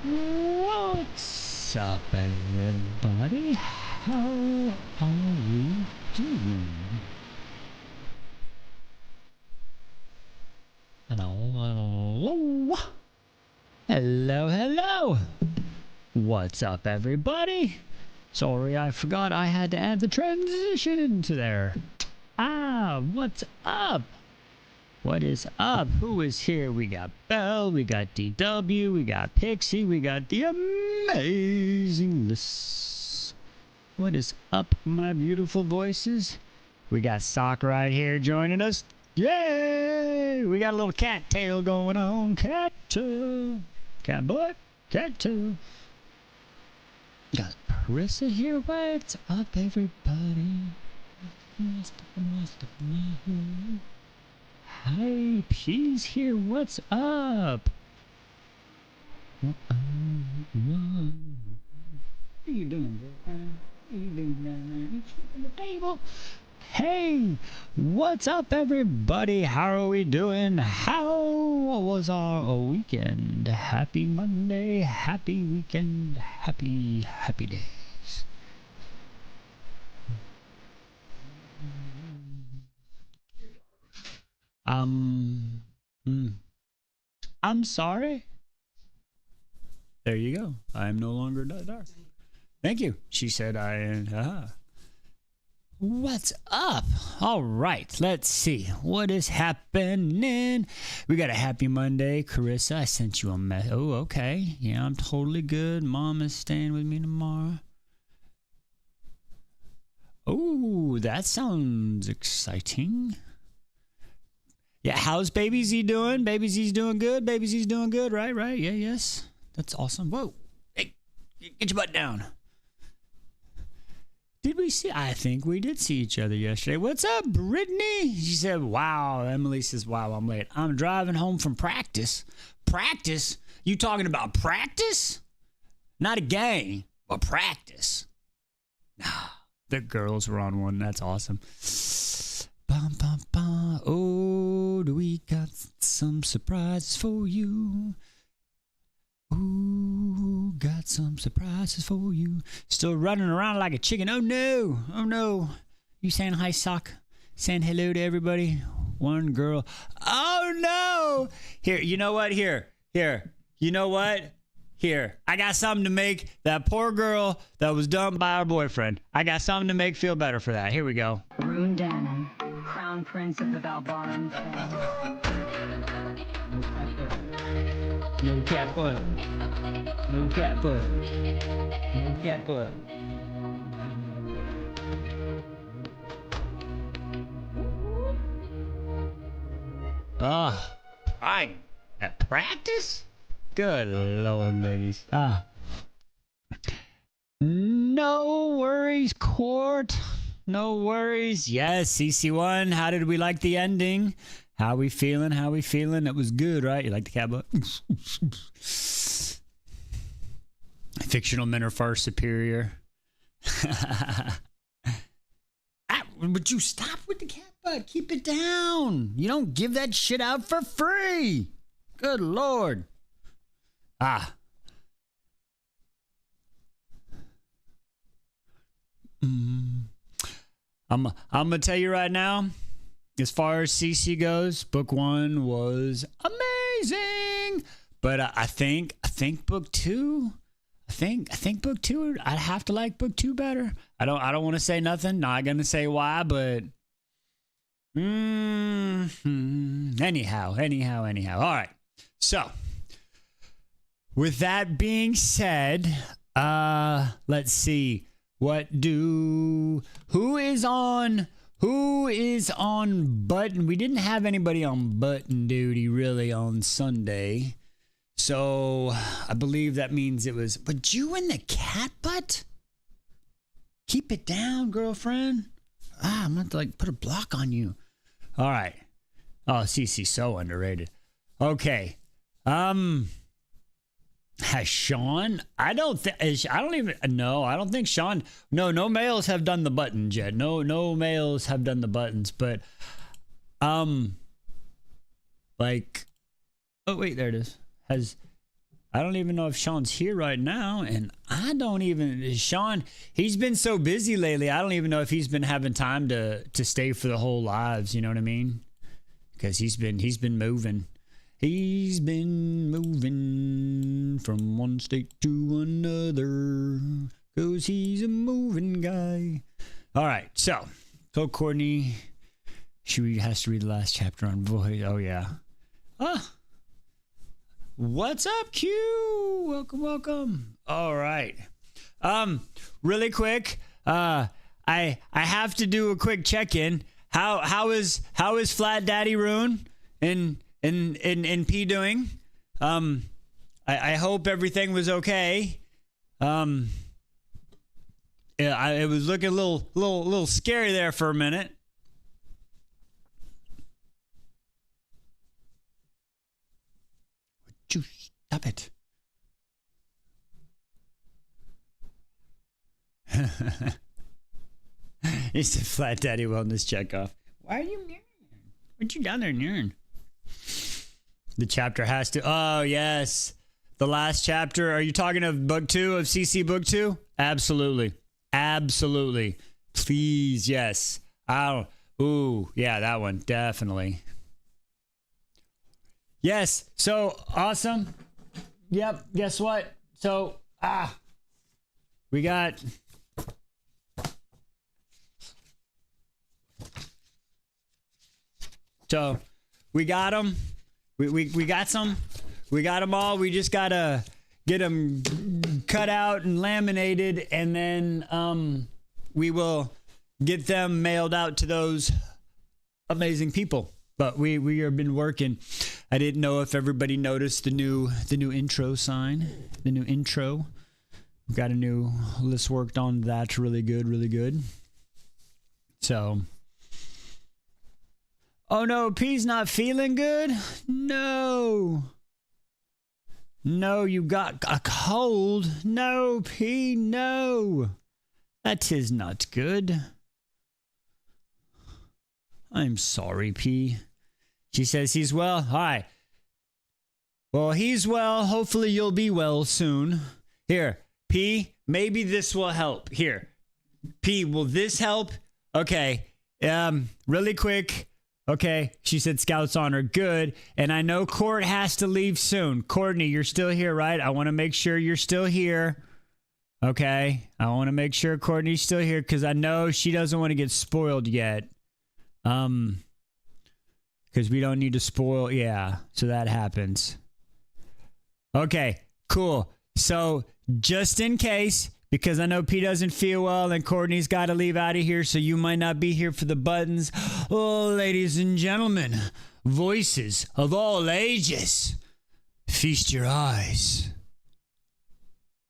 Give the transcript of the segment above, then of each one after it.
What's up, everybody? How are we doing? Hello. Hello, hello. What's up, everybody? Sorry, I forgot I had to add the transition into there. What's up? What is up? Who is here? We got Belle, we got DW, we got Pixie, we got the amazing Liz. What is up, my beautiful voices? We got Sock right here joining us. Yay! We got a little cat tail going on. Cat tail. Cat butt. Cat tail. Got Carissa here. What's up, everybody? Hi, P's here. What's up? What are you doing, girlfriend? What are you doing down there? You sitting at the table? Hey, what's up, everybody? How are we doing? How was our weekend? Happy Monday, happy weekend, happy days. I'm sorry. There you go. I am no longer dark. Thank you. She said What's up? All right, let's see. What is happening? We got a happy Monday. Carissa, I sent you a message. Oh, okay. Yeah, I'm totally good. Mom is staying with me tomorrow. Oh, that sounds exciting. Yeah, how's Baby Z doing? Baby Z's doing good. Baby Z's doing good, right? Yeah, yes. That's awesome. Whoa. Hey, get your butt down. Did we see? I think we did see each other yesterday. What's up, Brittany? She said, wow. Emily says, wow, I'm late. I'm driving home from practice. Practice? You talking about practice? Not a game, but practice. The girls were on one. That's awesome. Bum, bum, bum. Oh, do we got some surprises for you? Ooh, got some surprises for you. Still running around like a chicken. Oh no. Oh no. You saying hi, Sock? Saying hello to everybody? One girl. Oh no. Here, you know what? Here. You know what? Here. I got something to make that poor girl that was dumped by her boyfriend. I got something to make feel better for that. Here we go. Rune Dannon, Crown Prince of the Valbaran. No cat butt. No cat butt. No cat butt. Fine. At practice? Good Lord, ladies. No worries, Court. No worries. Yes, CC1. How did we like the ending? How we feeling? It was good, right? You like the cat butt? Fictional men are far superior. Would you stop with the cat butt? Keep it down. You don't give that shit out for free. Good Lord. I'm gonna tell you right now, as far as CC goes, book one was amazing. But I think book two. I think book two. I'd have to like book two better. I don't want to say nothing. Not gonna say why, but anyhow. All right. So, with that being said, let's see. Who is on button? We didn't have anybody on button duty really on Sunday. So I believe that means it was, but you and the cat butt? Keep it down, girlfriend. I'm going to put a block on you. All right. Oh, CC's so underrated. Okay. Has Sean? I don't think Sean. No males have done the buttons yet. No males have done the buttons, but oh wait, there it is. I don't even know if Sean's here right now, and I don't even Sean. He's been so busy lately. I don't even know if he's been having time to stay for the whole lives. You know what I mean? Because he's been moving. He's been moving from one state to another. 'Cause he's a moving guy. All right, so Courtney, she has to read the last chapter on voice. Oh yeah. What's up, Q? Welcome, welcome. All right. Really quick. I have to do a quick check-in. How is Flat Daddy Rune and P doing? I hope everything was okay. Yeah, it was looking a little scary there for a minute. Stop it. It's a Flat Daddy wellness checkoff. Why are you nearing? What you down there nearing? The chapter has to. Oh yes, the last chapter. Are you talking of book 2 of CC book 2? Absolutely, absolutely. Please, yes. Ooh, yeah, that one definitely. Yes. So awesome. Yep. Guess what? So we got. So we got them. We got some. We got them all. We just gotta get them cut out and laminated, and then we will get them mailed out to those amazing people. But we have been working. I didn't know if everybody noticed the new intro sign, the new intro. We've got a new list worked on. That's really good, really good. So. Oh no, P's not feeling good? No. No, you got a cold? No, P, no. That is not good. I'm sorry, P. She says he's well. Hi. Well, he's well. Hopefully you'll be well soon. Here, P, maybe this will help. Here. P, will this help? Okay. Really quick. Okay, she said scouts on her. Good. And I know Court has to leave soon. Courtney, you're still here, right? I want to make sure you're still here. Okay? I want to make sure Courtney's still here because I know she doesn't want to get spoiled yet. Because we don't need to spoil. Yeah, so that happens. Okay, cool. So just in case, because I know P doesn't feel well and Courtney's got to leave out of here, so you might not be here for the buttons. Oh, ladies and gentlemen, voices of all ages, feast your eyes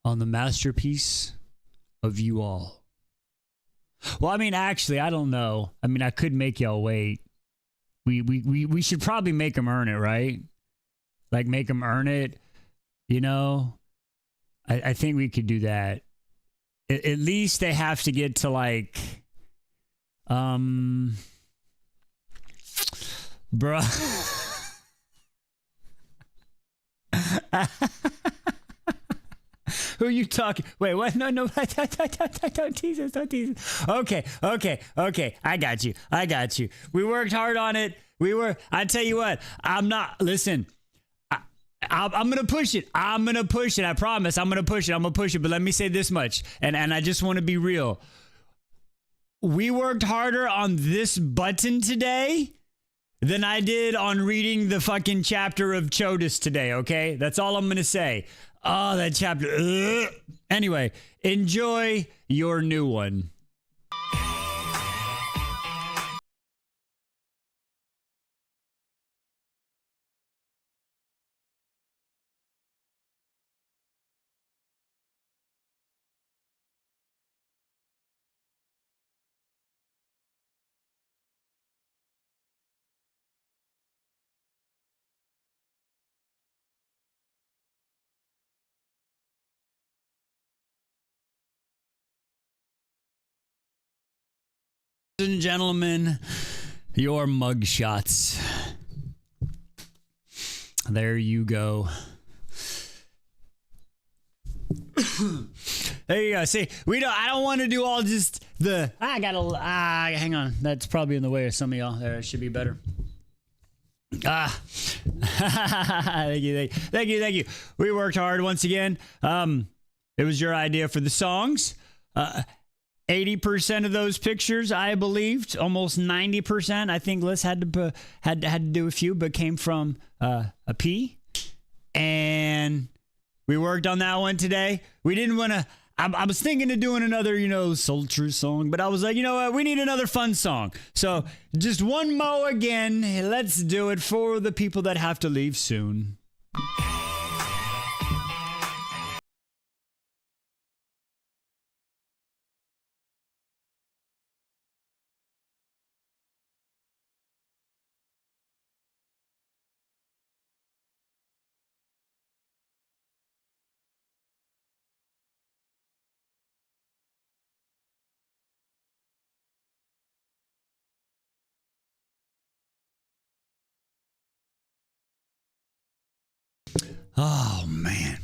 on the masterpiece of you all. Well, I mean, actually, I don't know. I mean, I could make y'all wait. We should probably make them earn it, right? Like, make them earn it, you know? I think we could do that. At least they have to get to like, bruh. Who are you talking? Wait, what? No, don't tease us, don't tease us. Okay. I got you. We worked hard on it. I tell you what, listen. I'm going to push it. I promise. I'm going to push it. But let me say this much. And I just want to be real. We worked harder on this button today than I did on reading the fucking chapter of Chodus today, okay? That's all I'm going to say. Oh, that chapter. Ugh. Anyway, enjoy your new one. Ladies and gentlemen, your mugshots. There you go. There you go. See, I don't want to do all just the. Hang on. That's probably in the way of some of y'all. There, it should be better. Thank you. We worked hard once again. It was your idea for the songs. 80% of those pictures, I believed, almost 90%. I think Liz had to do a few, but came from a P. And we worked on that one today. We didn't want to. I was thinking of doing another, sultry song, but I was like, you know what? We need another fun song. So just one mo again. Let's do it for the people that have to leave soon. Oh, man.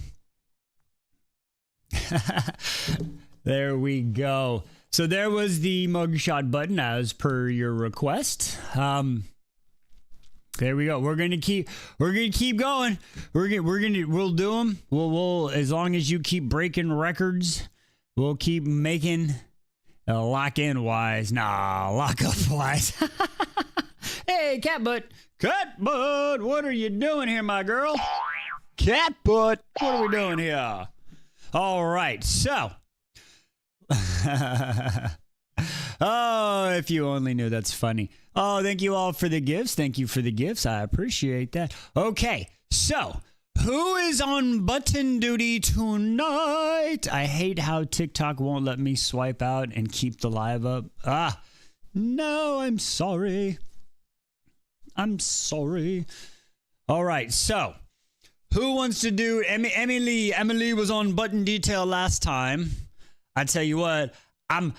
There we go. So there was the mugshot button as per your request. There we go. We're gonna keep going. We'll do them. We'll as long as you keep breaking records, we'll keep making lock up wise. Hey, Catbutt, what are you doing here, my girl? Catbutt, what are we doing here? All right, so. Oh, if you only knew, that's funny. Oh, thank you all for the gifts. Thank you for the gifts. I appreciate that. Okay, so who is on button duty tonight? I hate how TikTok won't let me swipe out and keep the live up. No, I'm sorry. All right, so who wants to do Emily was on button detail last time. I tell you what, I'm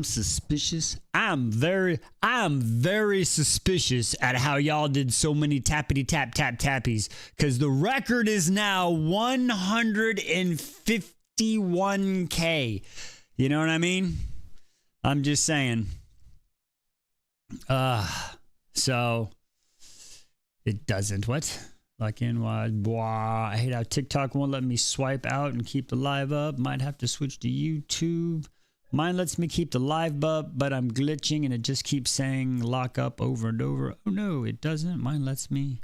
suspicious. I'm very suspicious at how y'all did so many tappity tap tappies, because the record is now 151K. You know what I mean? I'm just saying. So it doesn't. What? Like in wide. Blah. I hate how TikTok won't let me swipe out and keep the live up. Might have to switch to YouTube. Mine lets me keep the live up, but I'm glitching and it just keeps saying lock up over and over. Oh no, it doesn't. Mine lets me.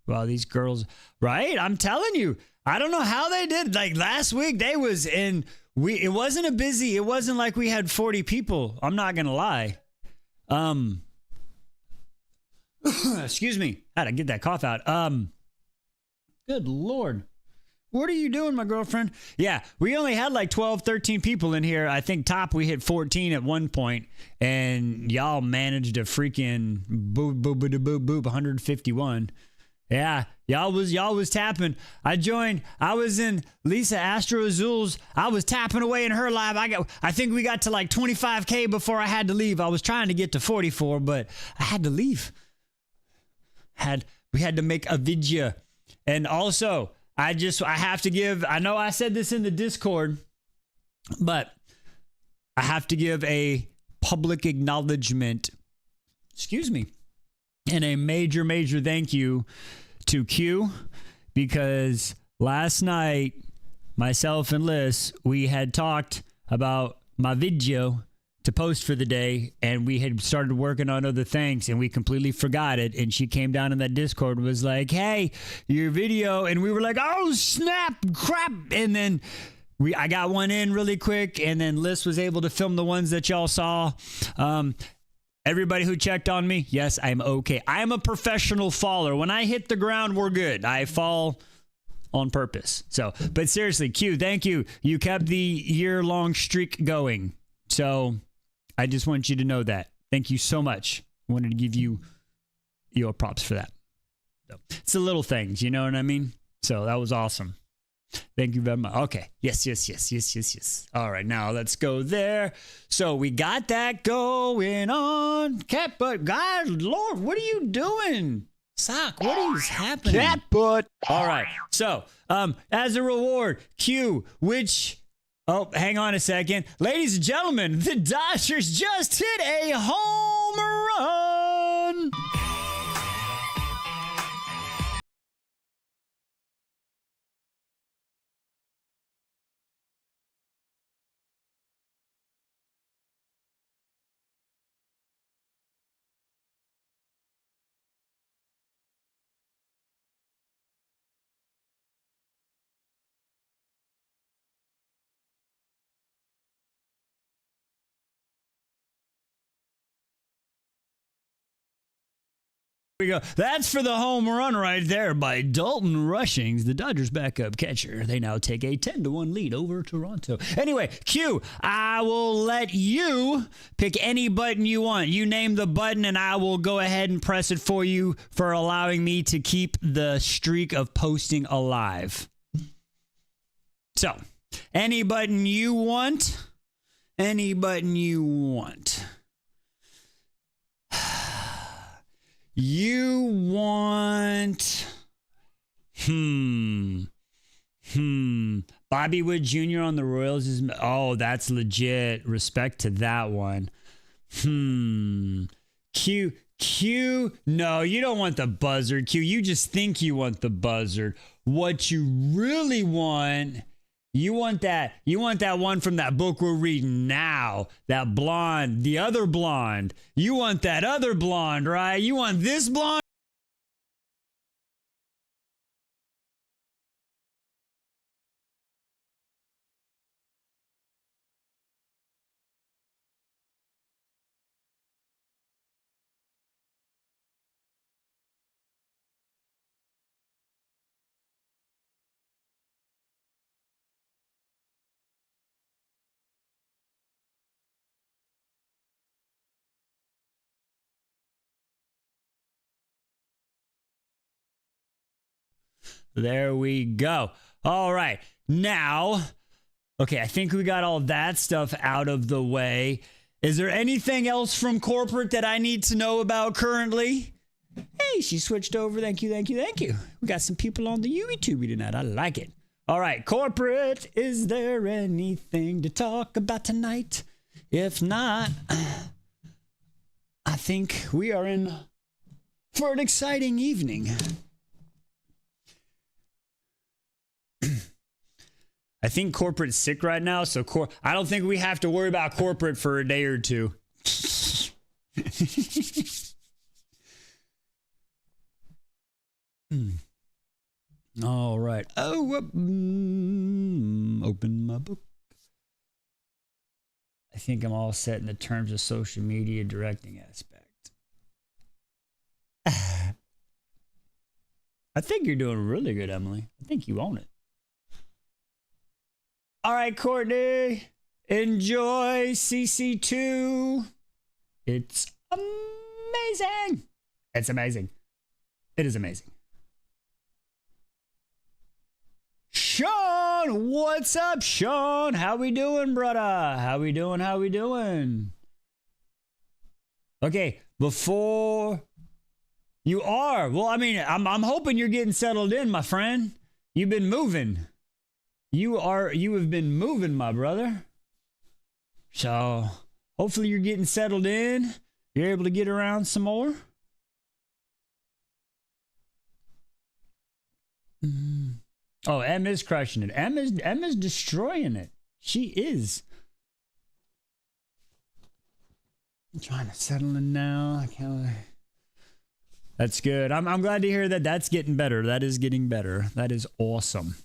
Wow, these girls, right? I'm telling you, I don't know how they did. Like last week, they was in. It wasn't a busy. It wasn't like we had 40 people. I'm not gonna lie. Excuse me. Had to get that cough out. Good Lord. What are you doing, my girlfriend? Yeah, we only had like 12, 13 people in here. I think top we hit 14 at one point, and y'all managed to freaking boop 151. Yeah, y'all was tapping. I joined. I was in Lisa Astro Azul's. I was tapping away in her live. I think we got to like 25K before I had to leave. I was trying to get to 44, but I had to leave. We had to make a video. And also, I have to give, I know I said this in the Discord, but I have to give a public acknowledgement, and a major thank you to Q, because last night, myself and Liz, we had talked about my video to post for the day, and we had started working on other things, and we completely forgot it. And she came down in that Discord and was like, hey, your video. And we were like, oh, snap, crap. And then I got one in really quick, and then Liz was able to film the ones that y'all saw. Everybody who checked on me, yes, I'm okay. I'm a professional faller. When I hit the ground, we're good. I fall on purpose. So, but seriously, Q, thank you. You kept the year-long streak going. So I just want you to know that. Thank you so much. I wanted to give you your props for that. So, it's the little things, you know what I mean? So that was awesome. Thank you very much. Okay. Yes. All right, now let's go there. So we got that going on. Cat, but God, Lord, what are you doing? Sock, what is happening? Cat butt. All right. So, as a reward, Q, which... Oh, hang on a second. Ladies and gentlemen, the Dodgers just hit a home run. We go. That's for the home run right there by Dalton Rushings, the Dodgers backup catcher. They now take a 10-1 lead over Toronto. Anyway, Q, I will let you pick any button you want. You name the button and I will go ahead and press it for you for allowing me to keep the streak of posting alive. So, any button you want. Any button you want. You want, Bobby Wood Jr. on the Royals is, oh, that's legit. Respect to that one. Q, no, you don't want the buzzard, Q. You just think you want the buzzard. What you really want, you want that one from that book we're reading now. That blonde, the other blonde. You want that other blonde, right? You want this blonde? There we go. All right. Now, okay, I think we got all that stuff out of the way. Is there anything else from corporate that I need to know about currently? Hey, she switched over. Thank you. We got some people on the YouTube tonight. I like it. All right, corporate, is there anything to talk about tonight? If not, I think we are in for an exciting evening. I think corporate's sick right now, so I don't think we have to worry about corporate for a day or two. All right. Oh, open my book. I think I'm all set in the terms of social media directing aspect. I think you're doing really good, Emily. I think you own it. All right, Courtney, enjoy CC2. It's amazing. It's amazing. It is amazing. Sean, what's up, Sean? How we doing, brother? How we doing? Okay, before you are, well, I mean, I'm hoping you're getting settled in, my friend. You've been moving. You have been moving, my brother. So hopefully you're getting settled in. You're able to get around some more. Oh, M is crushing it. M is destroying it. She is. I'm trying to settle in now. I can't. That's good. I'm glad to hear that. That's getting better. That is getting better. That is awesome.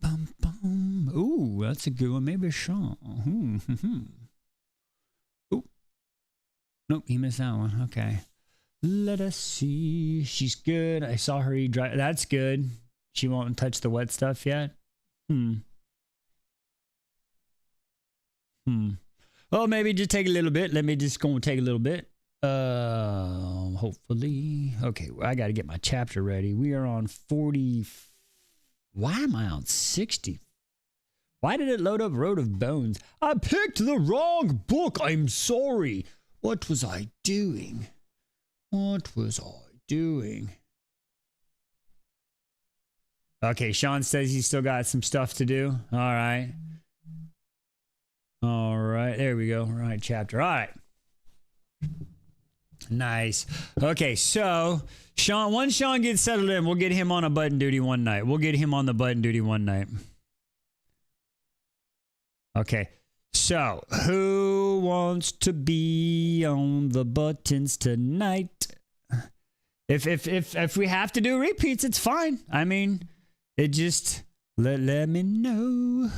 Bum, bum. Ooh, that's a good one. Maybe Sean. Ooh. Nope, he missed that one. Okay. Let us see. She's good. I saw her eat dry. That's good. She won't touch the wet stuff yet. Well, maybe just take a little bit. Let me just go and take a little bit. Hopefully. Okay, well, I got to get my chapter ready. We are on 40. Why am I on 60? Why did it load up Road of Bones? I picked the wrong book. I'm sorry. What was I doing? What was I doing? Okay, Sean says he's still got some stuff to do. All right. All right. There we go. Right chapter. All right. Nice. Okay, so once Sean gets settled in, we'll get him on a button duty one night. We'll get him on the button duty one night. Okay. So, who wants to be on the buttons tonight? If we have to do repeats, it's fine. I mean, it just let me know.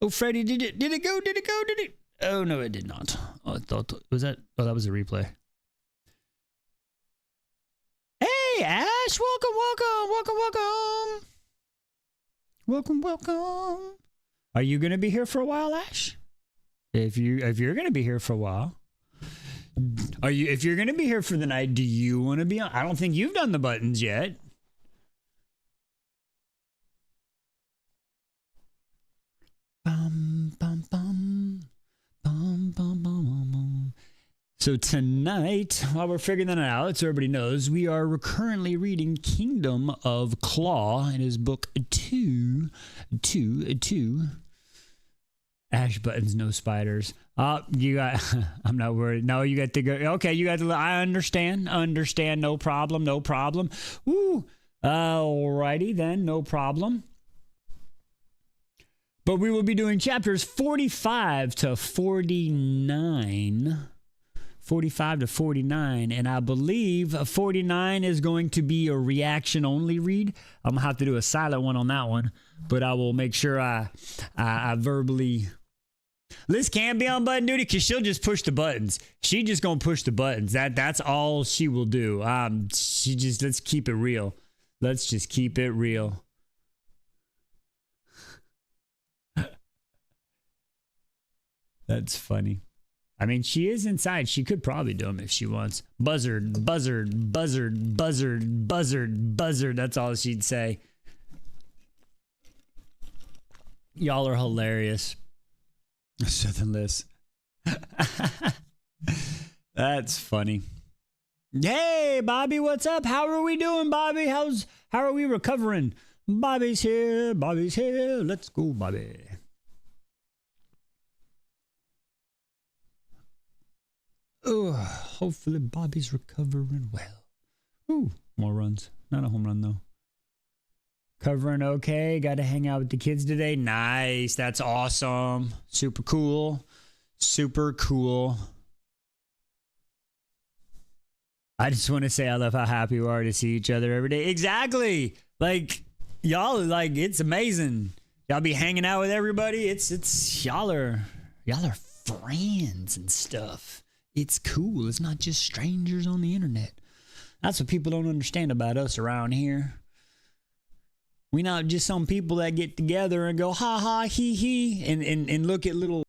Oh, Freddie, did it go? Did it? Oh no, it did not. Oh, I thought was that? Oh, that was a replay. Hey, Ash, welcome. Are you gonna be here for a while, Ash? If you're gonna be here for a while, if you're gonna be here for the night, do you want to be on? I don't think you've done the buttons yet. Bum, bum, bum, bum, bum, bum, bum. So tonight, while we're figuring that out, so everybody knows, we are currently reading Kingdom of Claw in his book 2. Ash buttons, no spiders. You got, I'm not worried. No, you got to go. Okay, you got to, I understand. No problem. Woo. Alrighty then, no problem. But we will be doing chapters 45 to 49. 45 to 49, and I believe 49 is going to be a reaction only read. I'm gonna have to do a silent one on that one, but I will make sure I verbally. Liz can't be on button duty because she'll just push the buttons. She just gonna push the buttons. That's all she will do. Let's keep it real. Let's just keep it real. That's funny. I mean, she is inside. She could probably do them if she wants. Buzzard. That's all she'd say. Y'all are hilarious. Southern Liz. That's funny. Hey, Bobby, what's up? How are we doing, Bobby? How are we recovering? Bobby's here. Let's go, Bobby. Oh, hopefully Bobby's recovering well. Ooh, more runs. Not a home run, though. Covering okay. Got to hang out with the kids today. Nice. That's awesome. Super cool. I just want to say I love how happy we are to see each other every day. Exactly. Like, y'all, like, it's amazing. Y'all be hanging out with everybody. It's y'all are friends and stuff. It's cool. It's not just strangers on the internet. That's what people don't understand about us around here. We not just some people that get together and go ha ha he he and look at little.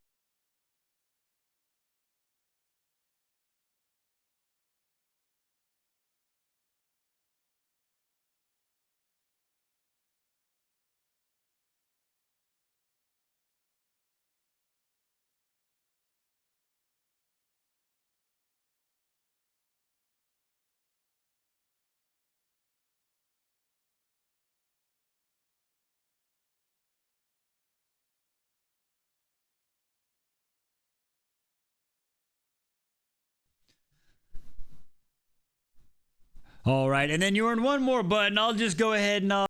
All right, and then you earn one more button. I'll just go ahead and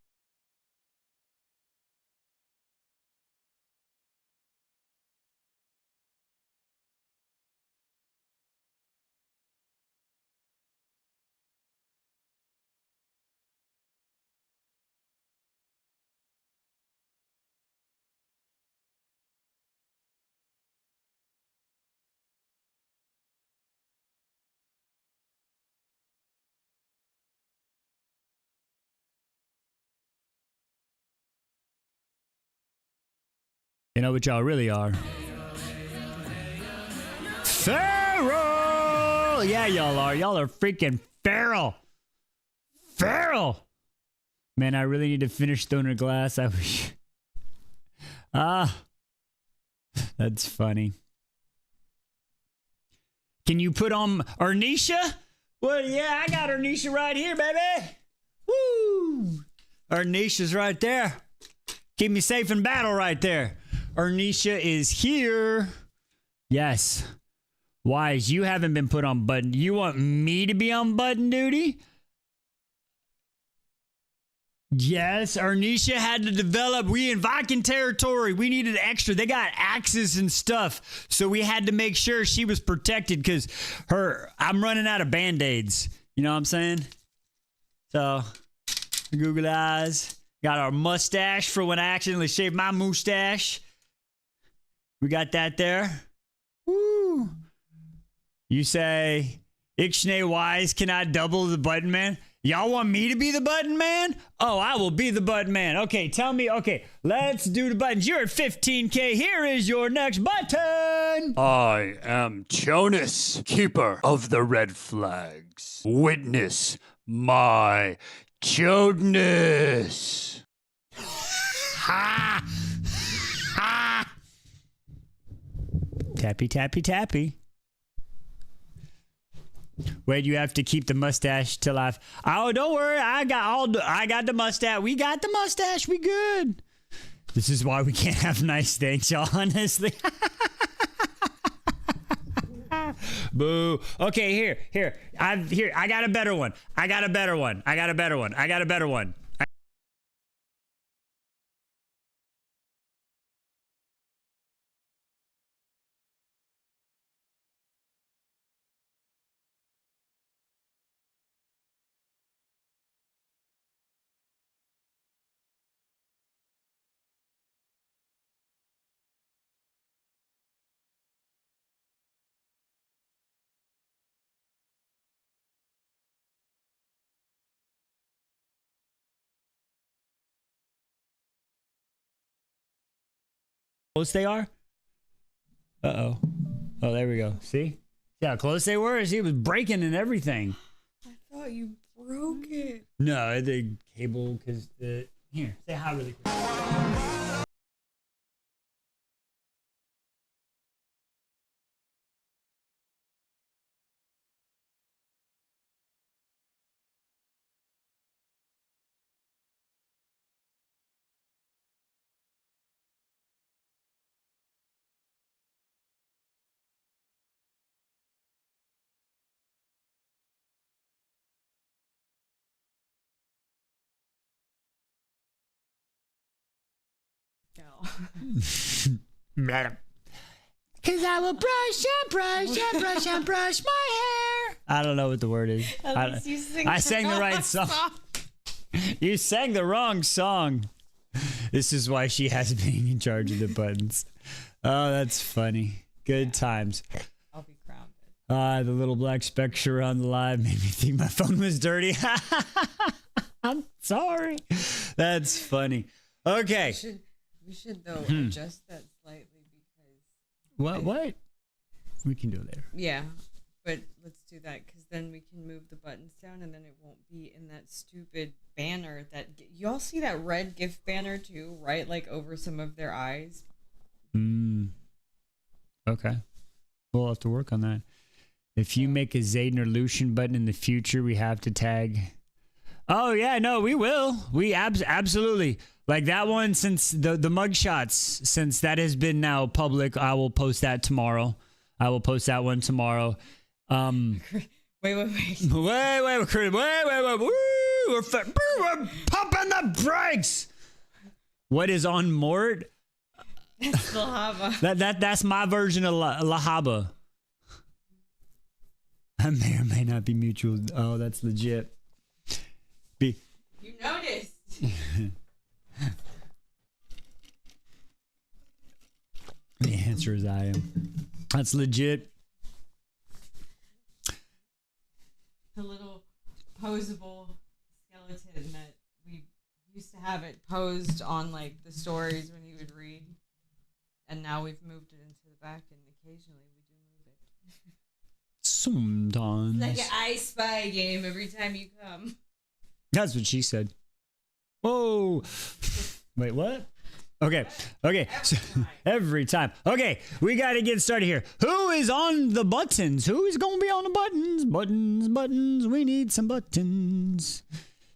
you know what y'all really are. Feral! Yeah, y'all are. Y'all are freaking feral. Feral! Man, I really need to finish Stoner Glass. Ah, that's funny. Can you put on Arnisha? Well, yeah, I got Arnisha right here, baby. Woo! Arnisha's right there. Keep me safe in battle right there. Arnisha is here. Yes. Wise, you haven't been put on button. You want me to be on button duty? Yes, Arnisha had to develop. We in Viking territory. We needed extra. They got axes and stuff. So we had to make sure she was protected because I'm running out of band-aids. You know what I'm saying? So, Google eyes. Got our mustache for when I accidentally shave my mustache. We got that there. Woo. You say, Ixnay Wise, can I double the button man? Y'all want me to be the button man? Oh, I will be the button man. Okay, tell me. Okay, let's do the buttons. You're at 15K. Here is your next button. I am Jonas, keeper of the red flags. Witness my Jonas. Ha! Ha! Tappy, tappy, tappy. Wait, you have to keep the mustache till I've. Oh, don't worry. I got the mustache. We got the mustache. We good. This is why we can't have nice things, y'all. Honestly. Boo. Okay, here. I got a better one. I got a better one. Close they are? Uh-oh. Oh, there we go. See how close they were? See, it was breaking and everything. I thought you broke it. No, the cable, because the... Here, say hi really quick. No. Cause I will brush my hair. I don't know what the word is. At least you sing I sang the right song. You sang the wrong song. This is why she has been in charge of the buttons. Oh, that's funny. Good times. I'll be grounded. The little black spectre on the live made me think my phone was dirty. I'm sorry. That's funny. Okay. We should though adjust that slightly because What? We can do it later. yeah, but let's do that because then we can move the buttons down and then it won't be in that stupid banner that y'all see that red gift banner too, right? Like over some of their eyes. Okay. We'll have to work on that. If you make a Zayden or Lucian button in the future, we have to tag. Oh yeah, no, we will. We absolutely. Like that one, since the mugshots, since that has been now public, I will post that tomorrow. I will post that one tomorrow. Wait. Wait. Woo! We're pumping the brakes. What is on Mort? That's Lahaba. That's my version of Lahaba. That may or may not be mutual. Oh, that's legit. You noticed. The answer is I am. That's legit. The little posable skeleton that we used to have it posed on like the stories when you would read, and now we've moved it into the back, and occasionally we do move it. Sometimes. Like an I Spy game every time you come. That's what she said. Whoa. Wait, what? Okay. Okay. So, every time. Okay. We got to get started here. Who is on the buttons? Who is going to be on the buttons? Buttons, buttons. We need some buttons.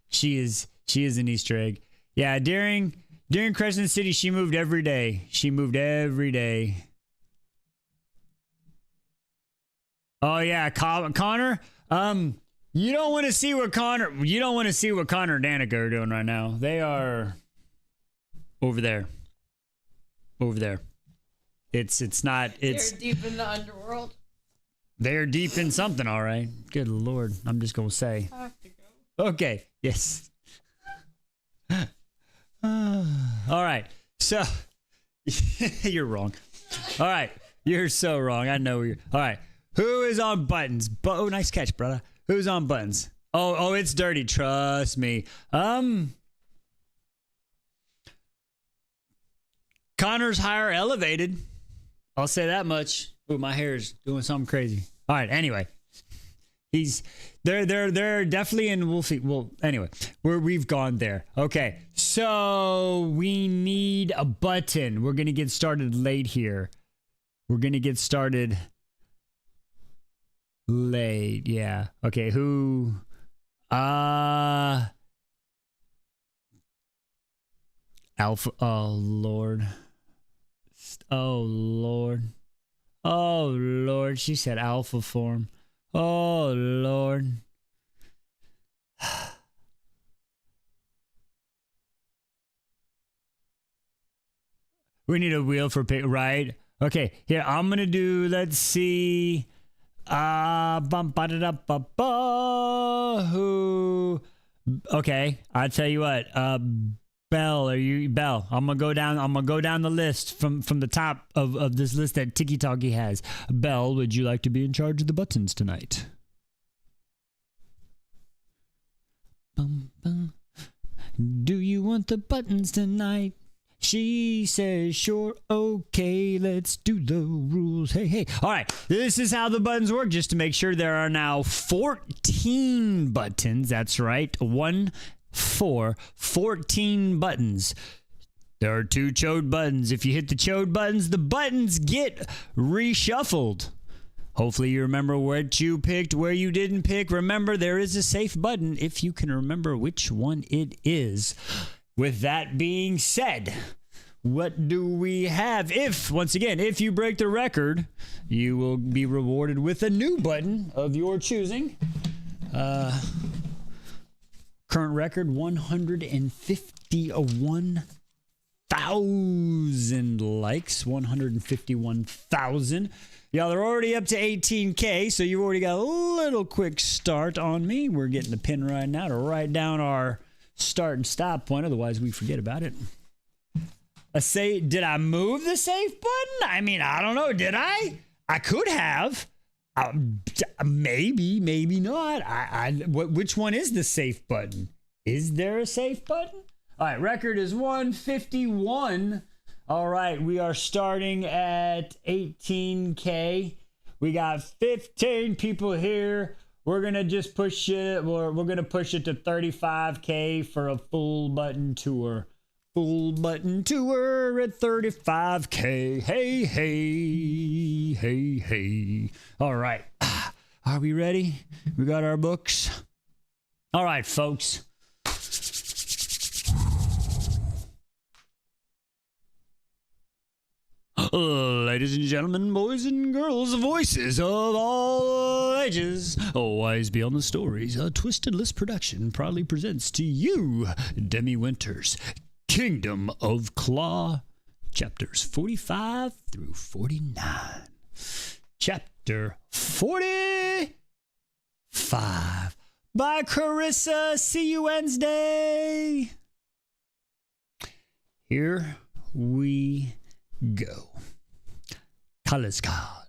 She is an Easter egg. Yeah. During Crescent City, she moved every day. She moved every day. Oh yeah. Connor. You don't want to see what Connor and Danica are doing right now. They are over there. Over there. It's not. It's They're deep in the underworld. They're deep in something, all right. Good Lord. I'm just going to say. I have to go. Okay. Yes. All right. So, you're wrong. All right. You're so wrong. I know you're. All right. Who is on buttons? Oh, nice catch, brother. Who's on buttons? Oh, it's dirty. Trust me. Connor's higher elevated. I'll say that much. Ooh, my hair is doing something crazy. All right. Anyway, they're definitely in Wolfie. Well, anyway, we've gone there. Okay. So we need a button. We're gonna get started late here. We're gonna get started late. Yeah. Okay. Who? Alpha. Oh Lord. Oh Lord. Oh Lord. She said alpha form. Oh Lord. We need a wheel for pick, right? Okay, here I'm gonna do. Let's see. Who? Okay, I'll tell you what. Belle, Belle? I'm gonna go down the list from the top of this list that Tiki Talkie has. Belle, would you like to be in charge of the buttons tonight? Do you want the buttons tonight? She says, sure, okay, let's do the rules. Hey. All right, this is how the buttons work, just to make sure there are now 14 buttons. That's right, 14 buttons. There are 2 chode buttons. If you hit the chode buttons, the buttons get reshuffled. Hopefully you remember what you picked, where you didn't pick. Remember, there is a safe button if you can remember which one it is. With that being said, what do we have? Once again, if you break the record, you will be rewarded with a new button of your choosing. Current record, 151,000 likes, 151,000. Y'all are already up to 18K, so you've already got a little quick start on me. We're getting the pin right now to write down our start and stop point, otherwise we forget about it. Did I move the safe button? I mean, I don't know. Did I? I could have. Maybe not. Which one is the safe button? Is there a safe button? All right, record is 151. All right, we are starting at 18K. We got 15 people here. We're gonna just push it. We're gonna push it to 35K for a full button tour. Full button tour at 35K. Hey. All right. Are we ready? We got our books. All right, folks. Ladies and gentlemen, boys and girls, voices of all ages, always beyond the stories, a Twisted List production proudly presents to you Demi Winters, Kingdom of Claw, chapters 45 through 49. Chapter 45 by Carissa. See you Wednesday. Here we go. Colors card.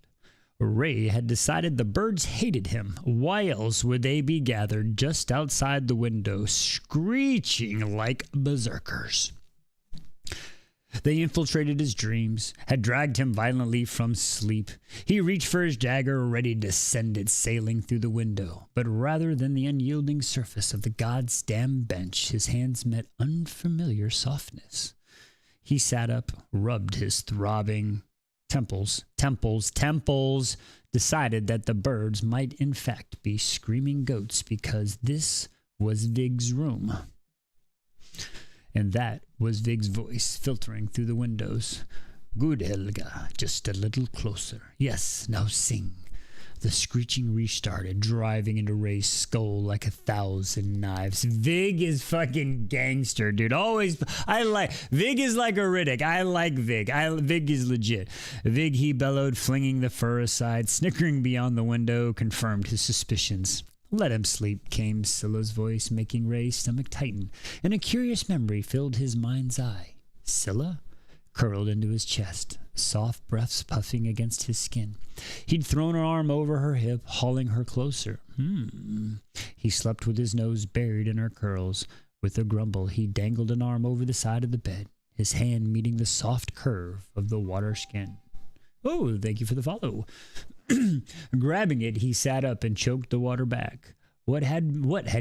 Ray had decided the birds hated him. Why else would they be gathered just outside the window, screeching like berserkers? They infiltrated his dreams, had dragged him violently from sleep. He reached for his dagger, ready to send it sailing through the window. But rather than the unyielding surface of the god's damn bench, his hands met unfamiliar softness. He sat up, rubbed his throbbing temples, decided that the birds might in fact be screaming goats because this was Vig's room. And that was Vig's voice filtering through the windows. Good, Helga, just a little closer. Yes, now sing. The screeching restarted, driving into Ray's skull like 1,000 knives. Vig is fucking gangster, dude. Vig is like a Riddick. I like Vig. Vig is legit. Vig, he bellowed, flinging the fur aside, snickering beyond the window, confirmed his suspicions. Let him sleep, came Scylla's voice, making Ray's stomach tighten, and a curious memory filled his mind's eye. Scylla? Curled into his chest, soft breaths puffing against his skin. He'd thrown her arm over her hip, hauling her closer. He slept with his nose buried in her curls. With a grumble, he dangled an arm over the side of the bed, his hand meeting the soft curve of the water skin. Oh, thank you for the follow. Grabbing it, he sat up and choked the water back. What had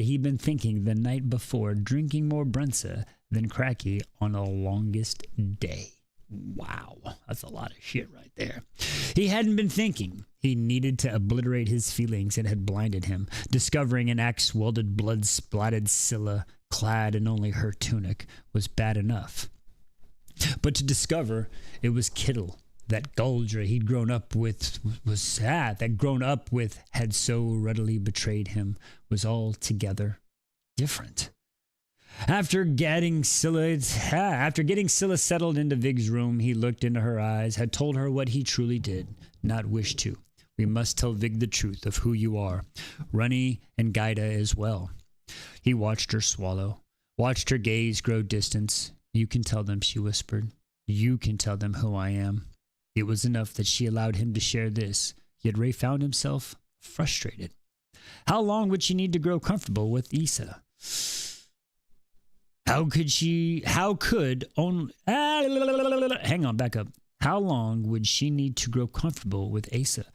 he been thinking the night before, drinking more Brensa than Cracky on a longest day? Wow, that's a lot of shit right there. He hadn't been thinking. He needed to obliterate his feelings that had blinded him. Discovering an axe-welded, blood-splatted Scylla, clad in only her tunic, was bad enough. But to discover it was Kittle, that Guldra he'd grown up with had so readily betrayed him, was altogether different. After getting Scylla settled into Vig's room, he looked into her eyes, had told her what he truly did, not wished to. We must tell Vig the truth of who you are, Runny and Gaida as well. He watched her swallow, watched her gaze grow distant. You can tell them, she whispered. You can tell them who I am. It was enough that she allowed him to share this, yet Ray found himself frustrated. How long would she need to grow comfortable with Issa? Back up. How long would she need to grow comfortable with Asa?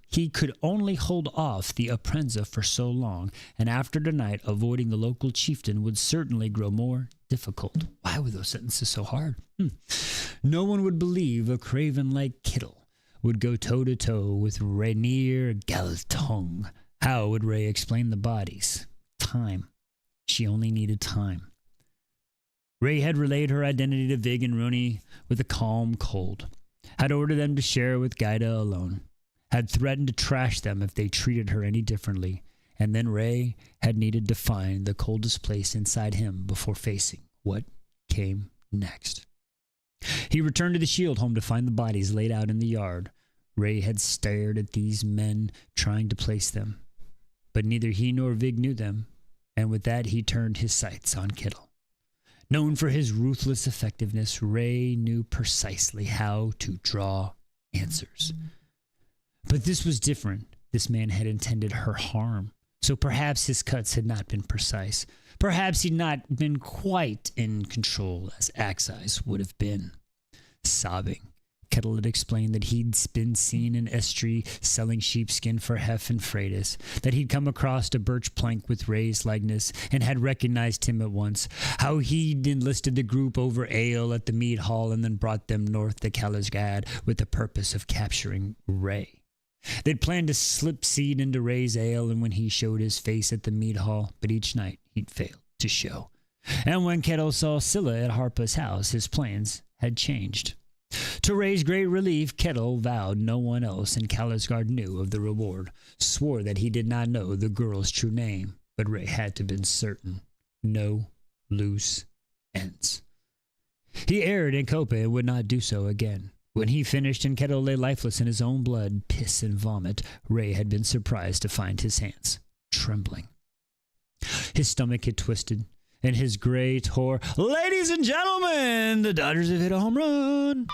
He could only hold off the Aprenza for so long, and after tonight, avoiding the local chieftain would certainly grow more difficult. Why were those sentences so hard? No one would believe a craven like Kittle would go toe-to-toe with Rainier Galtung. How would Ray explain the bodies? Time. She only needed time. Ray had relayed her identity to Vig and Rooney with a calm cold, had ordered them to share with Gaida alone, had threatened to trash them if they treated her any differently, and then Ray had needed to find the coldest place inside him before facing what came next. He returned to the shield home to find the bodies laid out in the yard. Ray had stared at these men trying to place them, but neither he nor Vig knew them, and with that he turned his sights on Kittle. Known for his ruthless effectiveness, Ray knew precisely how to draw answers. But this was different. This man had intended her harm, so perhaps his cuts had not been precise. Perhaps he'd not been quite in control as Axis would have been. Sobbing, Kettle had explained that he'd been seen in Estrie selling sheepskin for Hef and Freitas, that he'd come across a birch plank with Ray's likeness and had recognized him at once, how he'd enlisted the group over ale at the mead hall and then brought them north to Kalisgad with the purpose of capturing Ray. They'd planned to slip seed into Ray's ale, and when he showed his face at the mead hall, but each night he'd failed to show. And when Kettle saw Scylla at Harpa's house, his plans had changed. To Ray's great relief, Kettle vowed no one else in Kalisgard knew of the reward, swore that he did not know the girl's true name, but Ray had to have been certain. No loose ends. He erred in Copa and would not do so again. When he finished and Kettle lay lifeless in his own blood, piss and vomit, Ray had been surprised to find his hands trembling. His stomach had twisted, and his gray tore. Ladies and gentlemen, the Dodgers have hit a home run.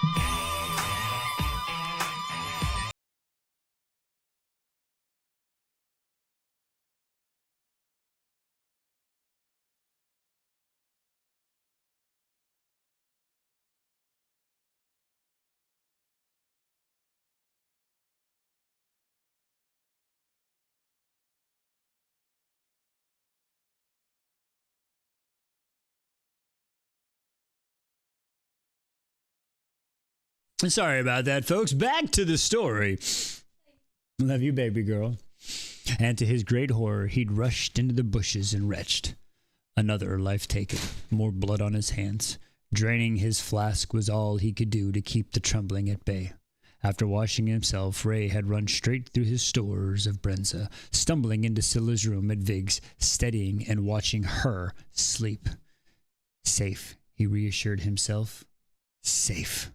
Sorry about that, folks. Back to the story. Love you, baby girl. And to his great horror, he'd rushed into the bushes and retched. Another life taken, more blood on his hands. Draining his flask was all he could do to keep the trembling at bay. After washing himself, Ray had run straight through his stores of Brenza, stumbling into Scylla's room at Vig's, steadying and watching her sleep. Safe, he reassured himself. Safe.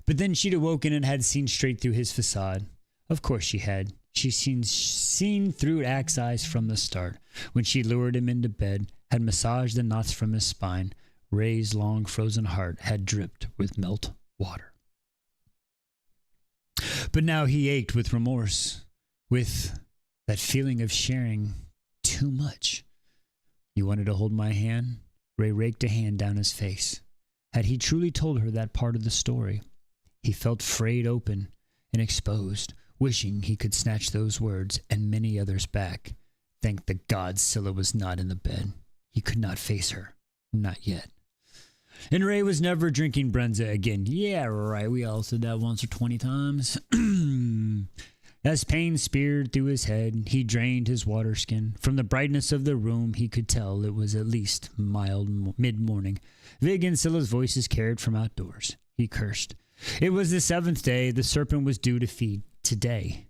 But then she'd awoken and had seen straight through his facade. Of course she had. She'd seen through Axe eyes from the start. When she lured him into bed, had massaged the knots from his spine, Ray's long frozen heart had dripped with melt water. But now he ached with remorse, with that feeling of sharing too much. You wanted to hold my hand? Ray raked a hand down his face. Had he truly told her that part of the story? He felt frayed open and exposed, wishing he could snatch those words and many others back. Thank the gods Scylla was not in the bed. He could not face her. Not yet. And Ray was never drinking Brenza again. Yeah, right. We all said that once or 20 times. As pain speared through his head, he drained his water skin. From the brightness of the room, he could tell it was at least mild mid-morning. Vig and Scylla's voices carried from outdoors. He cursed. It was the 7th day. The serpent was due to feed today.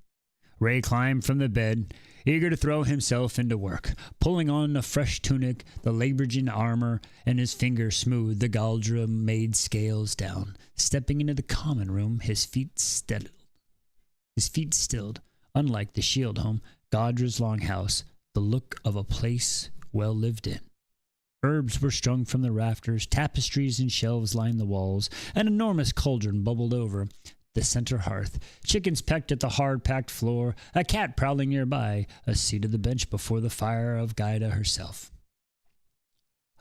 Ray climbed from the bed, eager to throw himself into work, pulling on a fresh tunic, the Labergin armor, and his fingers smoothed the Galdra-made scales down. Stepping into the common room, his feet stilled. Unlike the shield home, Galdra's longhouse, the look of a place well lived in. Herbs were strung from the rafters, tapestries and shelves lined the walls, an enormous cauldron bubbled over the center hearth. Chickens pecked at the hard-packed floor, a cat prowling nearby, a seat at the bench before the fire of Gaida herself.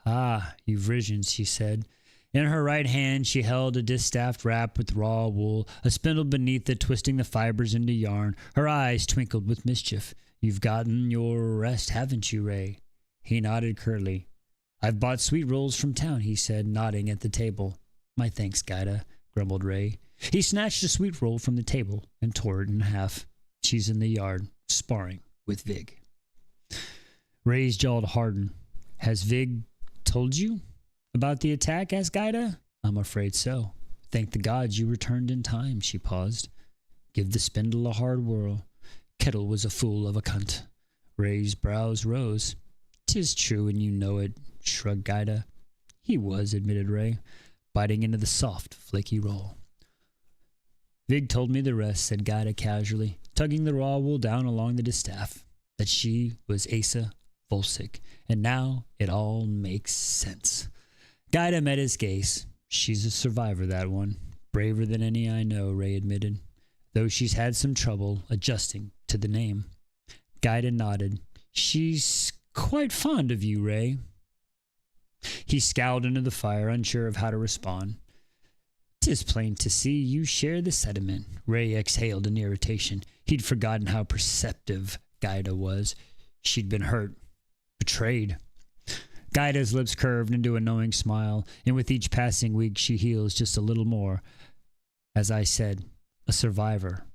"Ah, you've risen," she said. In her right hand she held a distaff wrapped with raw wool, a spindle beneath it twisting the fibers into yarn. Her eyes twinkled with mischief. "You've gotten your rest, haven't you, Ray?" He nodded curtly. "I've bought sweet rolls from town," he said, nodding at the table. "My thanks, Gaida," grumbled Ray. He snatched a sweet roll from the table and tore it in half. "She's in the yard, sparring with Vig." Ray's jaw hardened. "Has Vig told you about the attack?" asked Gaida. "I'm afraid so. Thank the gods you returned in time," she paused. "Give the spindle a hard whirl. Kettle was a fool of a cunt." Ray's brows rose. "'Tis true and you know it," shrugged Gaida. "He was," admitted Ray, biting into the soft, flaky roll. "Vig told me the rest," said Gaida casually, tugging the raw wool down along the distaff, "that she was Asa Volsic, and now it all makes sense." Gaida met his gaze. "She's a survivor, that one. Braver than any I know," Ray admitted, "though she's had some trouble adjusting to the name." Gaida nodded. "She's quite fond of you, Ray." He scowled into the fire, unsure of how to respond. "'Tis plain to see you share the sentiment." Ray exhaled in irritation. He'd forgotten how perceptive Gaida was. She'd been hurt, betrayed. Gaida's lips curved into a knowing smile, and with each passing week she heals just a little more. "As I said, a survivor.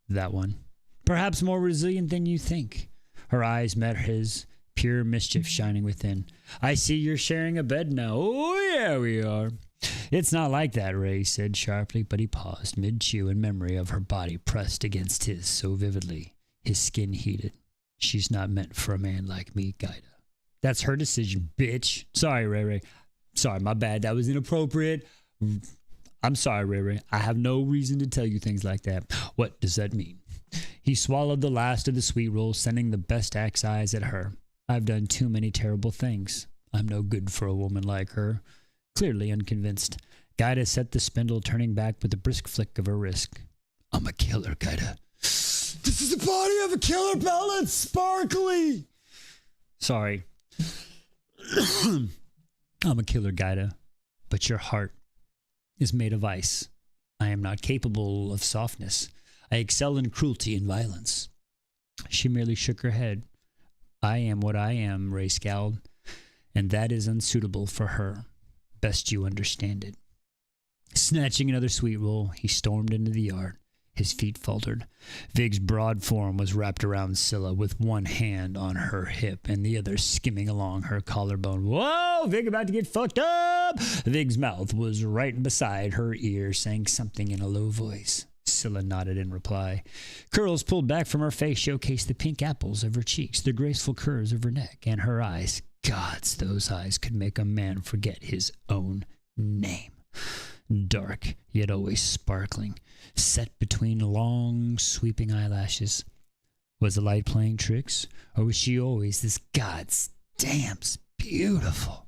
That one. Perhaps more resilient than you think." Her eyes met his, pure mischief shining within. "I see you're sharing a bed now." "Oh, yeah, we are." "It's not like that," Ray said sharply, but he paused, mid-chew in memory of her body pressed against his so vividly. His skin heated. "She's not meant for a man like me, Gaida." "That's her decision, bitch." "Sorry, Ray. Sorry, my bad. That was inappropriate. I'm sorry, Ray. I have no reason to tell you things like that." "What does that mean?" He swallowed the last of the sweet roll, sending the best axe eyes at her. "I've done too many terrible things. I'm no good for a woman like her." Clearly unconvinced, Gaida set the spindle, turning back with a brisk flick of her wrist. "I'm a killer, Gaida." "This is the body of a killer, pellet, sparkly." "Sorry." "I'm a killer, Gaida, but your heart is made of ice. I am not capable of softness. I excel in cruelty and violence." She merely shook her head. "I am what I am," Ray scowled, "and that is unsuitable for her. Best you understand it." Snatching another sweet roll, he stormed into the yard. His feet faltered. Vig's broad form was wrapped around Scylla with one hand on her hip and the other skimming along her collarbone. Whoa, Vig about to get fucked up! Vig's mouth was right beside her ear, saying something in a low voice. Scylla nodded in reply. Curls pulled back from her face showcased the pink apples of her cheeks, the graceful curves of her neck, and her eyes. Gods, those eyes could make a man forget his own name. Dark, yet always sparkling, set between long, sweeping eyelashes. Was the light playing tricks, or was she always this God's damn's beautiful?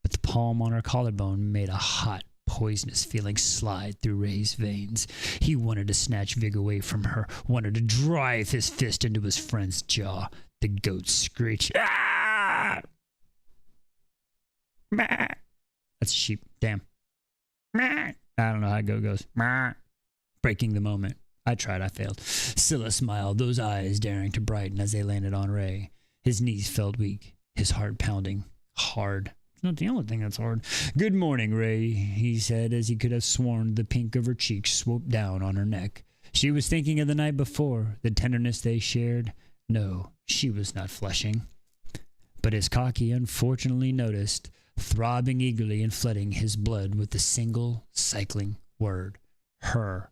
But the palm on her collarbone made a hot, poisonous feeling slide through Ray's veins. He wanted to snatch Vig away from her, wanted to drive his fist into his friend's jaw. The goat screeched. Ah! That's a sheep. Damn. I don't know how a goat goes. Breaking the moment. I tried, I failed. Scylla smiled, those eyes daring to brighten as they landed on Ray. His knees felt weak, his heart pounding hard. It's not the only thing that's hard. Good morning, Ray, he said, as he could have sworn the pink of her cheeks swooped down on her neck. She was thinking of the night before, the tenderness they shared. No, she was not flushing. But as Cocky unfortunately noticed, throbbing eagerly and flooding his blood with the single cycling word. Her.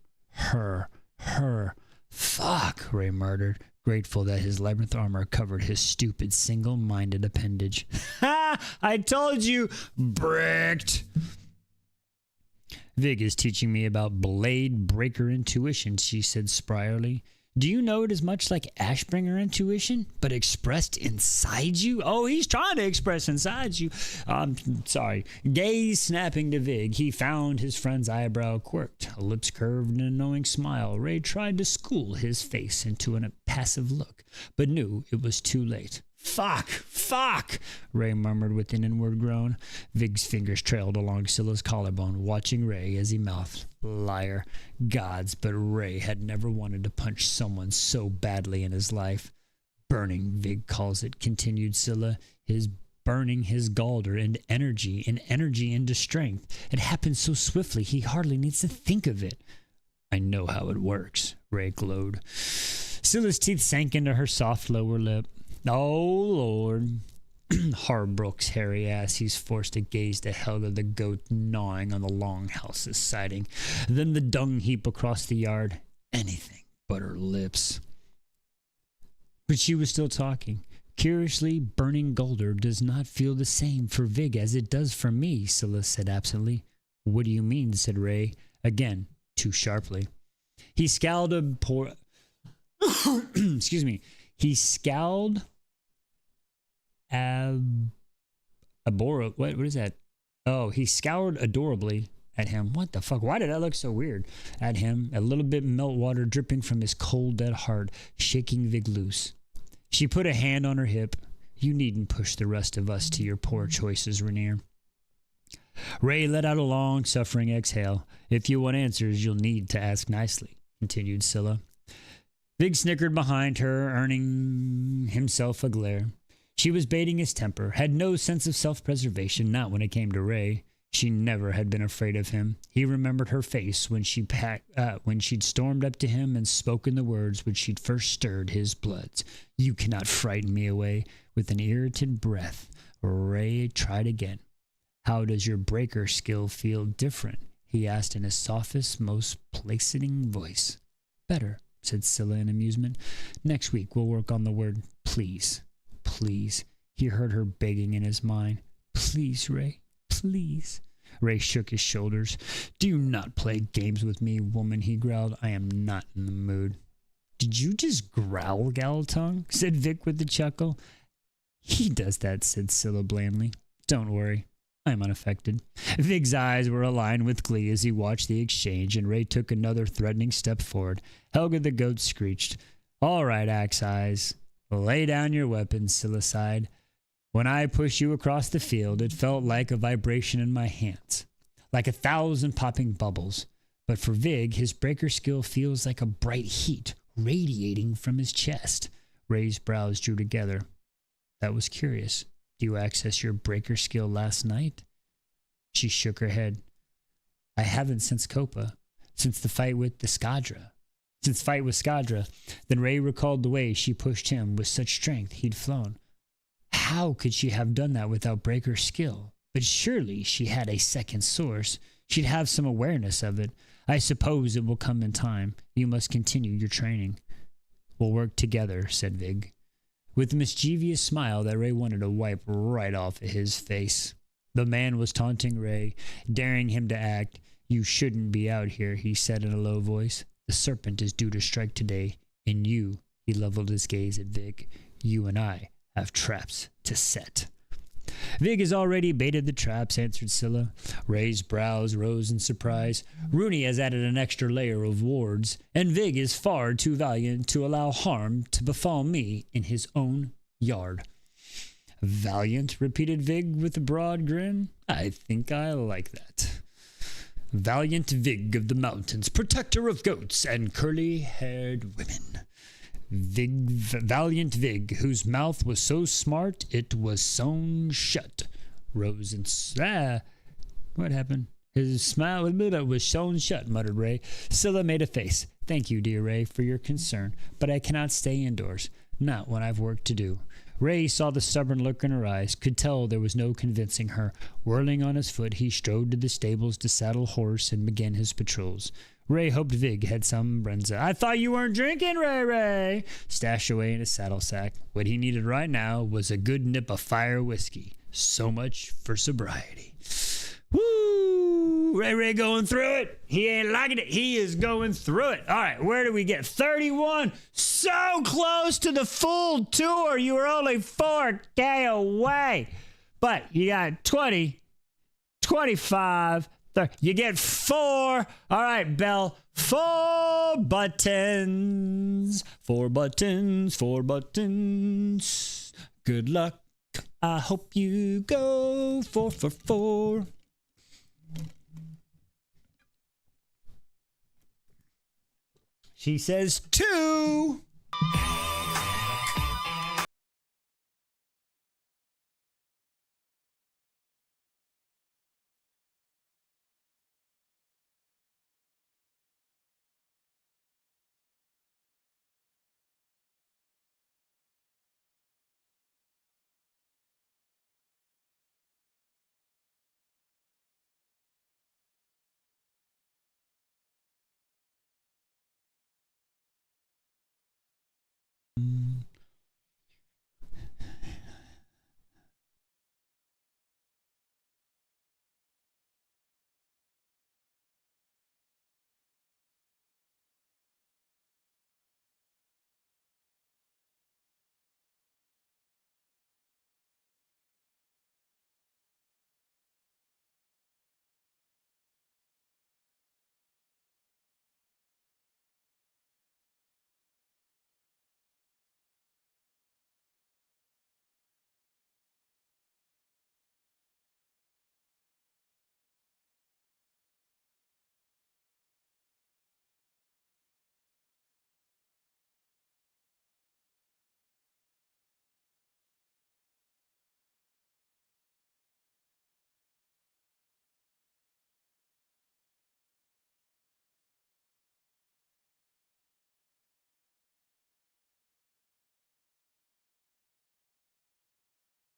Fuck, Ray murmured, grateful that his labyrinth armor covered his stupid single-minded appendage. Ha! I told you! Bricked! Vig is teaching me about blade breaker intuition, she said spryly. Do you know it is much like Ashbringer intuition, but expressed inside you? Oh, he's trying to express inside you. I'm sorry. Gaze snapping to Vig, he found his friend's eyebrow quirked, lips curved in a knowing smile. Ray tried to school his face into a passive look, but knew it was too late. Fuck, Ray murmured with an inward groan. Vig's fingers trailed along Scylla's collarbone, watching Ray as he mouthed, liar. Gods, but Ray had never wanted to punch someone so badly in his life. Burning, Vig calls it, continued Scylla, his burning his galder into energy, and energy into strength. It happens so swiftly, he hardly needs to think of it. I know how it works, Ray glowed. Scylla's teeth sank into her soft lower lip. Oh, Lord. Harbrook's hairy ass, he's forced to gaze to Helga the goat gnawing on the longhouse's siding. Then the dung heap across the yard. Anything but her lips. But she was still talking. Curiously, burning Golder does not feel the same for Vig as it does for me, Scylla said absently. What do you mean, said Ray, again, too sharply. He scowled Excuse me. He scowled what is that? Oh, he scoured adorably at him. What the fuck? Why did I look so weird? At him, a little bit meltwater dripping from his cold, dead heart, shaking Vig loose. She put a hand on her hip. You needn't push the rest of us to your poor choices, Rainier. Ray let out a long, suffering exhale. If you want answers, you'll need to ask nicely, continued Scylla. Vig snickered behind her, earning himself a glare. She was baiting his temper, had no sense of self-preservation, not when it came to Ray. She never had been afraid of him. He remembered her face when she'd stormed up to him and spoken the words which she'd first stirred his bloods. You cannot frighten me away. With an irritant breath, Ray tried again. How does your breaker skill feel different? He asked in his softest, most placating voice. Better, said Scylla in amusement. Next week we'll work on the word please. Please. He heard her begging in his mind. Please, Ray. Please. Ray shook his shoulders. Do not play games with me, woman, he growled. I am not in the mood. Did you just growl, Galatongue? Said Vic with a chuckle. He does that, said Scylla blandly. Don't worry. I am unaffected. Vig's eyes were aligned with glee as he watched the exchange, and Ray took another threatening step forward. Helga the goat screeched. All right, Axe Eyes. Lay down your weapons, Scylla sighed. When I pushed you across the field, it felt like a vibration in my hands, like 1,000 popping bubbles. But for Vig, his breaker skill feels like a bright heat radiating from his chest. Ray's brows drew together. That was curious. Do you access your breaker skill last night? She shook her head. I haven't since Copa, since the fight with the Skadra. Since fight with Skadra. Then Ray recalled the way she pushed him with such strength he'd flown. How could she have done that without Breaker's skill? But surely she had a second source. She'd have some awareness of it. I suppose it will come in time. You must continue your training. We'll work together, said Vig, with a mischievous smile that Ray wanted to wipe right off his face. The man was taunting Ray, daring him to act. You shouldn't be out here, he said in a low voice. The serpent is due to strike today, and you, he leveled his gaze at Vig, you and I have traps to set. Vig has already baited the traps, answered Scylla. Ray's brows rose in surprise. Rooney has added an extra layer of wards, and Vig is far too valiant to allow harm to befall me in his own yard. Valiant, repeated Vig with a broad grin. I think I like that. Valiant Vig of the mountains, protector of goats and curly-haired women. Valiant Vig, whose mouth was so smart it was sewn shut. Rose and what happened? His smile was sewn shut, muttered Ray. Scylla made a face. Thank you, dear Ray, for your concern, but I cannot stay indoors. Not when I've work to do. Ray saw the stubborn look in her eyes, could tell there was no convincing her. Whirling on his foot, he strode to the stables to saddle horse and begin his patrols. Ray hoped Vig had some Brenza. I thought you weren't drinking, Ray. Stashed away in his saddle sack. What he needed right now was a good nip of fire whiskey. So much for sobriety. Woo! Ray going through it. He ain't liking it. He is going through it. All right, where do we get? 31. So close to the full tour. You were only 4K away. But you got 20, 25, 30. You get 4. All right, Belle. 4 buttons. 4 buttons. 4 buttons. Good luck. I hope you go 4 for 4. She says 2.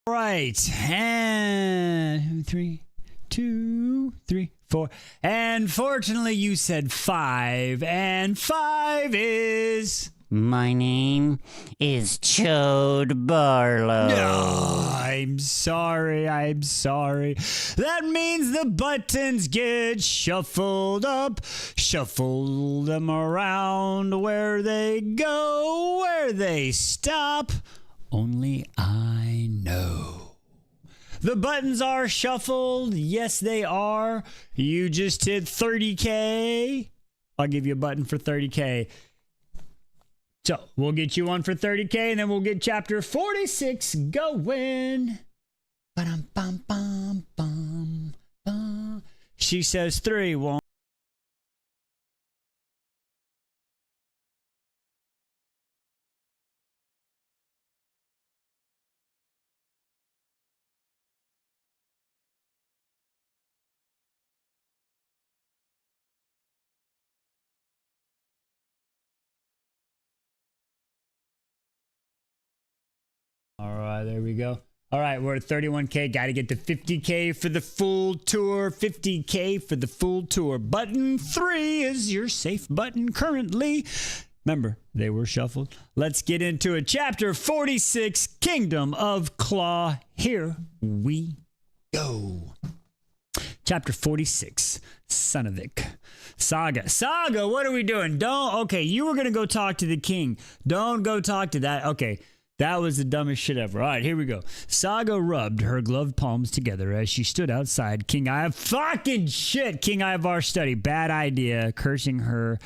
Right, and 3, 2, 3, 4, and fortunately you said 5, and 5 is... My name is Chode Barlow. No, I'm sorry. That means the buttons get shuffled up, shuffle them around where they go, where they stop. Only I know. The buttons are shuffled. Yes, they are. You just hit 30K. I'll give you a button for 30K. So we'll get you one for 30K, and then we'll get chapter 46 going. Ba-dum-bum-bum-bum-bum. She says 3 won't. There we go. All right, we're at 31K. Got to get to 50K for the full tour. 50K for the full tour. Button 3 is your safe button currently. Remember, they were shuffled. Let's get into it. Chapter 46, Kingdom of Claw. Here we go. Chapter 46, Sonavik. Saga. Saga, what are we doing? Okay, you were going to go talk to the king. Don't go talk to that. Okay, that was the dumbest shit ever. All right, here we go. Saga rubbed her gloved palms together as she stood outside King Ivar's study. Bad idea. Cursing her.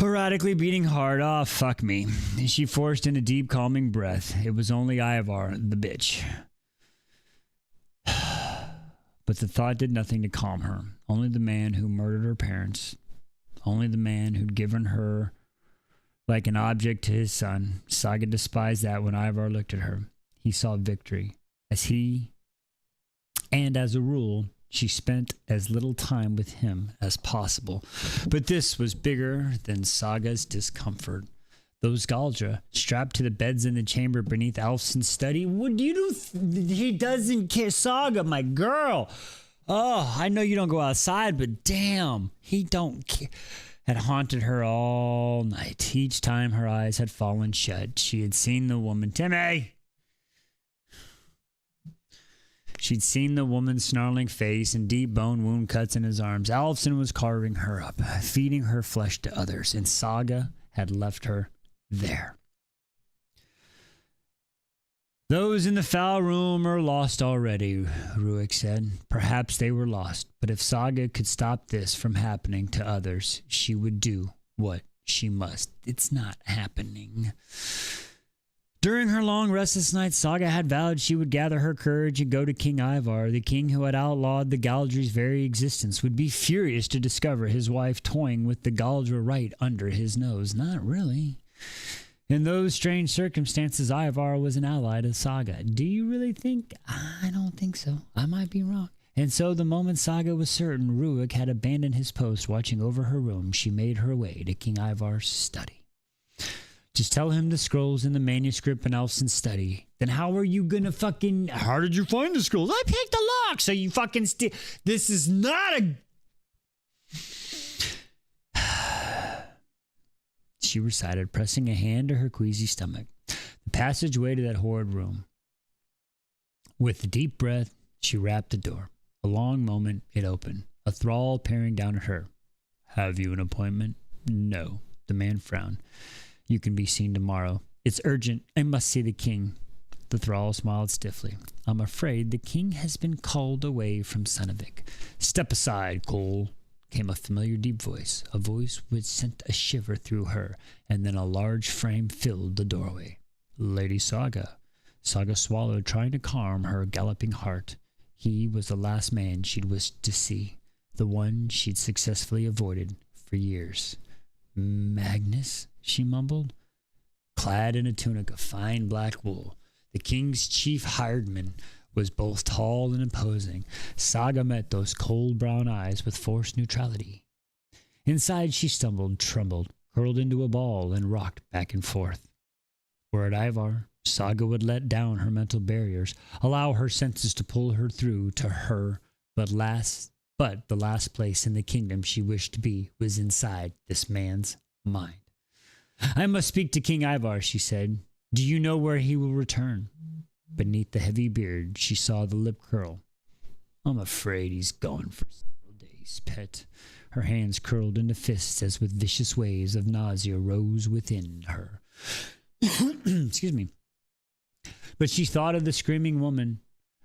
Erratically beating hard. Oh, fuck me. She forced in a deep, calming breath. It was only Ivar, the bitch. But the thought did nothing to calm her. Only the man who murdered her parents. Only the man who'd given her like an object to his son. Saga despised that when Ivar looked at her. He saw victory. And as a rule, she spent as little time with him as possible. But this was bigger than Saga's discomfort. Those Galdra, strapped to the beds in the chamber beneath Alfson's study. What do you do? He doesn't care. Saga, my girl. Oh, I know you don't go outside, but damn, he don't care. Had haunted her all night. Each time her eyes had fallen shut, she had seen the woman. Timmy! She'd seen the woman's snarling face and deep bone wound cuts in his arms. Alfson was carving her up, feeding her flesh to others, and Saga had left her there. Those in the foul room are lost already, Ruik said. Perhaps they were lost, but if Saga could stop this from happening to others, she would do what she must. It's not happening. During her long, restless night, Saga had vowed she would gather her courage and go to King Ivar. The king who had outlawed the Galdri's very existence would be furious to discover his wife toying with the Galdra right under his nose. Not really. In those strange circumstances, Ivar was an ally to Saga. Do you really think? I don't think so. I might be wrong. And so the moment Saga was certain Ruik had abandoned his post watching over her room, she made her way to King Ivar's study. Just tell him the scrolls in the manuscript in Alfson's study. Then how are you gonna fucking... How did you find the scrolls? I picked the lock, so you fucking This is not a... She recited, pressing a hand to her queasy stomach. The passageway to that horrid room. With a deep breath, she rapped the door. A long moment, it opened. A thrall peering down at her. Have you an appointment? No. The man frowned. You can be seen tomorrow. It's urgent. I must see the king. The thrall smiled stiffly. I'm afraid the king has been called away from Sonavik. Step aside, Cole. Came a familiar deep voice, a voice which sent a shiver through her, and then a large frame filled the doorway. Lady Saga. Saga swallowed, trying to calm her galloping heart. He was the last man she'd wished to see, the one she'd successfully avoided for years. Magnus, she mumbled. Clad in a tunic of fine black wool, the king's chief hiredman was both tall and imposing. Saga met those cold brown eyes with forced neutrality. Inside she stumbled, trembled, curled into a ball, and rocked back and forth. Were it Ivar, Saga would let down her mental barriers, allow her senses to pull her through to her, but the last place in the kingdom she wished to be was inside this man's mind. I must speak to King Ivar, she said. Do you know where he will return? Beneath the heavy beard, she saw the lip curl. I'm afraid he's gone for several days, pet. Her hands curled into fists as with vicious waves of nausea rose within her. Excuse me. But she thought of the screaming woman,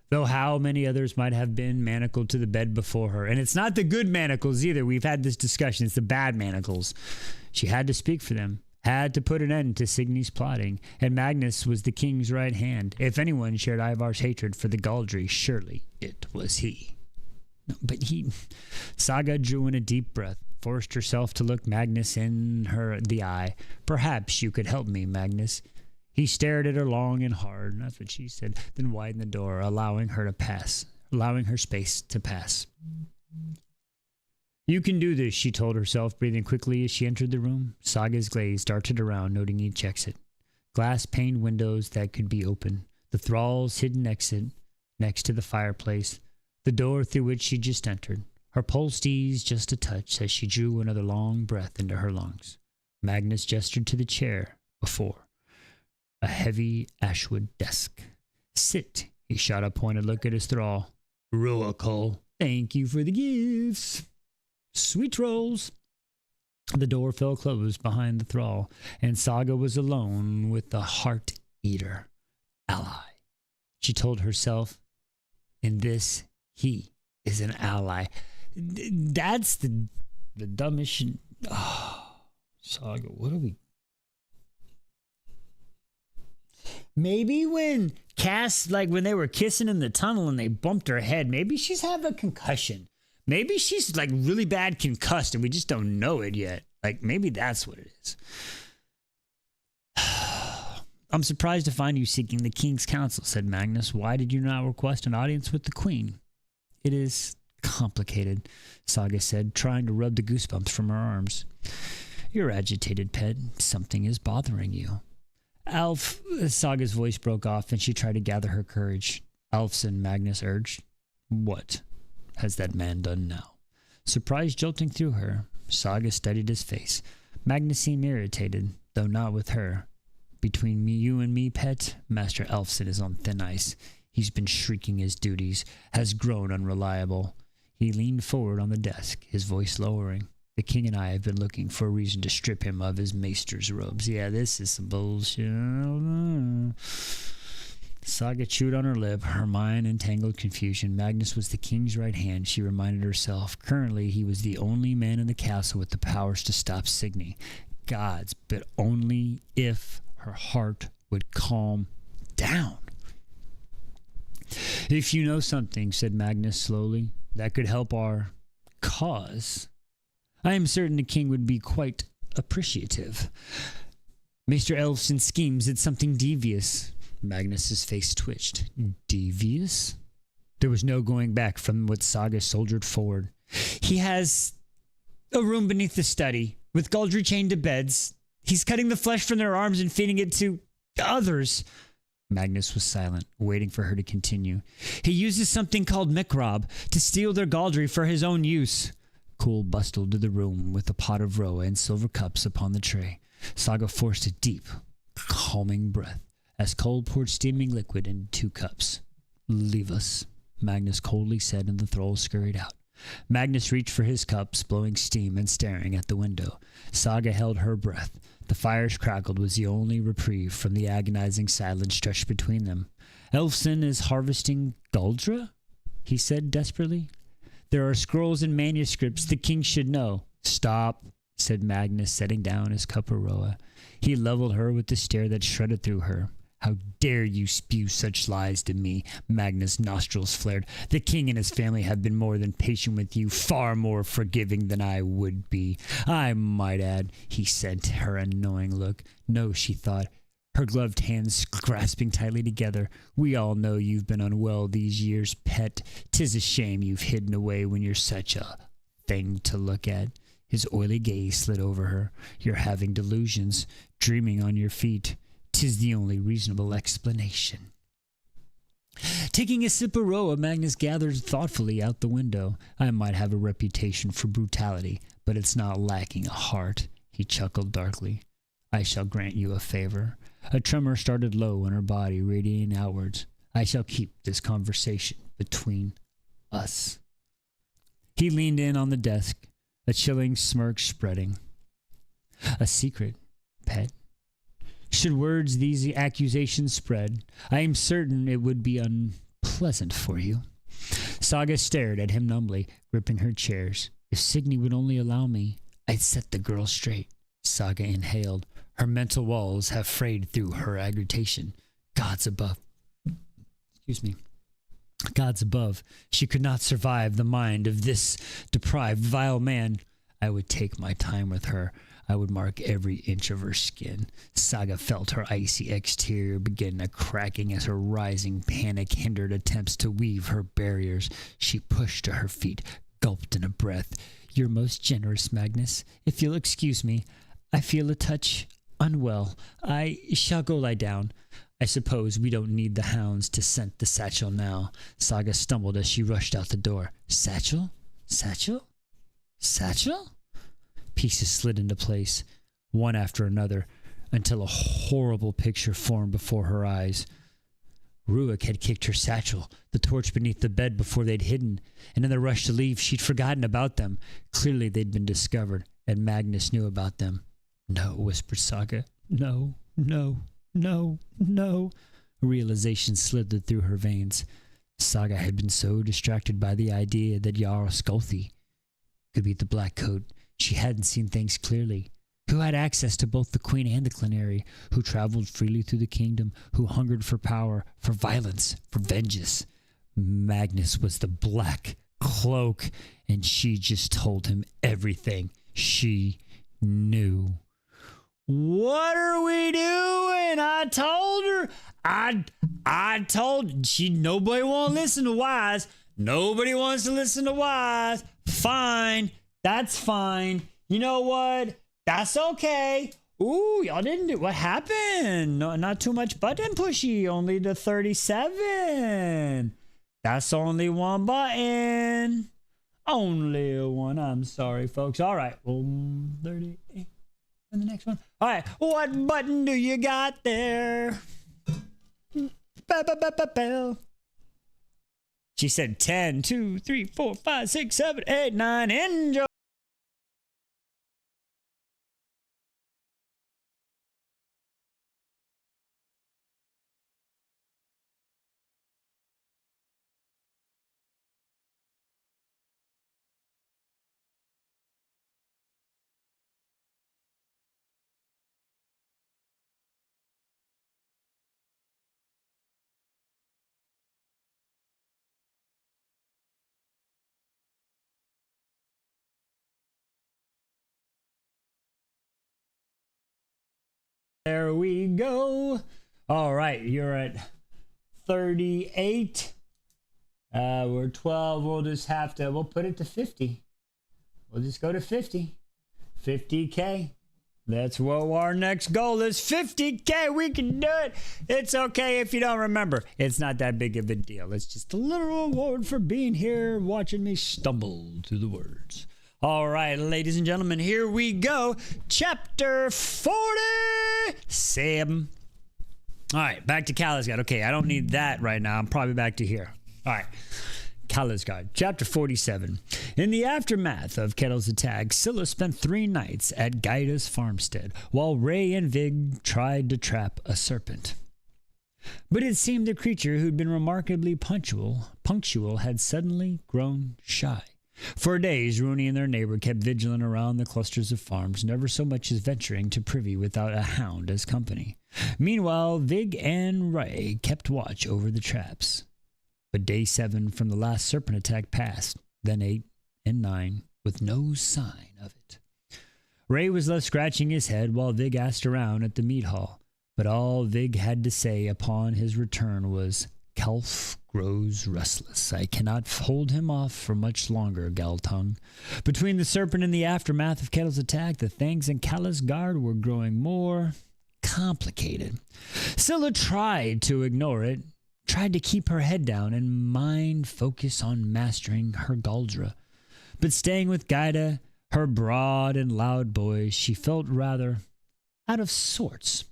though how many others might have been manacled to the bed before her. And it's not the good manacles either. We've had this discussion. It's the bad manacles. She had to speak for them. Had to put an end to Signy's plotting, and Magnus was the king's right hand. If anyone shared Ivar's hatred for the Galdri, surely it was he. No, but Saga drew in a deep breath, forced herself to look Magnus in the eye. Perhaps you could help me, Magnus. He stared at her long and hard, that's what she said, then widened the door, allowing her space to pass. You can do this, she told herself, breathing quickly as she entered the room. Saga's gaze darted around, noting each exit. Glass-paned windows that could be open. the thrall's hidden exit next to the fireplace, the door through which she just entered. Her pulse eased just a touch as she drew another long breath into her lungs. Magnus gestured to the chair before, a heavy ashwood desk. Sit, he shot a pointed look at his thrall. Roacle, thank you for the gifts. Sweet rolls. The door fell closed behind the thrall, and Saga was alone with the heart-eater ally. She told herself, in this, he is an ally. That's the dumbest shit. Oh, Saga, what are we... Maybe when Cass, like when they were kissing in the tunnel and they bumped her head, maybe she's having a concussion. Maybe she's like really bad concussed and we just don't know it yet. Like maybe that's what it is. I'm surprised to find you seeking the king's counsel, said Magnus. Why did you not request an audience with the queen? It is complicated, Saga said, trying to rub the goosebumps from her arms. You're agitated, pet. Something is bothering you. Alf, Saga's voice broke off and she tried to gather her courage. Alfson, Magnus urged. What has that man done now? Surprise jolting through her, Saga studied his face. Magnus seemed irritated, though not with her. Between me, you and me, pet, Master Alfson is on thin ice. He's been shrieking his duties, has grown unreliable. He leaned forward on the desk, his voice lowering. The king and I have been looking for a reason to strip him of his maester's robes. Yeah, this is some bullshit. Saga chewed on her lip, her mind in tangled confusion. Magnus was the king's right hand, she reminded herself. Currently, he was the only man in the castle with the powers to stop Signy. Gods, but only if her heart would calm down. If you know something, said Magnus slowly, that could help our cause, I am certain the king would be quite appreciative. Mr. Elfson's schemes did something devious. Magnus's face twitched. Devious? There was no going back from what Saga soldiered forward. He has a room beneath the study, with Galdry chained to beds. He's cutting the flesh from their arms and feeding it to others. Magnus was silent, waiting for her to continue. He uses something called microb to steal their Galdry for his own use. Cool bustled to the room with a pot of roa and silver cups upon the tray. Saga forced a deep, calming breath as Cole poured steaming liquid into 2 cups. Leave us, Magnus coldly said, and the thralls scurried out. Magnus reached for his cups, blowing steam and staring at the window. Saga held her breath. The fires crackled was the only reprieve from the agonizing silence stretched between them. Elfson is harvesting Galdra? He said desperately. There are scrolls and manuscripts the king should know. Stop, said Magnus, setting down his cup of roa. He leveled her with the stare that shredded through her. How dare you spew such lies to me? Magnus' nostrils flared. The king and his family have been more than patient with you, far more forgiving than I would be. I might add, he said to her annoying look. No, she thought, her gloved hands grasping tightly together. We all know you've been unwell these years, pet. 'Tis a shame you've hidden away when you're such a thing to look at. His oily gaze slid over her. You're having delusions, dreaming on your feet. 'Tis the only reasonable explanation. Taking a sip of roa, Magnus gathered thoughtfully out the window. I might have a reputation for brutality, but it's not lacking a heart. He chuckled darkly. I shall grant you a favor. A tremor started low in her body, radiating outwards. I shall keep this conversation between us. He leaned in on the desk, a chilling smirk spreading. A secret, pet. Should words these accusations spread, I am certain it would be unpleasant for you. Saga stared at him numbly, gripping her chairs. If Signy would only allow me, I'd set the girl straight. Saga inhaled. Her mental walls have frayed through her agitation. Gods above. Excuse me. Gods above. She could not survive the mind of this deprived, vile man. I would take my time with her. I would mark every inch of her skin. Saga felt her icy exterior begin a cracking as her rising panic hindered attempts to weave her barriers. She pushed to her feet, gulped in a breath. You're most generous, Magnus. If you'll excuse me, I feel a touch unwell. I shall go lie down. I suppose we don't need the hounds to scent the satchel now. Saga stumbled as she rushed out the door. Satchel? Satchel? Satchel? Pieces slid into place, one after another, until a horrible picture formed before her eyes. Ruik had kicked her satchel, the torch beneath the bed before they'd hidden, and in the rush to leave, she'd forgotten about them. Clearly they'd been discovered, and Magnus knew about them. No, whispered Saga. No, no, no, no. Realization slithered through her veins. Saga had been so distracted by the idea that Jarl Skolthi could be the Black Coat. She hadn't seen things clearly. Who had access to both the Queen and the Clenary, who traveled freely through the kingdom, who hungered for power, for violence, for vengeance. Magnus was the Black Cloak, and she just told him everything she knew. What are we doing? I told her. I told she. Nobody won't listen to Wise. Nobody wants to listen to Wise. Fine. That's fine. You know what? That's okay. Ooh, y'all didn't do. What happened? No, not too much button pushy. Only the 37. That's only one button. Only one. I'm sorry, folks. All right. 38. And the next one. All right. What button do you got there? Bell. She said 10, 2, 3, 4, 5, 6, 7, 8, 9. Enjoy. There we go. All right, you're at 38. We're 12. We'll just have to, we'll put it to 50. We'll just go to 50. 50K. That's what our next goal is. 50K. We can do it. It's okay if you don't remember. It's not that big of a deal. It's just a little reward for being here, watching me stumble through the words. All right, ladies and gentlemen, here we go. Chapter 47. All right, back to Kalisgard. Okay, I don't need that right now. I'm probably back to here. All right, Kalisgard, Chapter 47. In the aftermath of Kettle's attack, Scylla spent 3 nights at Gaida's farmstead, while Ray and Vig tried to trap a serpent. But it seemed the creature who'd been remarkably punctual had suddenly grown shy. For days, Rooney and their neighbor kept vigilant around the clusters of farms, never so much as venturing to privy without a hound as company. Meanwhile, Vig and Ray kept watch over the traps. But day 7 from the last serpent attack passed, then 8 and 9, with no sign of it. Ray was left scratching his head while Vig asked around at the meat hall, but all Vig had to say upon his return was, "Calf grows restless. I cannot hold him off for much longer, Galtung." Between the serpent and the aftermath of Kettle's attack, the things in Kalisgard were growing more complicated. Scylla tried to ignore it, tried to keep her head down and mind focus on mastering her Galdra. But staying with Gaida, her broad and loud boys, she felt rather out of sorts.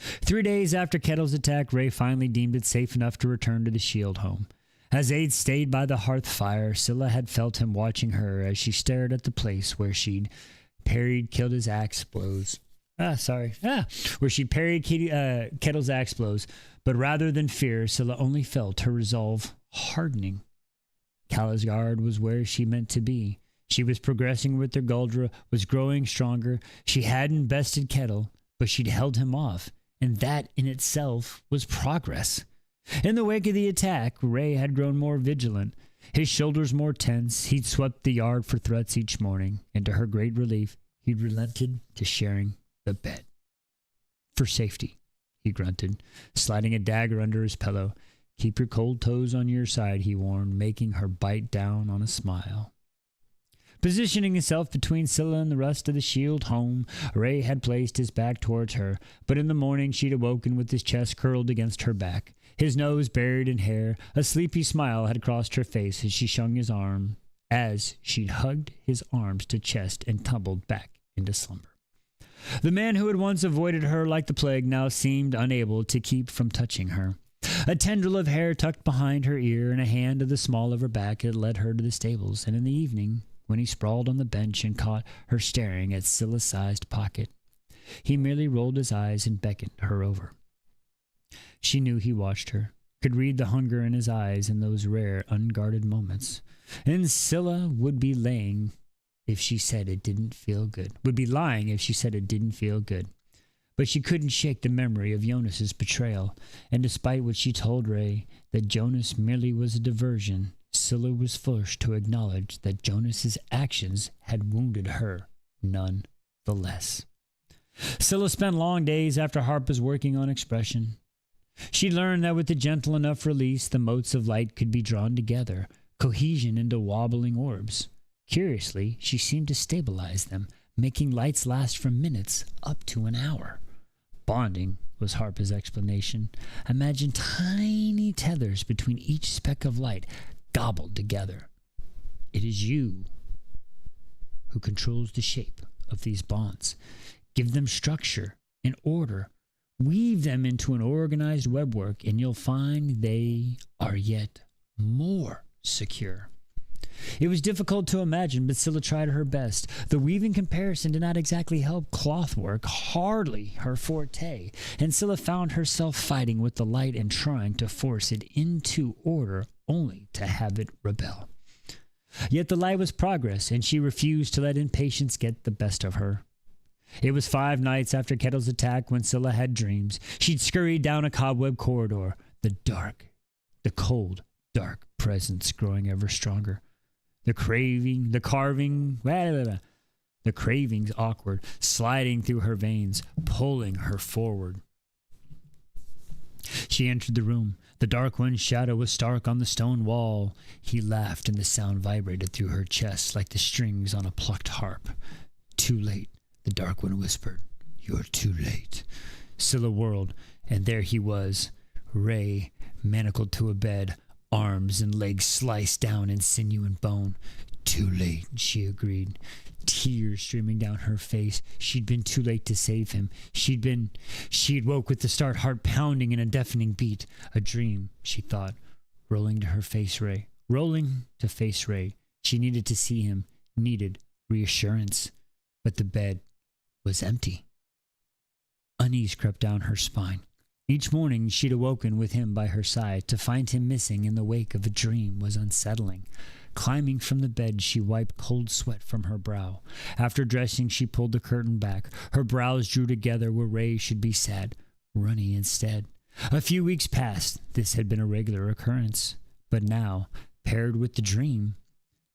3 days after Kettle's attack, Ray finally deemed it safe enough to return to the shield home. As Aid stayed by the hearth fire, Scylla had felt him watching her as she stared at the place where she'd killed his axe blows. Where she parried Kettle's axe blows, but rather than fear, Scylla only felt her resolve hardening. Kalisgard was where she meant to be. She was progressing with her Galdra, was growing stronger. She hadn't bested Kettle, but she'd held him off. And that in itself was progress. In the wake of the attack, Ray had grown more vigilant, his shoulders more tense. He'd swept the yard for threats each morning, and to her great relief, he'd relented to sharing the bed. "For safety," he grunted, sliding a dagger under his pillow. "Keep your cold toes on your side," he warned, making her bite down on a smile. Positioning himself between Scylla and the rest of the shield home, Ray had placed his back towards her, but in the morning she'd awoken with his chest curled against her back, his nose buried in hair. A sleepy smile had crossed her face as she shung his arm, as she'd hugged his arms to chest and tumbled back into slumber. The man who had once avoided her like the plague now seemed unable to keep from touching her. A tendril of hair tucked behind her ear and a hand to the small of her back had led her to the stables, and in the evening, when he sprawled on the bench and caught her staring at Scylla-sized pocket, he merely rolled his eyes and beckoned her over. She knew he watched her, could read the hunger in his eyes in those rare, unguarded moments, and Scylla would be lying if she said it didn't feel good. But she couldn't shake the memory of Jonas's betrayal, and despite what she told Ray, that Jonas merely was a diversion, Scylla was forced to acknowledge that Jonas's actions had wounded her none the less. Scylla spent long days after Harpa's working on expression. She learned that with a gentle enough release, the motes of light could be drawn together, cohesion into wobbling orbs. Curiously, she seemed to stabilize them, making lights last for minutes up to an hour. Bonding was Harpa's explanation. Imagine tiny tethers between each speck of light gobbled together. It is you who controls the shape of these bonds. Give them structure and order. Weave them into an organized webwork, and you'll find they are yet more secure. It was difficult to imagine, but Scylla tried her best. The weaving comparison did not exactly help clothwork, hardly her forte, and Scylla found herself fighting with the light and trying to force it into order, only to have it rebel. Yet the light was progress, and she refused to let impatience get the best of her. It was 5 nights after Kettle's attack when Scylla had dreams. She'd scurried down a cobweb corridor, the cold, dark presence growing ever stronger. The cravings awkward, sliding through her veins, pulling her forward. She entered the room. The Dark One's shadow was stark on the stone wall. He laughed, and the sound vibrated through her chest like the strings on a plucked harp. Too late, the Dark One whispered. You're too late. Scylla whirled, and there he was, Ray, manacled to a bed, arms and legs sliced down in sinew and bone. Too late, she agreed, tears streaming down her face. She'd been too late to save him. She'd woke with the start heart pounding in a deafening beat. A dream, she thought, rolling to face Ray. She needed to see him, needed reassurance. But the bed was empty. Unease crept down her spine. Each morning she'd awoken with him by her side. To find him missing in the wake of a dream was unsettling. Climbing from the bed, she wiped cold sweat from her brow. After dressing, she pulled the curtain back. Her brows drew together where Ray should be sad, runny instead. A few weeks passed. This had been a regular occurrence. But now, paired with the dream,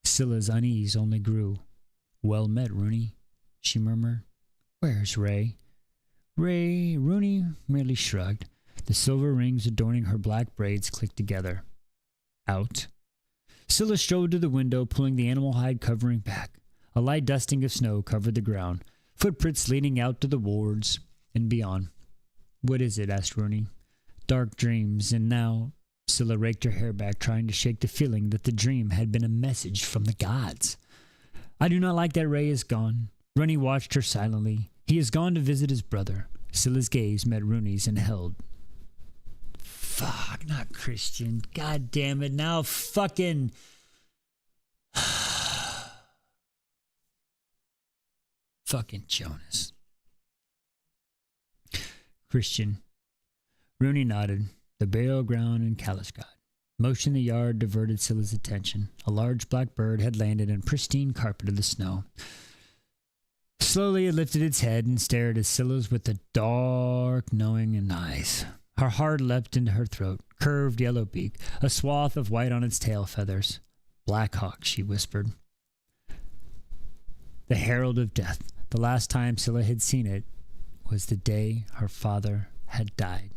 Scylla's unease only grew. Well met, Rooney, she murmured. Where's Ray? Rooney merely shrugged. The silver rings adorning her black braids clicked together. Out. Scylla strode to the window, pulling the animal hide covering back. A light dusting of snow covered the ground, footprints leading out to the wards and beyond. What is it? Asked Rooney. Dark dreams, and now Scylla raked her hair back, trying to shake the feeling that the dream had been a message from the gods. I do not like that Ray is gone. Rooney watched her silently. He has gone to visit his brother. Scylla's gaze met Rooney's and held. Fuck, not Christian. God damn it. Now fucking... fucking Jonas. Christian. Rooney nodded. The burial ground in Kalishgod. Motion in the yard diverted Scylla's attention. A large black bird had landed in pristine carpet of the snow. Slowly it lifted its head and stared at Scylla's with the dark, knowing eyes. Her heart leapt into her throat, curved yellow beak, a swath of white on its tail feathers. Black Hawk, she whispered. The herald of death. The last time Scylla had seen it was the day her father had died.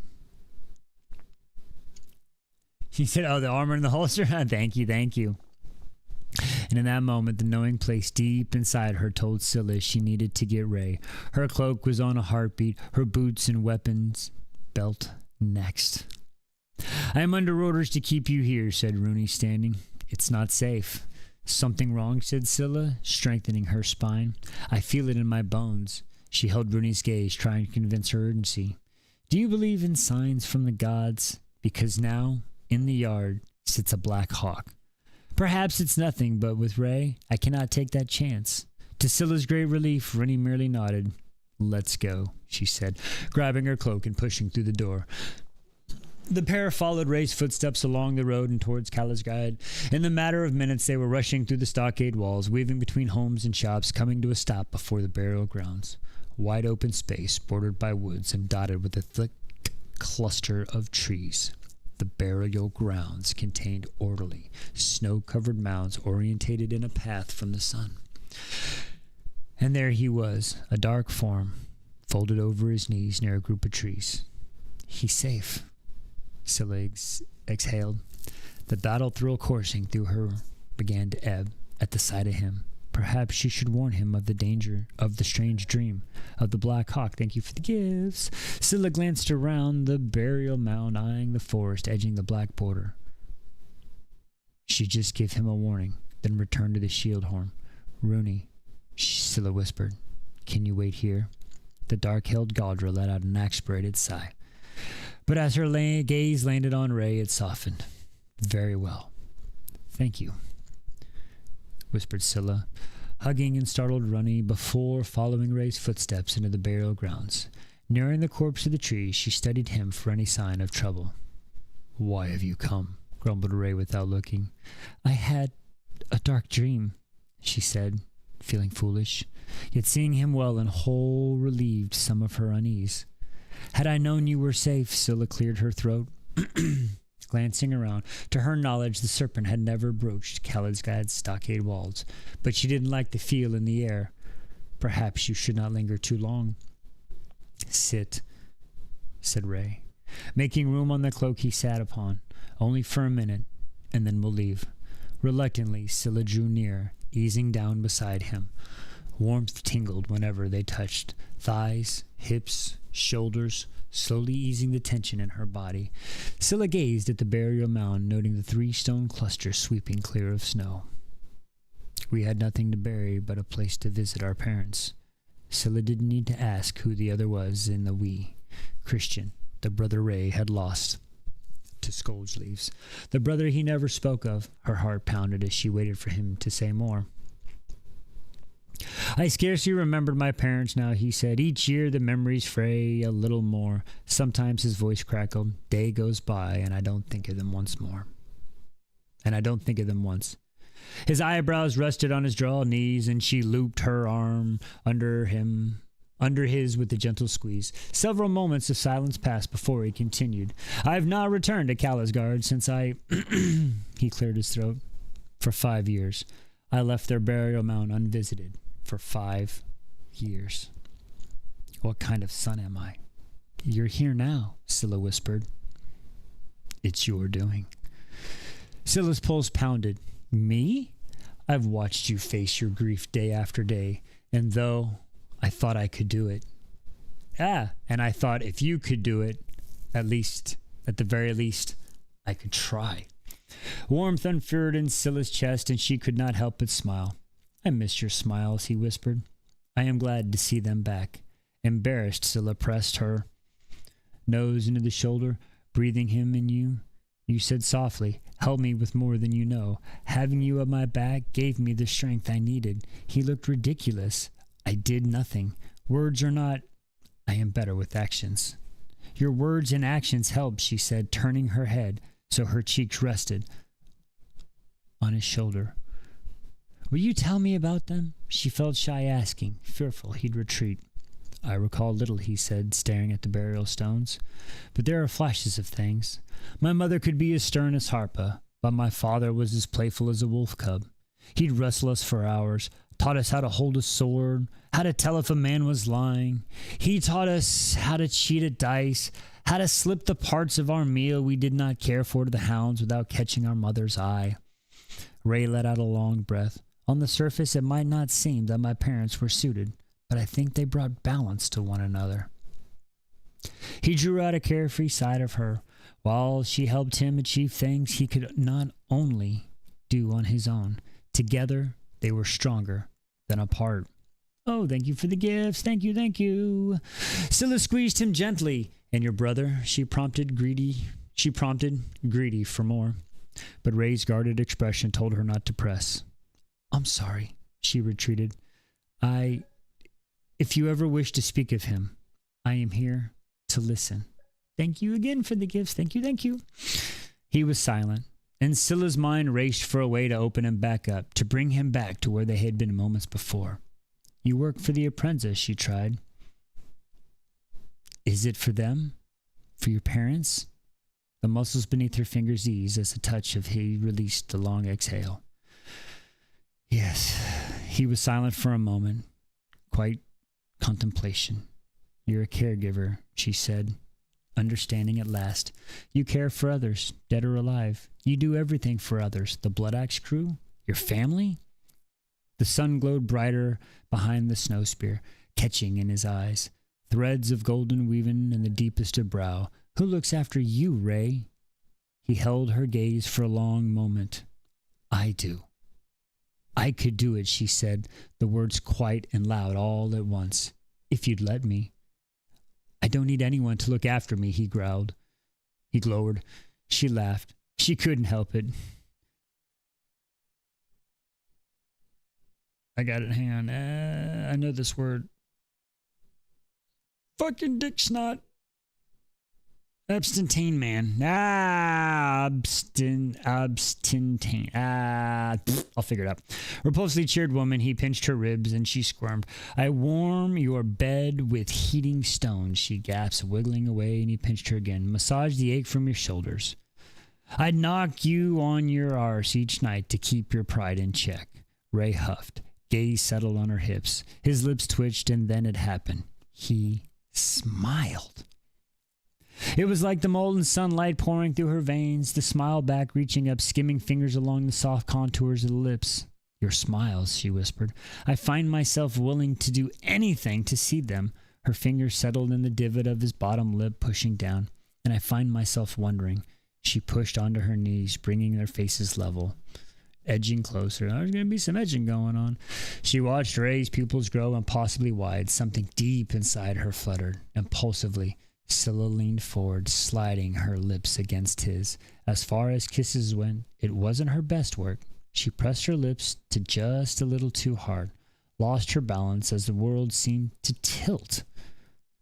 She said, oh, the armor in the holster? Thank you. And And in that moment, the knowing place deep inside her told Scylla she needed to get Ray. Her cloak was on a heartbeat, her boots and weapons belt next. I am under orders to keep you here, said Rooney, standing. It's not safe. Something wrong, said Scylla, strengthening her spine. I feel it in my bones. She held Rooney's gaze, trying to convince her urgency. Do you believe in signs from the gods? Because now, in the yard, sits a black hawk. Perhaps it's nothing, but with Ray, I cannot take that chance. To Scylla's great relief, Rooney merely nodded. Let's go, she said, grabbing her cloak and pushing through the door. The pair followed Ray's footsteps along the road and towards Kalasgard. In the matter of minutes, they were rushing through the stockade walls, weaving between homes and shops, coming to a stop before the burial grounds. Wide open space, bordered by woods and dotted with a thick cluster of trees. The burial grounds contained orderly, snow-covered mounds orientated in a path from the sun. And there he was, a dark form, folded over his knees near a group of trees. He's safe. Scylla exhaled. The battle thrill coursing through her began to ebb at the sight of him. Perhaps she should warn him of the danger, of the strange dream, of the Black Hawk. Thank you for the gifts. Scylla glanced around the burial mound, eyeing the forest edging the black border. She'd just give him a warning, then return to the shield horn. Rooney, Scylla whispered, can you wait here? The dark-haired Galdra let out an exasperated sigh. But as her gaze landed on Ray, it softened. Very well. Thank you, whispered Scylla, hugging and startled Rooney before following Ray's footsteps into the burial grounds. Nearing the corpse of the tree, she studied him for any sign of trouble. Why have you come? Grumbled Ray without looking. I had a dark dream, she said, feeling foolish. Yet seeing him well and whole relieved some of her unease. Had I known you were safe, Scylla cleared her throat. Glancing around, to her knowledge, the serpent had never broached Kalasgad's stockade walls, but she didn't like the feel in the air. Perhaps you should not linger too long. Sit, said Ray. Making room on the cloak he sat upon, only for a minute, and then we'll leave. Reluctantly, Scylla drew near, easing down beside him. Warmth tingled whenever they touched thighs, hips, shoulders, slowly easing the tension in her body. Scylla gazed at the burial mound, noting the 3 stone clusters sweeping clear of snow. We had nothing to bury but a place to visit our parents. Scylla didn't need to ask who the other was in the we. Christian, the brother Ray had lost to scourge leaves. The brother he never spoke of. Her heart pounded as she waited for him to say more. I scarcely remembered my parents now, he said. Each year the memories fray a little more. Sometimes his voice crackled. Day goes by and I don't think of them once more. And I don't think of them once. His eyebrows rested on his drawn knees, and she looped her arm under his with a gentle squeeze. Several moments of silence passed before he continued. I have not returned to Kalasgard since he cleared his throat. For 5 years. I left their burial mound unvisited. For 5 years. What kind of son am I? You're here now, Scylla whispered. It's your doing. Scylla's pulse pounded. Me? I've watched you face your grief day after day, and though I thought I could do it. And I thought if you could do it, at the very least, I could try. Warmth unfurled in Scylla's chest, and she could not help but smile. I miss your smiles, he whispered. I am glad to see them back. Embarrassed, Scylla pressed her nose into the shoulder, breathing him in you. You said softly, help me with more than you know. Having you at my back gave me the strength I needed. He looked ridiculous. I did nothing. Words are not... I am better with actions. Your words and actions help, she said, turning her head so her cheeks rested on his shoulder. Will you tell me about them? She felt shy asking, fearful he'd retreat. I recall little, he said, staring at the burial stones. But there are flashes of things. My mother could be as stern as Harpa, but my father was as playful as a wolf cub. He'd wrestle us for hours, taught us how to hold a sword, how to tell if a man was lying. He taught us how to cheat at dice, how to slip the parts of our meal we did not care for to the hounds without catching our mother's eye. Ray let out a long breath. On the surface, it might not seem that my parents were suited, but I think they brought balance to one another. He drew out a carefree side of her, while she helped him achieve things he could not only do on his own. Together, they were stronger than apart. Oh, thank you for the gifts. Thank you, thank you. Scylla squeezed him gently. And your brother, she prompted greedy for more. But Ray's guarded expression told her not to press. I'm sorry, she retreated. If you ever wish to speak of him, I am here to listen. Thank you again for the gifts. Thank you, thank you. He was silent, and Scylla's mind raced for a way to open him back up, to bring him back to where they had been moments before. You work for the apprentice, she tried. Is it for them? For your parents? The muscles beneath her fingers eased as the touch of he released the long exhale. Yes. He was silent for a moment. Quite contemplation. You're a caregiver, she said, understanding at last. You care for others, dead or alive. You do everything for others. The Blood Axe crew? Your family? The sun glowed brighter behind the snow spear, catching in his eyes. Threads of golden weaving in the deepest of brow. Who looks after you, Ray? He held her gaze for a long moment. I do. I could do it, she said, the words quiet and loud all at once. If you'd let me. I don't need anyone to look after me, he growled. He glowered. She laughed. She couldn't help it. I got it. Hang on. I know this word. Fucking dick snot. Abstintane man. Abstintane. I'll figure it out. Repulsively cheered woman, he pinched her ribs and she squirmed. I warm your bed with heating stones, she gasped, wiggling away, and he pinched her again. Massage the ache from your shoulders. I'd knock you on your arse each night to keep your pride in check. Ray huffed. Gaze settled on her hips. His lips twitched, and then it happened. He smiled. It was like the molten sunlight pouring through her veins, the smile back reaching up, skimming fingers along the soft contours of the lips. Your smiles, she whispered. I find myself willing to do anything to see them. Her fingers settled in the divot of his bottom lip, pushing down, and I find myself wondering. She pushed onto her knees, bringing their faces level. Edging closer. There's going to be some edging going on. She watched Ray's pupils grow impossibly wide. Something deep inside her fluttered. Impulsively, Scylla leaned forward, sliding her lips against his. As far as kisses went, it wasn't her best work. She pressed her lips to just a little too hard, lost her balance as the world seemed to tilt.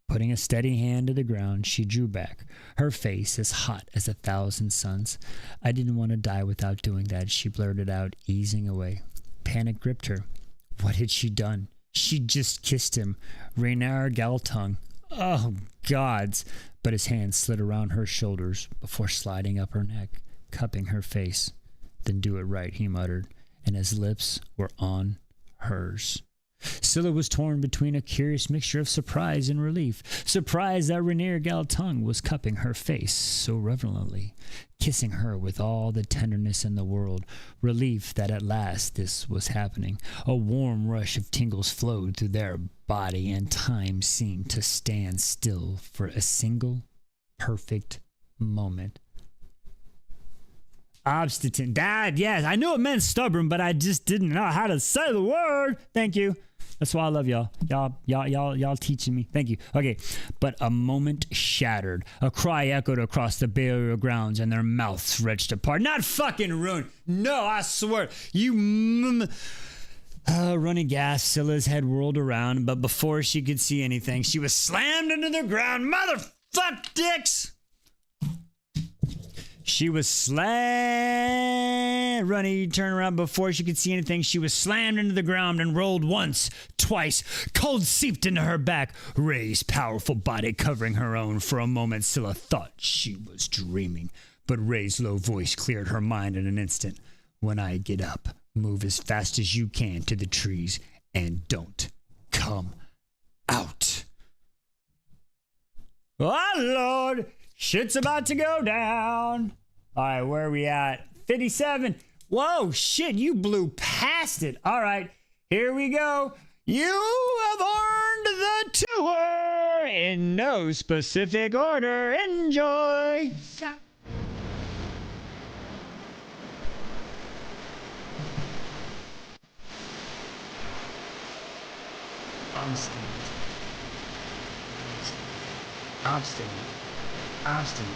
Putting a steady hand to the ground, she drew back, her face as hot as 1,000 suns. I didn't want to die without doing that, she blurted out, easing away. Panic gripped her. What had she done? She'd just kissed him. Raynard Galtung. Oh, gods! But his hand slid around her shoulders before sliding up her neck, cupping her face. Then do it right, he muttered, and his lips were on hers. Scylla was torn between a curious mixture of surprise and relief. Surprise that Rainier Galtung was cupping her face so reverently, kissing her with all the tenderness in the world. Relief that at last this was happening. A warm rush of tingles flowed through their body, and time seemed to stand still for a single perfect moment. Obstinate. Dad, yes, I knew it meant stubborn, but I just didn't know how to say the word. Thank you. That's why I love y'all. Y'all teaching me. Thank you. Okay. But a moment shattered. A cry echoed across the burial grounds, and their mouths wrenched apart. Not fucking ruined. No, I swear. Running gas, Scylla's head whirled around, but before she could see anything, she was slammed into the ground. Motherfuck dicks! She was slammed. Runny turned around before she could see anything. She was slammed into the ground and rolled once, twice. Cold seeped into her back, Ray's powerful body covering her own. For a moment, Scylla thought she was dreaming, but Ray's low voice cleared her mind in an instant. When I get up, move as fast as you can to the trees and don't come out. Oh, Lord. Shit's about to go down. All right, where are we at? 57. Whoa, shit, you blew past it. All right, here we go. You have earned the tour in no specific order. Enjoy. Obstinate. Obstinate.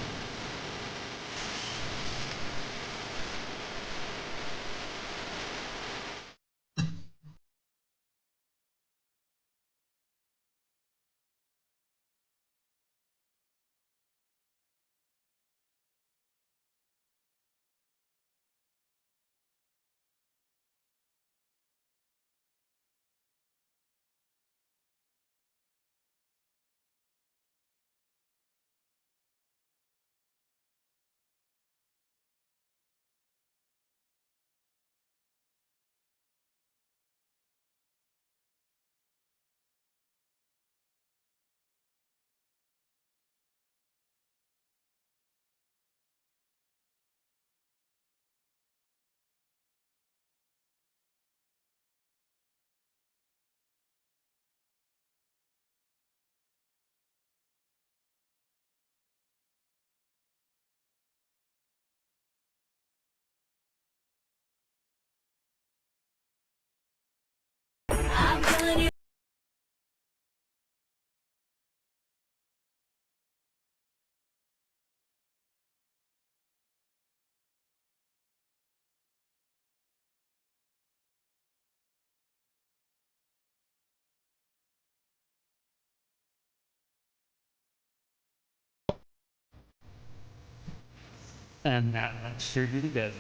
And that sure does.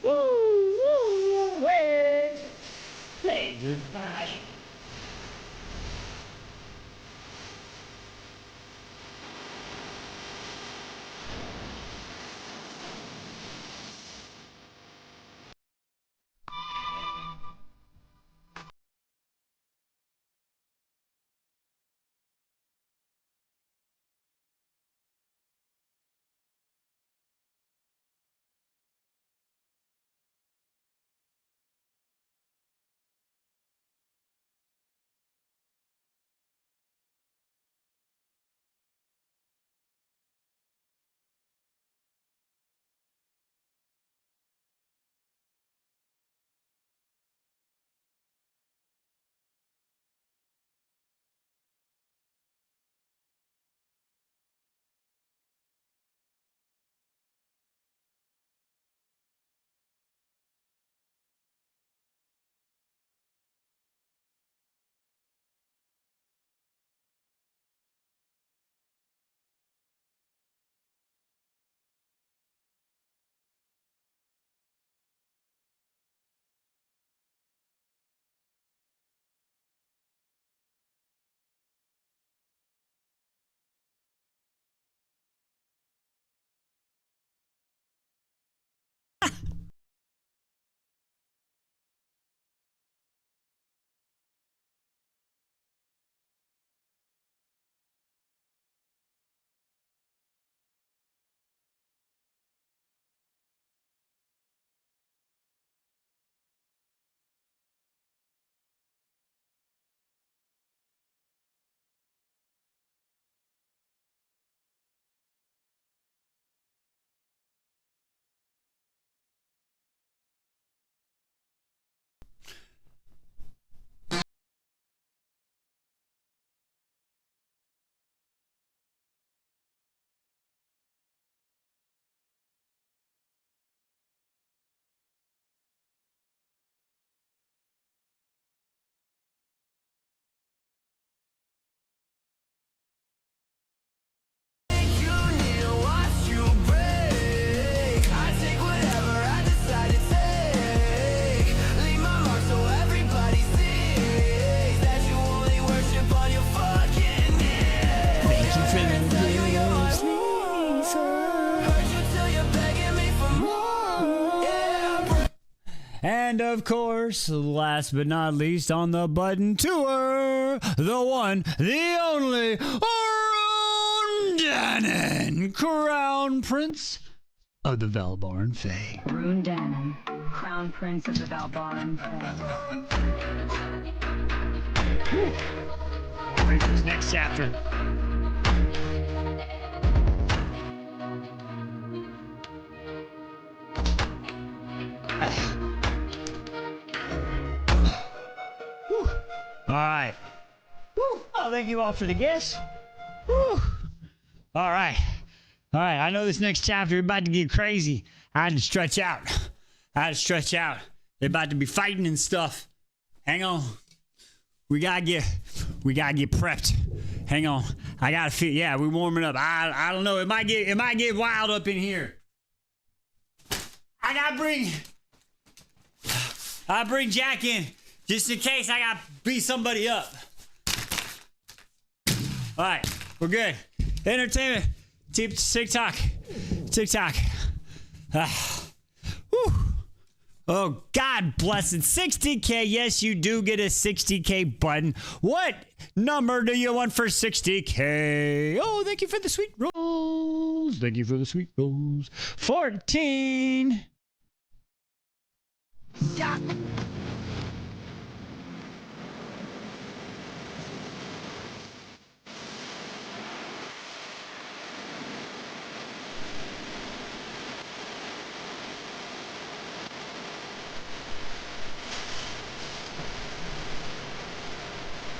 Woo, wait. Say goodbye. And of course, last but not least on the button tour, the one, the only, Danon, Crown Prince of the Valbarn Fae. Rune Danon, Crown Prince of the Valbaran. Ready for this next chapter. All right. Woo. Oh, thank you all for the guests. Woo. All right. All right. I know this next chapter is about to get crazy. I had to stretch out. They're about to be fighting and stuff. Hang on. We gotta get prepped. Hang on. I gotta feel. Yeah, we're warming up. I don't know. It might get wild up in here. I bring Jack in just in case I gotta beat somebody up. All right, we're good. Entertainment, TikTok. Whew. Oh, God bless it. 60K. Yes, you do get a 60K button. What number do you want for 60K? Oh, thank you for the sweet rolls. 14. Stop.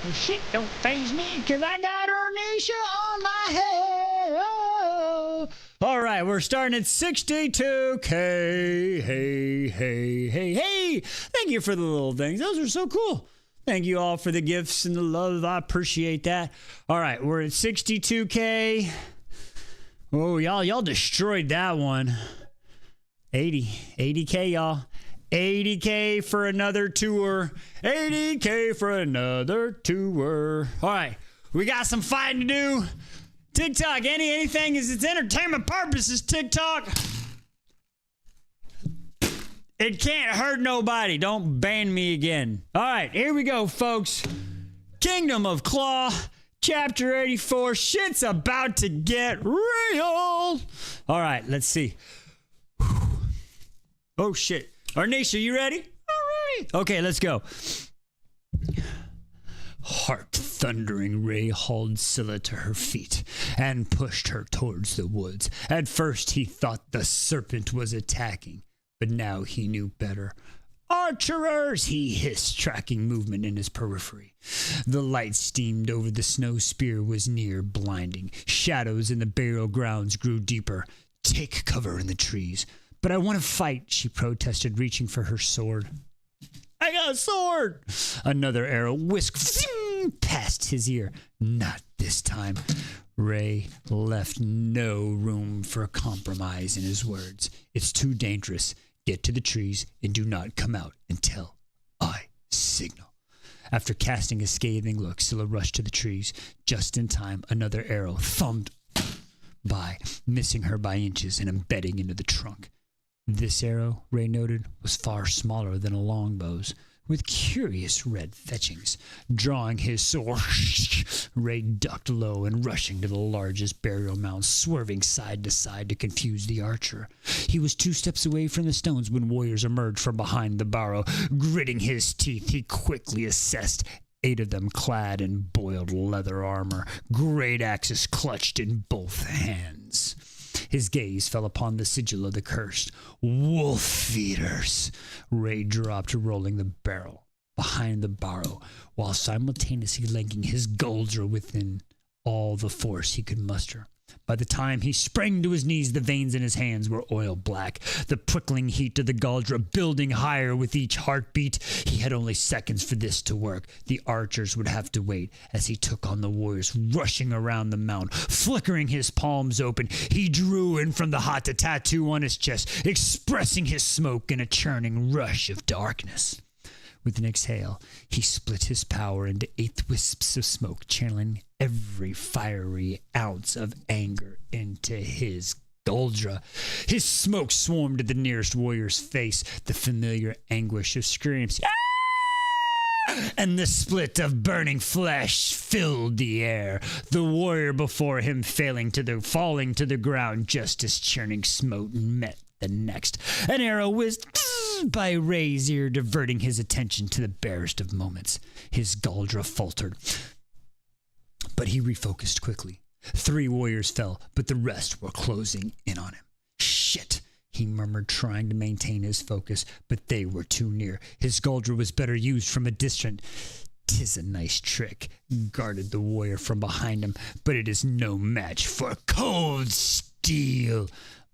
Well, shit don't faze me, cause I got Ernisha on my head. Oh. All right, we're starting at 62K. Hey. Thank you for the little things. Those are so cool. Thank you all for the gifts and the love. I appreciate that. All right, we're at 62K. Oh, y'all destroyed that one. 80K, y'all. 80K for another tour. 80K for another tour. All right, we got some fighting to do. TikTok, anything is its entertainment purposes. TikTok. It can't hurt nobody. Don't ban me again. All right, here we go, folks. Kingdom of Claw, Chapter 84. Shit's about to get real. All right, let's see. Oh, shit. Arnisha, you ready? All right. Okay, let's go. Heart-thundering Ray hauled Scylla to her feet and pushed her towards the woods. At first, he thought the serpent was attacking, but now he knew better. Archers, he hissed, tracking movement in his periphery. The light steamed over the snow spear was near, blinding. Shadows in the burial grounds grew deeper. Take cover in the trees. But I want to fight, she protested, reaching for her sword. I got a sword! Another arrow whisked past his ear. Not this time. Ray left no room for compromise in his words. It's too dangerous. Get to the trees and do not come out until I signal. After casting a scathing look, Scylla rushed to the trees. Just in time, another arrow thumped by, missing her by inches and embedding into the trunk. This arrow, Ray noted, was far smaller than a longbow's, with curious red fetchings. Drawing his sword, Ray ducked low and rushing to the largest burial mound, swerving side to side to confuse the archer. He was 2 steps away from the stones when warriors emerged from behind the barrow. Gritting his teeth, he quickly assessed 8 of them clad in boiled leather armor, great axes clutched in both hands. His gaze fell upon the sigil of the cursed. Wolf eaters. Ray dropped, rolling the barrel behind the barrow, while simultaneously linking his Goldra within all the force he could muster. By the time he sprang to his knees, the veins in his hands were oil black, the prickling heat of the Goldra building higher with each heartbeat. He had only seconds for this to work. The archers would have to wait as he took on the warriors rushing around the mound. Flickering his palms open, he drew in from the hot the tattoo on his chest, expressing his smoke in a churning rush of darkness. With an exhale, he split his power into 8 wisps of smoke, channeling every fiery ounce of anger into his Goldra. His smoke swarmed to the nearest warrior's face, the familiar anguish of screams. And the split of burning flesh filled the air, the warrior before him falling to the ground just as churning smoke met the next. An arrow whizzed by Ray's ear, diverting his attention to the barest of moments. His Galdra faltered, but he refocused quickly. 3 warriors fell, but the rest were closing in on him. Shit, he murmured, trying to maintain his focus, but they were too near. His Galdra was better used from a distance. "'Tis a nice trick," guarded the warrior from behind him, "but it is no match for cold steel.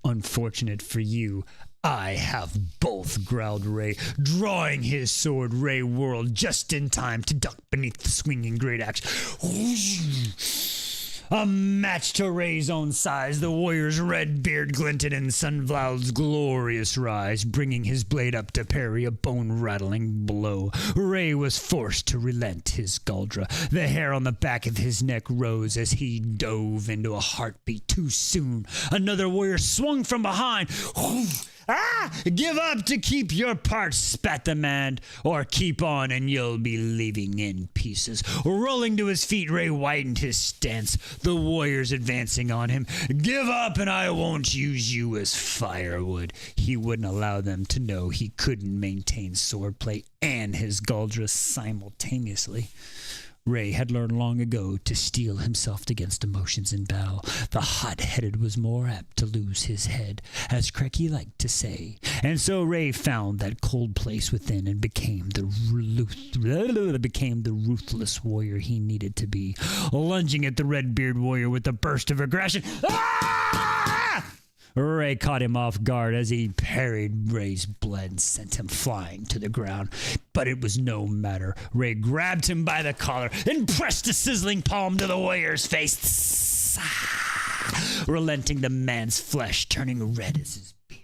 Unfortunate for you, I have both," growled Ray. Drawing his sword, Ray whirled just in time to duck beneath the swinging great axe. A match to Ray's own size, the warrior's red beard glinted in Sunvloud's glorious rise, bringing his blade up to parry a bone-rattling blow. Ray was forced to relent his Galdra. The hair on the back of his neck rose as he dove into a heartbeat too soon. Another warrior swung from behind. "Ah! Give up to keep your parts," spat the man, "or keep on and you'll be leaving in pieces." Rolling to his feet, Ray widened his stance, the warriors advancing on him. "Give up and I won't use you as firewood." He wouldn't allow them to know he couldn't maintain swordplay and his Galdra simultaneously. Ray had learned long ago to steel himself against emotions in battle. The hot-headed was more apt to lose his head, as Cracky liked to say. And so Ray found that cold place within and became the ruthless warrior he needed to be. Lunging at the red-beard warrior with a burst of aggression. Ah! Ray caught him off guard as he parried Ray's blade and sent him flying to the ground. But it was no matter. Ray grabbed him by the collar and pressed a sizzling palm to the warrior's face, relenting the man's flesh turning red as his beard.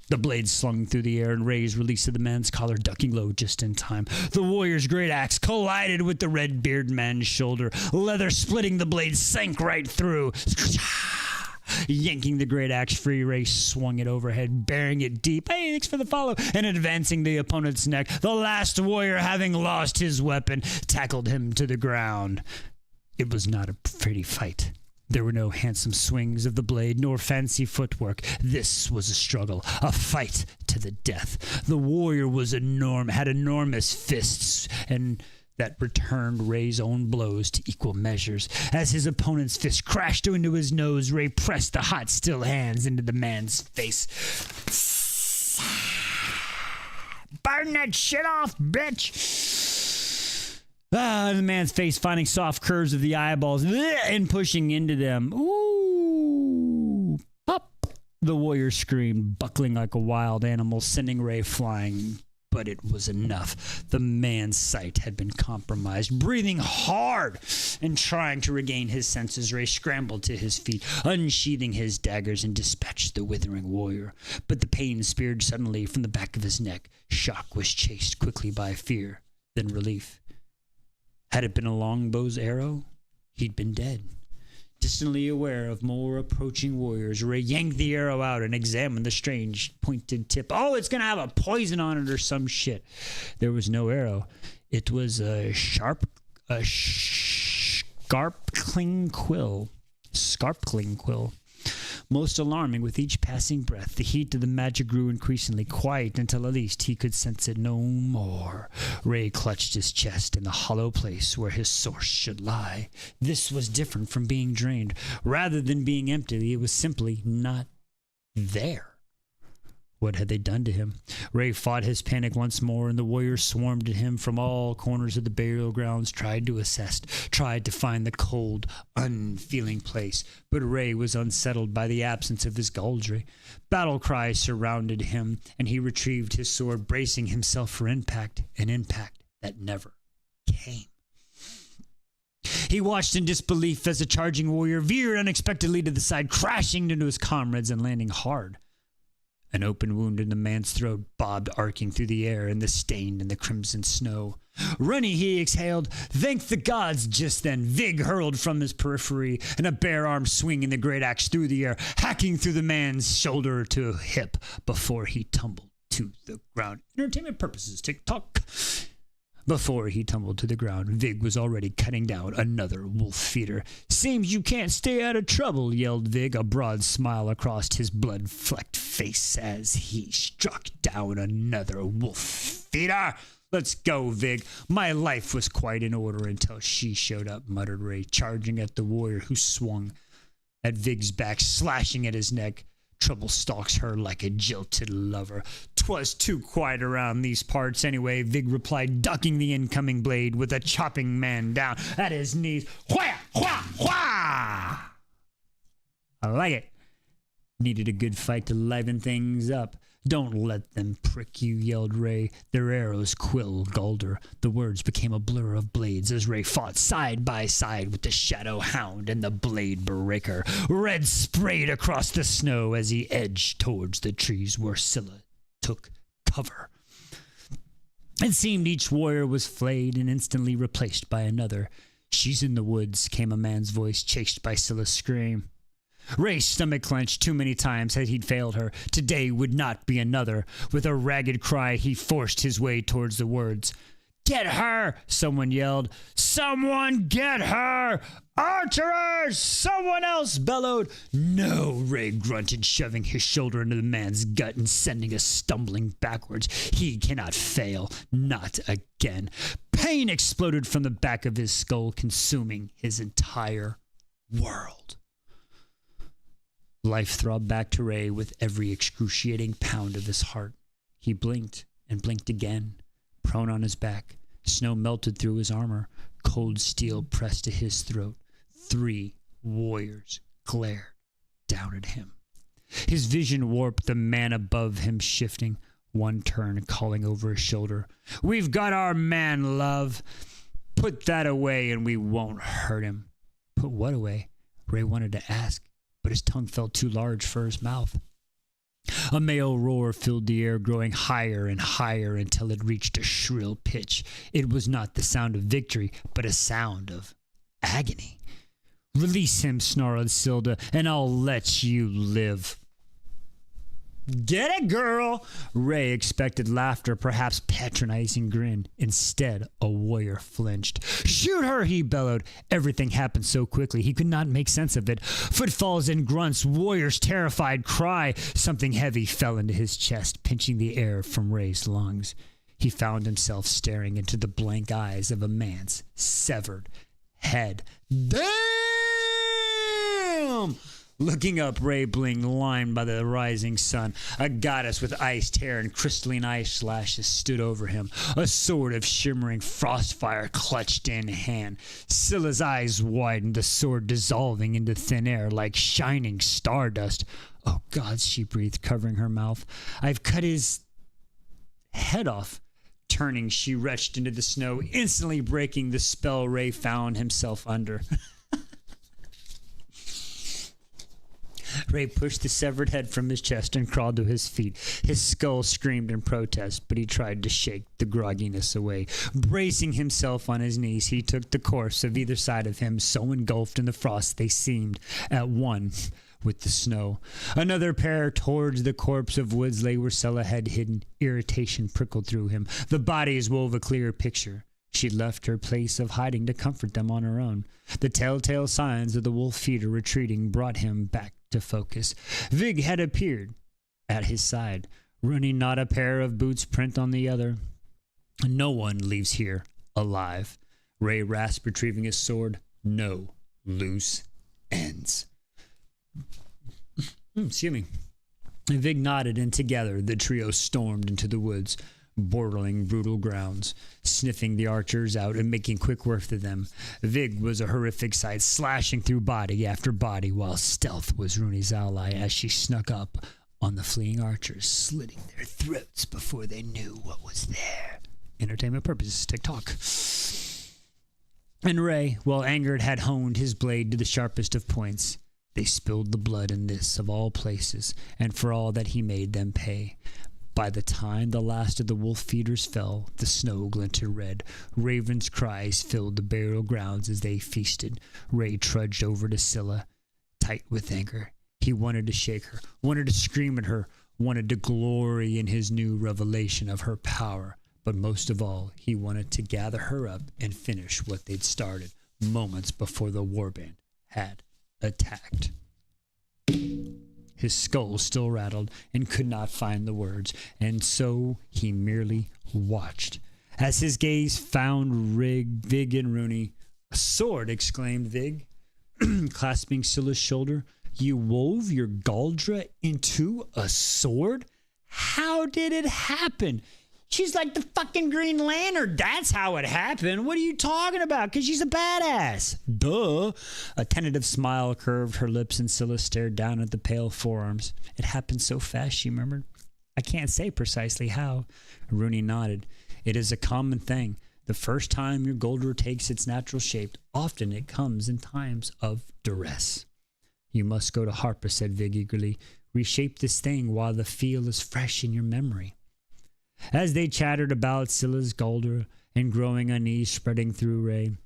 The blade slung through the air and Ray's release of the man's collar, ducking low just in time. The warrior's great axe collided with the red-bearded man's shoulder. Leather splitting, the blade sank right through. Yanking the great axe free, Ray swung it overhead, burying it deep. Hey, thanks for the follow. And advancing the opponent's neck. The last warrior, having lost his weapon, tackled him to the ground. It was not a pretty fight. There were no handsome swings of the blade, nor fancy footwork. This was a struggle, a fight to the death. The warrior was had enormous fists, and that returned Ray's own blows to equal measures. As his opponent's fist crashed into his nose, Ray pressed the hot, still hands into the man's face. "Burn that shit off, bitch!" The man's face finding soft curves of the eyeballs and pushing into them. "Ooh! Pop!" The warrior screamed, buckling like a wild animal, sending Ray flying. But it was enough. The man's sight had been compromised. Breathing hard and trying to regain his senses, Ray scrambled to his feet, unsheathing his daggers, and dispatched the withering warrior. But the pain speared suddenly from the back of his neck. Shock was chased quickly by fear, then relief. Had it been a longbow's arrow, he'd been dead. Distantly aware of more approaching warriors, Ray yanked the arrow out and examined the strange pointed tip. Oh, it's going to have a poison on it or some shit. There was no arrow. It was a scarpling quill. Most alarming with each passing breath. The heat of the magic grew increasingly quiet until at least he could sense it no more. Ray clutched his chest in the hollow place where his source should lie. This was different from being drained. Rather than being empty, it was simply not there. What had they done to him? Ray fought his panic once more, and the warriors swarmed at him from all corners of the burial grounds, tried to assess, tried to find the cold, unfeeling place. But Ray was unsettled by the absence of his Galdra. Battle cries surrounded him, and he retrieved his sword, bracing himself for impact, an impact that never came. He watched in disbelief as a charging warrior veered unexpectedly to the side, crashing into his comrades and landing hard. An open wound in the man's throat bobbed arcing through the air in the stain and the crimson snow. "Runny," he exhaled. "Thank the gods!" Just then, Vig hurled from his periphery, and a bare arm swinging the great axe through the air, hacking through the man's shoulder to hip before he tumbled to the ground. Entertainment purposes, tick-tock. Before he tumbled to the ground, Vig was already cutting down another wolf feeder. "Seems you can't stay out of trouble," yelled Vig, a broad smile across his blood-flecked face as he struck down another wolf feeder. "Let's go, Vig. My life was quite in order until she showed up," muttered Ray, charging at the warrior who swung at Vig's back, slashing at his neck. "Trouble stalks her like a jilted lover. 'Twas too quiet around these parts anyway," Vig replied, ducking the incoming blade with a chopping man down at his knees. "Whah! Whah! Whah!" I like it. Needed a good fight to liven things up. "Don't let them prick you," yelled Ray. Their arrows quill Galder. The words became a blur of blades as Ray fought side by side with the Shadow Hound and the Blade Breaker. Red sprayed across the snow as he edged towards the trees where Scylla took cover. It seemed each warrior was flayed and instantly replaced by another. "She's in the woods," came a man's voice, chased by Scylla's scream. Ray's stomach clenched. Too many times had he failed her. Today would not be another. With a ragged cry, he forced his way towards the words. "Get her!" someone yelled. "Someone get her! Archers!" someone else bellowed. "No!" Ray grunted, shoving his shoulder into the man's gut and sending us stumbling backwards. He cannot fail. Not again. Pain exploded from the back of his skull, consuming his entire world. Life throbbed back to Ray with every excruciating pound of his heart. He blinked and blinked again. Prone on his back, snow melted through his armor. Cold steel pressed to his throat. 3 warriors glared down at him. His vision warped, the man above him shifting. One turned, calling over his shoulder. "We've got our man, love. Put that away and we won't hurt him." Put what away? Ray wanted to ask, but his tongue felt too large for his mouth. A male roar filled the air, growing higher and higher until it reached a shrill pitch. It was not the sound of victory, but a sound of agony. "Release him," snarled Silda, "and I'll let you live." "Get it, girl!" Ray expected laughter, perhaps patronizing grin. Instead, a warrior flinched. "Shoot her!" he bellowed. Everything happened so quickly he could not make sense of it. Footfalls and grunts, warrior's terrified cry. Something heavy fell into his chest, pinching the air from Ray's lungs. He found himself staring into the blank eyes of a man's severed head. "Damn!" Looking up, Ray blinked, limned by the rising sun. A goddess with iced hair and crystalline ice lashes stood over him, a sword of shimmering frost fire clutched in hand. Scylla's eyes widened, the sword dissolving into thin air like shining stardust. "Oh, God," she breathed, covering her mouth. "I've cut his head off." Turning, she retched into the snow, instantly breaking the spell Ray found himself under. Ray pushed the severed head from his chest and crawled to his feet. His skull screamed in protest, but he tried to shake the grogginess away. Bracing himself on his knees, he took the corpse of either side of him, so engulfed in the frost they seemed at one with the snow. Another pair towards the corpse of Woods lay where Scylla had hidden. Irritation prickled through him. The bodies wove a clear picture. She left her place of hiding to comfort them on her own. The telltale signs of the wolf feeder retreating brought him back to focus. Vig had appeared at his side, running not a pair of boots print on the other. "No one leaves here alive," Ray rasped, retrieving his sword. "No loose ends." Excuse me. Vig nodded, and together the trio stormed into the woods, bordering brutal grounds, sniffing the archers out and making quick work of them. Vig was a horrific sight, slashing through body after body, while stealth was Rooney's ally as she snuck up on the fleeing archers, slitting their throats before they knew what was there. Entertainment purposes, TikTok. And Ray, while angered, had honed his blade to the sharpest of points. They spilled the blood in this, of all places, and for all that he made them pay. By the time the last of the wolf feeders fell, the snow glinted red. Ravens' cries filled the burial grounds as they feasted. Ray trudged over to Scylla, tight with anger. He wanted to shake her, wanted to scream at her, wanted to glory in his new revelation of her power. But most of all, he wanted to gather her up and finish what they'd started moments before the warband had attacked. His skull still rattled and could not find the words, and so he merely watched. As his gaze found Vig and Rooney. "A sword!" exclaimed Vig, clasping Scylla's shoulder. "You wove your Galdra into a sword? How did it happen?" "She's like the fucking Green Lantern. That's how it happened. What are you talking about? Because she's a badass." "Duh." A tentative smile curved her lips, and Scylla stared down at the pale forearms. "It happened so fast," she murmured. "I can't say precisely how." Rooney nodded. "It is a common thing. The first time your Goldra takes its natural shape, often it comes in times of duress." "You must go to Harpa," said Vig eagerly. "Reshape this thing while the feel is fresh in your memory." As they chattered about Scylla's Goldra and growing unease spreading through Ray,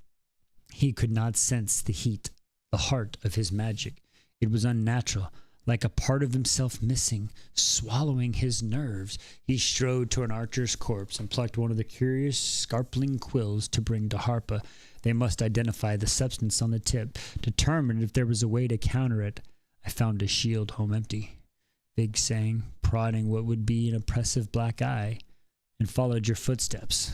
he could not sense the heat, the heart of his magic. It was unnatural, like a part of himself missing, swallowing his nerves. He strode to an archer's corpse and plucked one of the curious, scarpling quills to bring to Harpa. They must identify the substance on the tip, determine if there was a way to counter it. "I found a shield home empty," Vig sang, prodding what would be an oppressive black eye, "and followed your footsteps."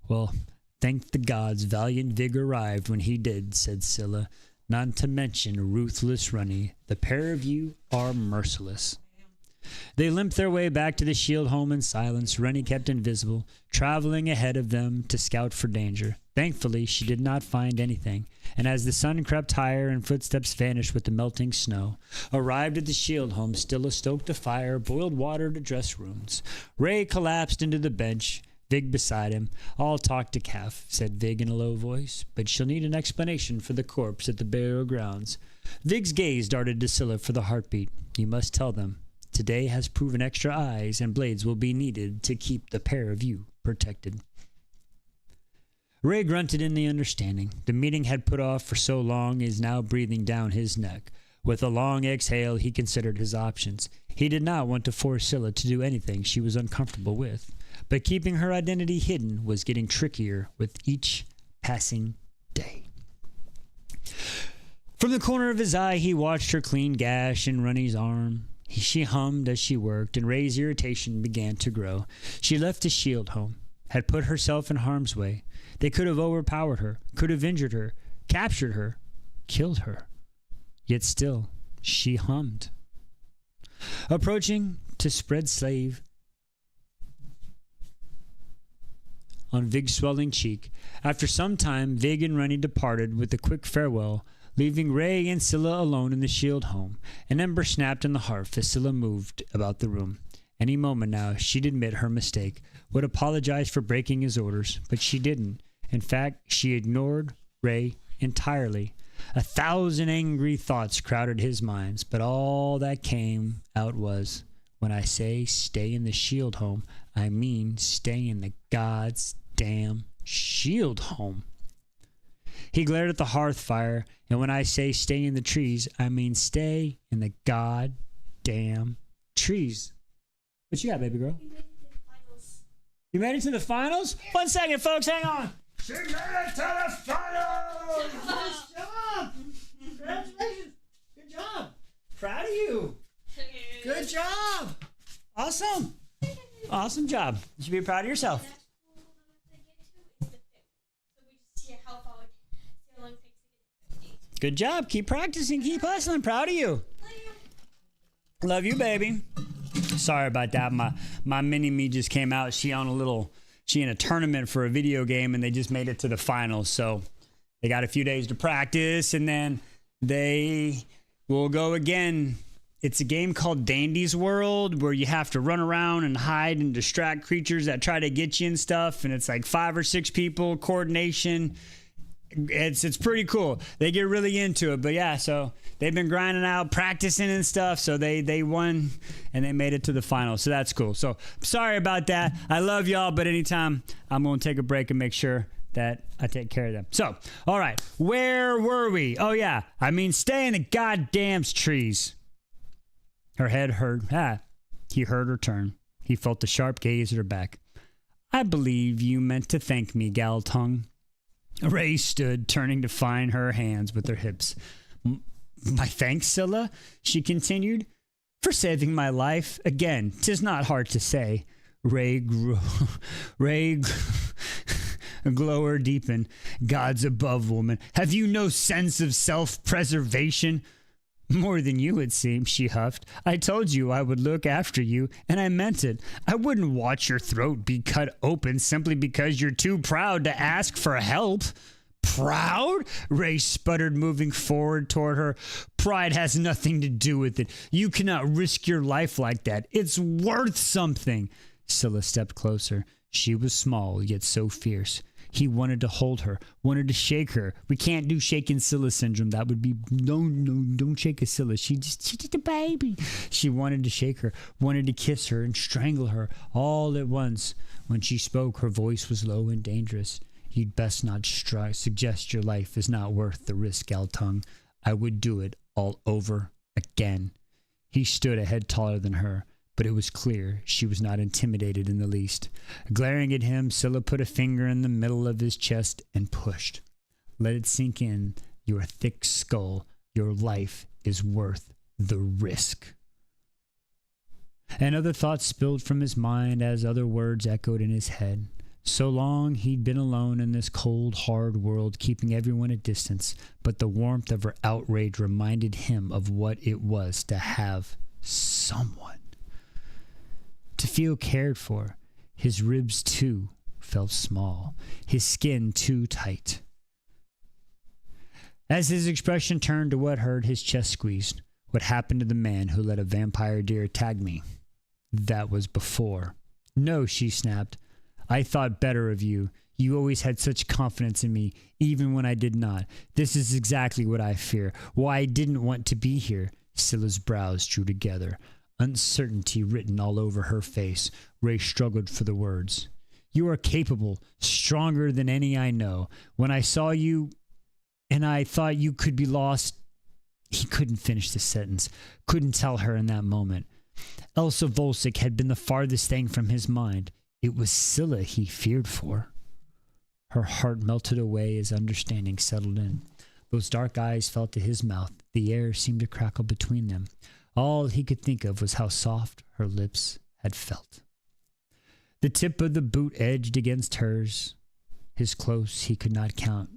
"Well, thank the gods valiant Vig arrived when he did," said Scylla. "Not to mention ruthless Runny. The pair of you are merciless." They limped their way back to the shield home in silence. Runny kept invisible, traveling ahead of them to scout for danger. Thankfully, she did not find anything, and as the sun crept higher and footsteps vanished with the melting snow, arrived at the shield home, Stilla stoked a fire, boiled water to dress wounds. Ray collapsed into the bench, Vig beside him. "I'll talk to Calf," said Vig in a low voice, "but she'll need an explanation for the corpse at the burial grounds." Vig's gaze darted to Scylla for the heartbeat. "You must tell them. Today has proven extra eyes and blades will be needed to keep the pair of you protected." Ray grunted in the understanding. The meeting had put off for so long is now breathing down his neck. With a long exhale, he considered his options. He did not want to force Scylla to do anything she was uncomfortable with, but keeping her identity hidden was getting trickier with each passing day. From the corner of his eye, he watched her clean gash in Runny's arm. She hummed as she worked, and Ray's irritation began to grow. She left the shield home, had put herself in harm's way. They could have overpowered her, could have injured her, captured her, killed her. Yet still, she hummed. Approaching to spread slave on Vig's swelling cheek. After some time, Vig and Runny departed with a quick farewell, leaving Ray and Scylla alone in the shield home. An ember snapped in the hearth as Scylla moved about the room. Any moment now, she'd admit her mistake, would apologize for breaking his orders, but she didn't. In fact, she ignored Ray entirely. 1,000 angry thoughts crowded his mind, but all that came out was, "When I say stay in the shield home, I mean stay in the God's damn shield home." He glared at the hearth fire, "And when I say stay in the trees, I mean stay in the goddamn trees." What you got, baby girl? You made it to the finals? 1 second, folks, hang on. She made it to the finals! Nice job! Congratulations! Good job! Proud of you! Good job! Awesome! Awesome job. You should be proud of yourself. Good job. Keep practicing. Keep hustling. Proud of you. Love you, baby. Sorry about that. My mini-me just came out. She in a tournament for a video game, and they just made it to the finals. So they got a few days to practice, and then they will go again. It's a game called Dandy's World, where you have to run around and hide and distract creatures that try to get you and stuff. And it's like 5 or 6 people, coordination. It's pretty cool. They get really into it. But yeah, so they've been grinding out, practicing and stuff. So they won and they made it to the final. So that's cool. So sorry about that. I love y'all, but anytime I'm going to take a break and make sure that I take care of them. So, all right, where were we? Oh yeah, I mean stay in the goddamn trees. Her head hurt. He heard her turn. He felt the sharp gaze at her back. I believe you meant to thank me, gal tongue. Ray stood, turning to find her hands with her hips. My thanks, Scylla, she continued, for saving my life. Again, 'tis not hard to say. Ray glower deepened. Gods above, woman, have you no sense of self-preservation? More than you, it seems, she huffed. I told you I would look after you, and I meant it. I wouldn't watch your throat be cut open simply because you're too proud to ask for help. Proud? Ray sputtered, moving forward toward her. Pride has nothing to do with it. You cannot risk your life like that. It's worth something. Scylla stepped closer. She was small, yet so fierce. He wanted to hold her, wanted to shake her. We can't do shaking Scylla syndrome. That would be, no, don't shake a Scylla. She's just a baby. She wanted to shake her, wanted to kiss her and strangle her all at once. When she spoke, her voice was low and dangerous. You'd best not suggest your life is not worth the risk, Galtung. I would do it all over again. He stood a head taller than her, but it was clear she was not intimidated in the least. Glaring at him, Scylla put a finger in the middle of his chest and pushed. Let it sink in. Your thick skull, your life is worth the risk. And other thoughts spilled from his mind as other words echoed in his head. So long he'd been alone in this cold, hard world, keeping everyone at distance, but the warmth of her outrage reminded him of what it was to have someone. To feel cared for. His ribs, too, felt small, his skin too tight. As his expression turned to what hurt, his chest squeezed. What happened to the man who let a vampire deer tag me? That was before. No, she snapped. I thought better of you. You always had such confidence in me, even when I did not. This is exactly what I fear. Why I didn't want to be here. Scylla's brows drew together. Uncertainty written all over her face. Ray struggled for the words. You are capable, stronger than any I know. When I saw you, and I thought you could be lost. He couldn't finish the sentence. Couldn't tell her in that moment. Elsa Volsic had been the farthest thing from his mind. It was Scylla he feared for. Her heart melted away as understanding settled in. Those dark eyes fell to his mouth. The air seemed to crackle between them. All he could think of was how soft her lips had felt. The tip of the boot edged against hers. This close he could count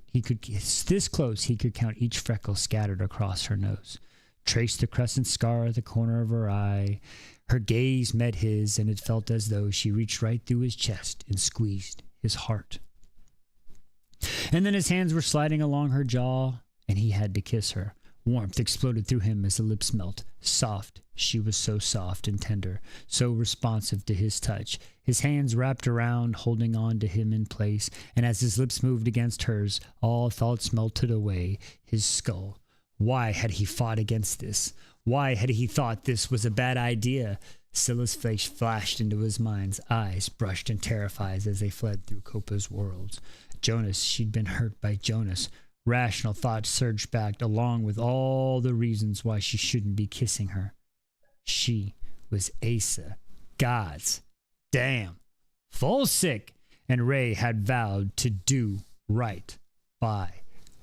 each freckle scattered across her nose. Traced the crescent scar at the corner of her eye. Her gaze met his, and it felt as though she reached right through his chest and squeezed his heart. And then his hands were sliding along her jaw, and he had to kiss her. Warmth exploded through him as the lips melt. Soft, she was so soft and tender, so responsive to his touch. His hands wrapped around, holding on to him in place, and as his lips moved against hers, all thoughts melted away. His skull. Why had he fought against this? Why had he thought this was a bad idea? Scylla's face flashed into his mind's eyes, brushed and terrified as they fled through Copa's worlds. Jonas, she'd been hurt by Jonas. Rational thoughts surged back, along with all the reasons why she shouldn't be kissing her. She was Asa. God's damn. Volsic! And Ray had vowed to do right by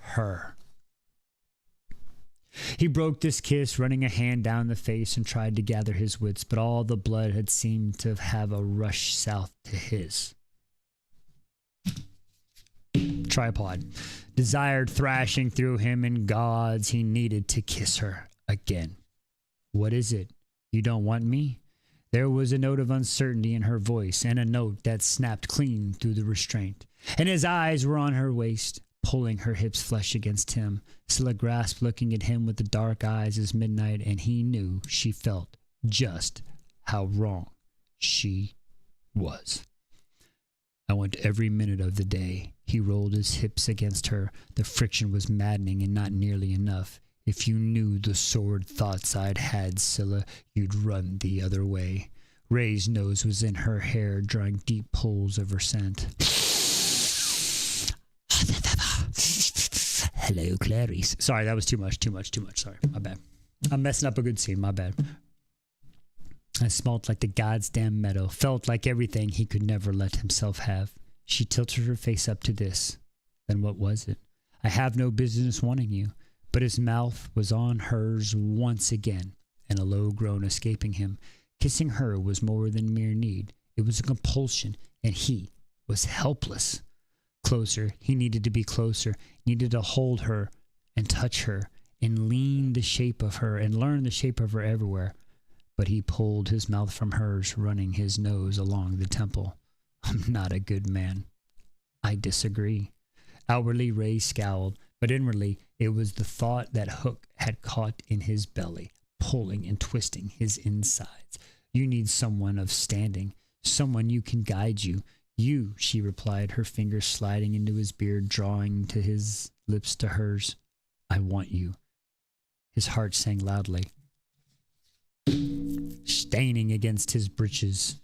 her. He broke this kiss, running a hand down the face, and tried to gather his wits, but all the blood had seemed to have a rush south to his. Tripod. Desire thrashing through him, and gods, he needed to kiss her again. What is it? You don't want me? There was a note of uncertainty in her voice, and a note that snapped clean through the restraint. And his eyes were on her waist, pulling her hips flush against him. Scylla grasped, looking at him with the dark eyes as midnight, and he knew she felt just how wrong she was. I want every minute of the day. He rolled his hips against her. The friction was maddening and not nearly enough. If you knew the sordid thoughts I'd had, Scylla, you'd run the other way. Ray's nose was in her hair, drawing deep pulls of her scent. Hello, Clarice. Sorry, that was too much. Sorry, my bad. I'm messing up a good scene, my bad. I smelt like the goddamn meadow, felt like everything he could never let himself have. She tilted her face up to this. Then what was it? I have no business wanting you. But his mouth was on hers once again, and a low groan escaping him. Kissing her was more than mere need. It was a compulsion, and he was helpless. Closer, he needed to be closer, needed to hold her and touch her and lean the shape of her and learn the shape of her everywhere. But he pulled his mouth from hers, running his nose along the temple. I'm not a good man. I disagree. Outwardly, Ray scowled, but inwardly, it was the thought that hook had caught in his belly, pulling and twisting his insides. You need someone of standing, someone who can guide you. You, she replied, her fingers sliding into his beard, drawing to his lips to hers. I want you. His heart sang loudly, staining against his breeches.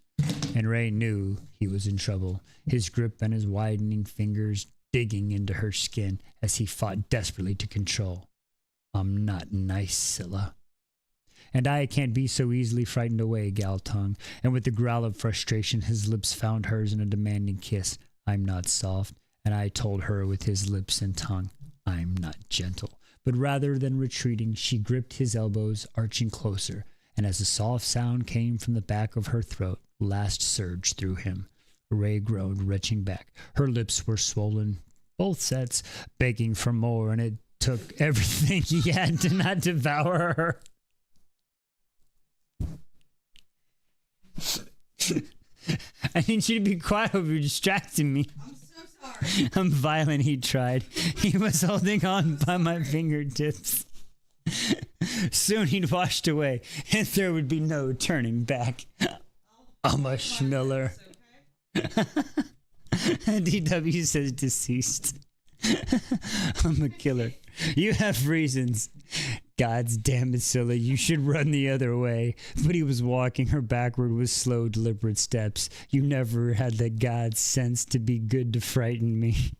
And Ray knew he was in trouble, his grip and his widening fingers digging into her skin as he fought desperately to control. I'm not nice, Scylla. And I can't be so easily frightened away, Gal tongue. And with a growl of frustration, his lips found hers in a demanding kiss. I'm not soft. And I told her with his lips and tongue, I'm not gentle. But rather than retreating, she gripped his elbows, arching closer. And as a soft sound came from the back of her throat, last surged through him. Ray groaned, retching back. Her lips were swollen, both sets, begging for more, and it took everything he had to not devour her. I need you to be quiet over you're distracting me. I'm so sorry. I'm violent, he tried. He was holding on by my fingertips. Soon he'd washed away, and there would be no turning back. I'm a schmiller. DW says deceased. I'm a killer. You have reasons. God's damn it, Scylla, you should run the other way. But he was walking her backward with slow, deliberate steps. You never had the God sense to be good to frighten me.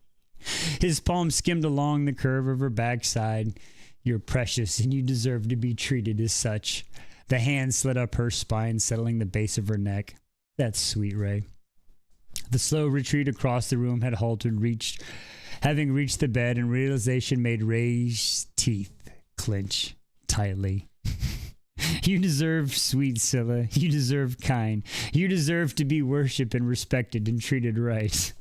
His palm skimmed along the curve of her backside. You're precious, and you deserve to be treated as such. The hand slid up her spine, settling the base of her neck. That's sweet, Ray. The slow retreat across the room had halted, having reached the bed, and realization made Ray's teeth clench tightly. You deserve sweet, Scylla. You deserve kind. You deserve to be worshipped and respected and treated right.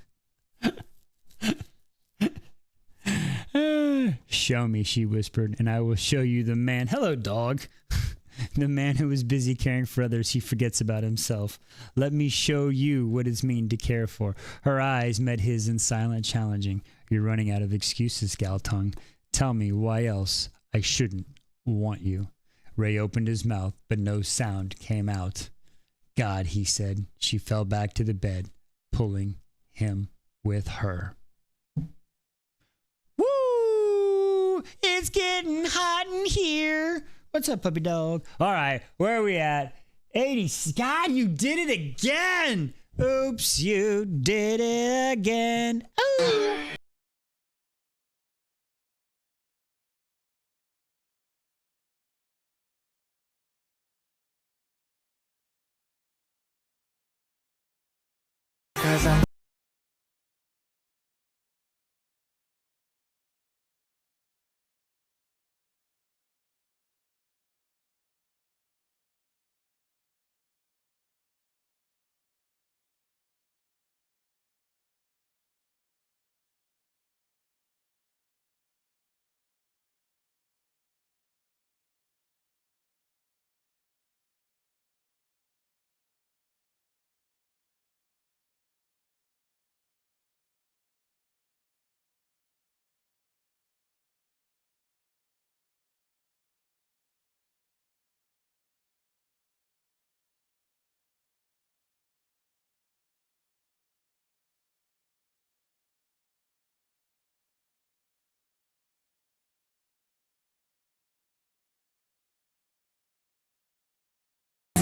Show me, she whispered, and I will show you the man. Hello, dog. The man who is busy caring for others, he forgets about himself. Let me show you what it means to care for. Her eyes met his in silent challenging. You're running out of excuses, Gal tongue. Tell me why else I shouldn't want you. Ray opened his mouth, but no sound came out. God, he said. She fell back to the bed, pulling him with her. Woo! It's getting hot in here. What's up, puppy dog? All right, where are we at? 80. God, you did it again. Oops, you did it again. Ooh.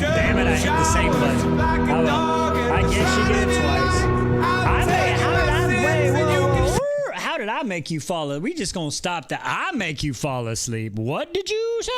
Damn it, I hit the same button. Oh well. I guess you get it twice. How did I make you fall asleep? We just gonna stop that. I make you fall asleep. What did you say?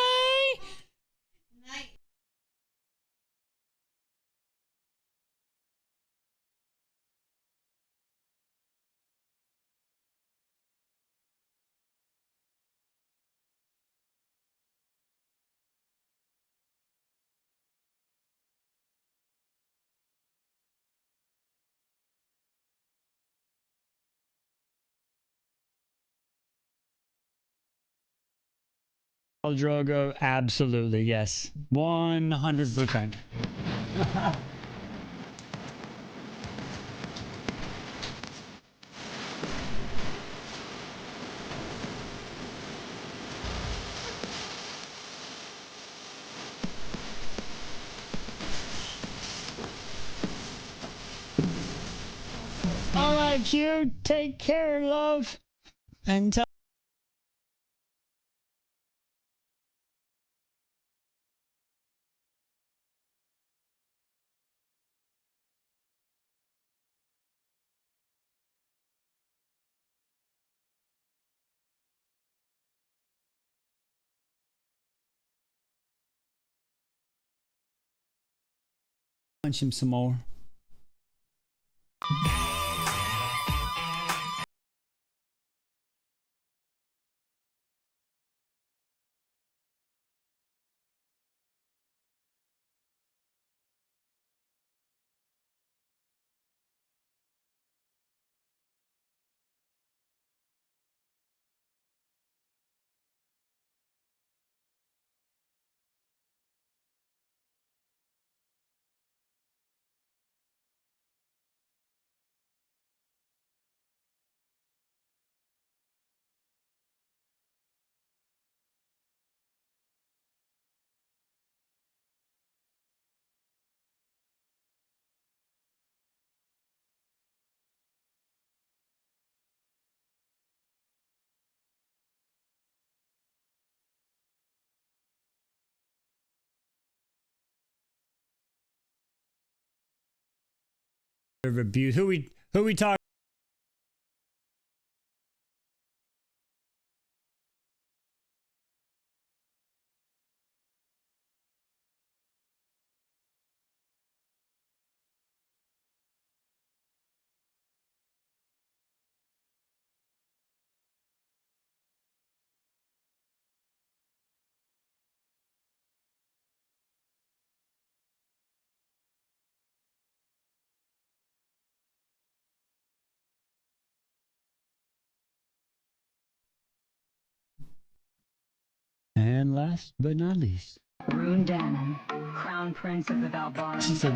Drogo, absolutely, yes. 100%. All right, Q, take care, love. And tell punch him some more. Abuse. Who we talking? And last but not least, Rune Danon, Crown Prince of the she Valbarans. said,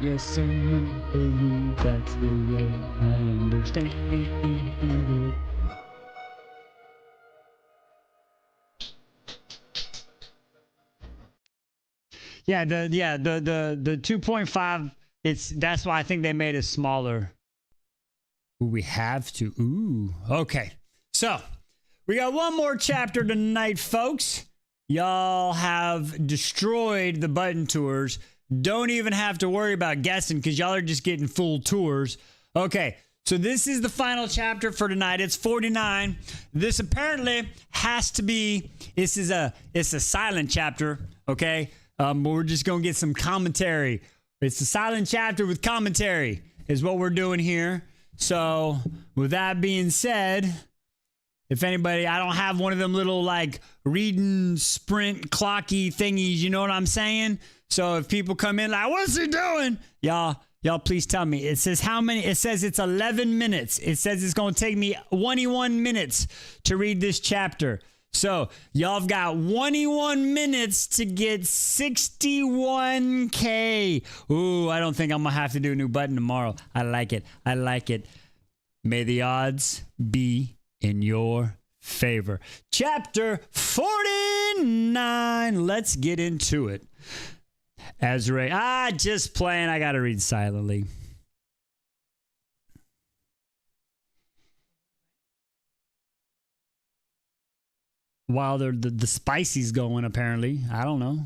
yes, I know that's the way I understand. Yeah, the 2.5. That's why I think they made it smaller. Ooh, we have to. Ooh, okay. So we got one more chapter tonight, folks. Y'all have destroyed the button tours. Don't even have to worry about guessing because y'all are just getting full tours. Okay, so this is the final chapter for tonight. It's 49. This apparently has to be. It's a silent chapter. Okay, but we're just gonna get some commentary. It's a silent chapter with commentary is what we're doing here. So with that being said, if anybody, I don't have one of them little like reading sprint clocky thingies, you know what I'm saying? So if people come in like, what's he doing? Y'all please tell me. It says how many? It says it's 11 minutes. It says it's going to take me 21 minutes to read this chapter. So y'all have got 21 minutes to get 61K. Ooh, I don't think I'm going to have to do a new button tomorrow. I like it. I like it. May the odds be in your favor. Chapter 49. Let's get into it. Ezra. Just playing. I got to read silently. While the spicy's going, apparently. I don't know.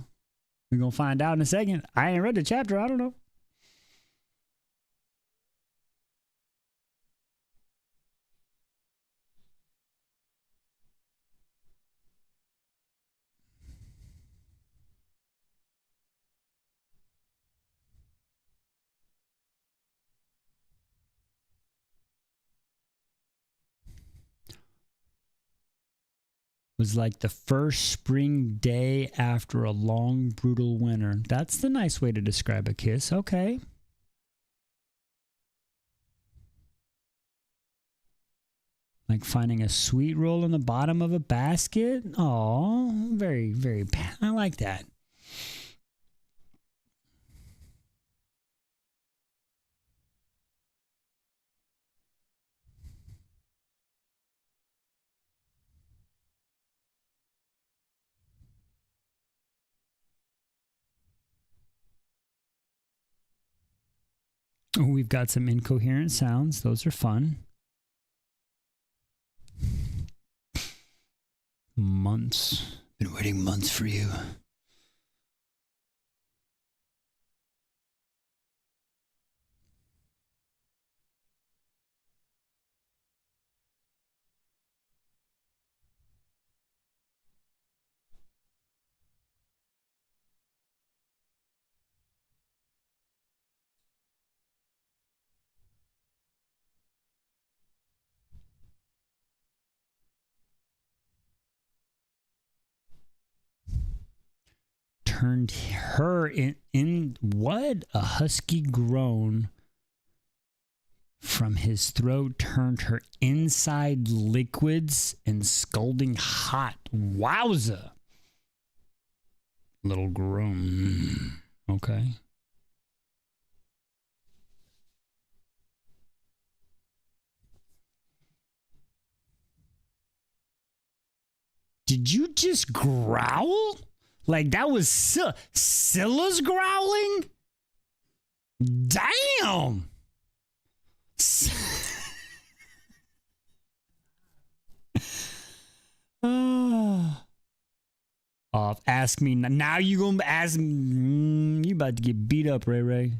We're going to find out in a second. I ain't read the chapter. I don't know. Was like the first spring day after a long, brutal winter. That's the nice way to describe a kiss. Okay. Like finding a sweet roll in the bottom of a basket. Oh, very, very, I like that. Oh, we've got some incoherent sounds. Those are fun. Months. Been waiting months for you. Turned her in what? A husky groan from his throat turned her inside liquids and scalding hot. Wowza. Little groan. Okay. Did you just growl? Like that was Scylla's growling? Damn! Ask me now. You gonna ask me? You about to get beat up, Ray Ray.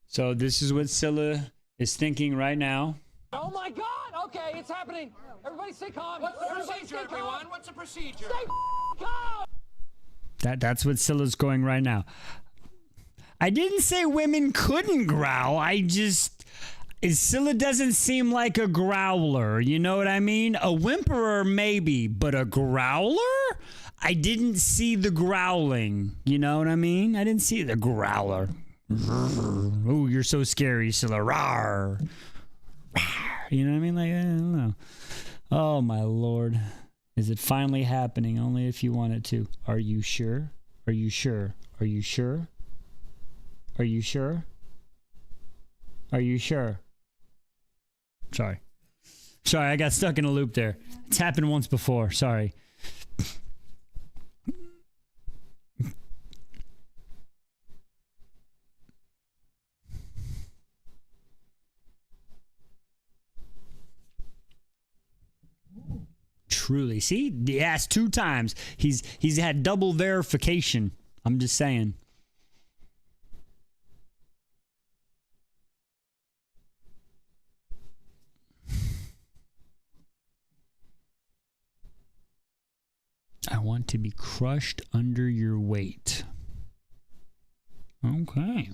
So this is what Scylla is thinking right now. Oh my God! Okay, it's happening. Everybody stay calm. What's the procedure, everyone? What's the procedure? Stay calm. That's what Scylla's going right now. I didn't say women couldn't growl. Scylla doesn't seem like a growler. You know what I mean? A whimperer maybe, but a growler? I didn't see the growling. You know what I mean? I didn't see the growler. Oh, you're so scary, Scylla. Rawr. You know what I mean? Like, I don't know. Oh, my Lord. Is it finally happening? Only if you want it to. Are you sure? Are you sure? Are you sure? Are you sure? Are you sure? Sorry. Sorry, I got stuck in a loop there. It's happened once before. Sorry. Truly. See? He asked 2 times. He's had double verification. I'm just saying. I want to be crushed under your weight. Okay.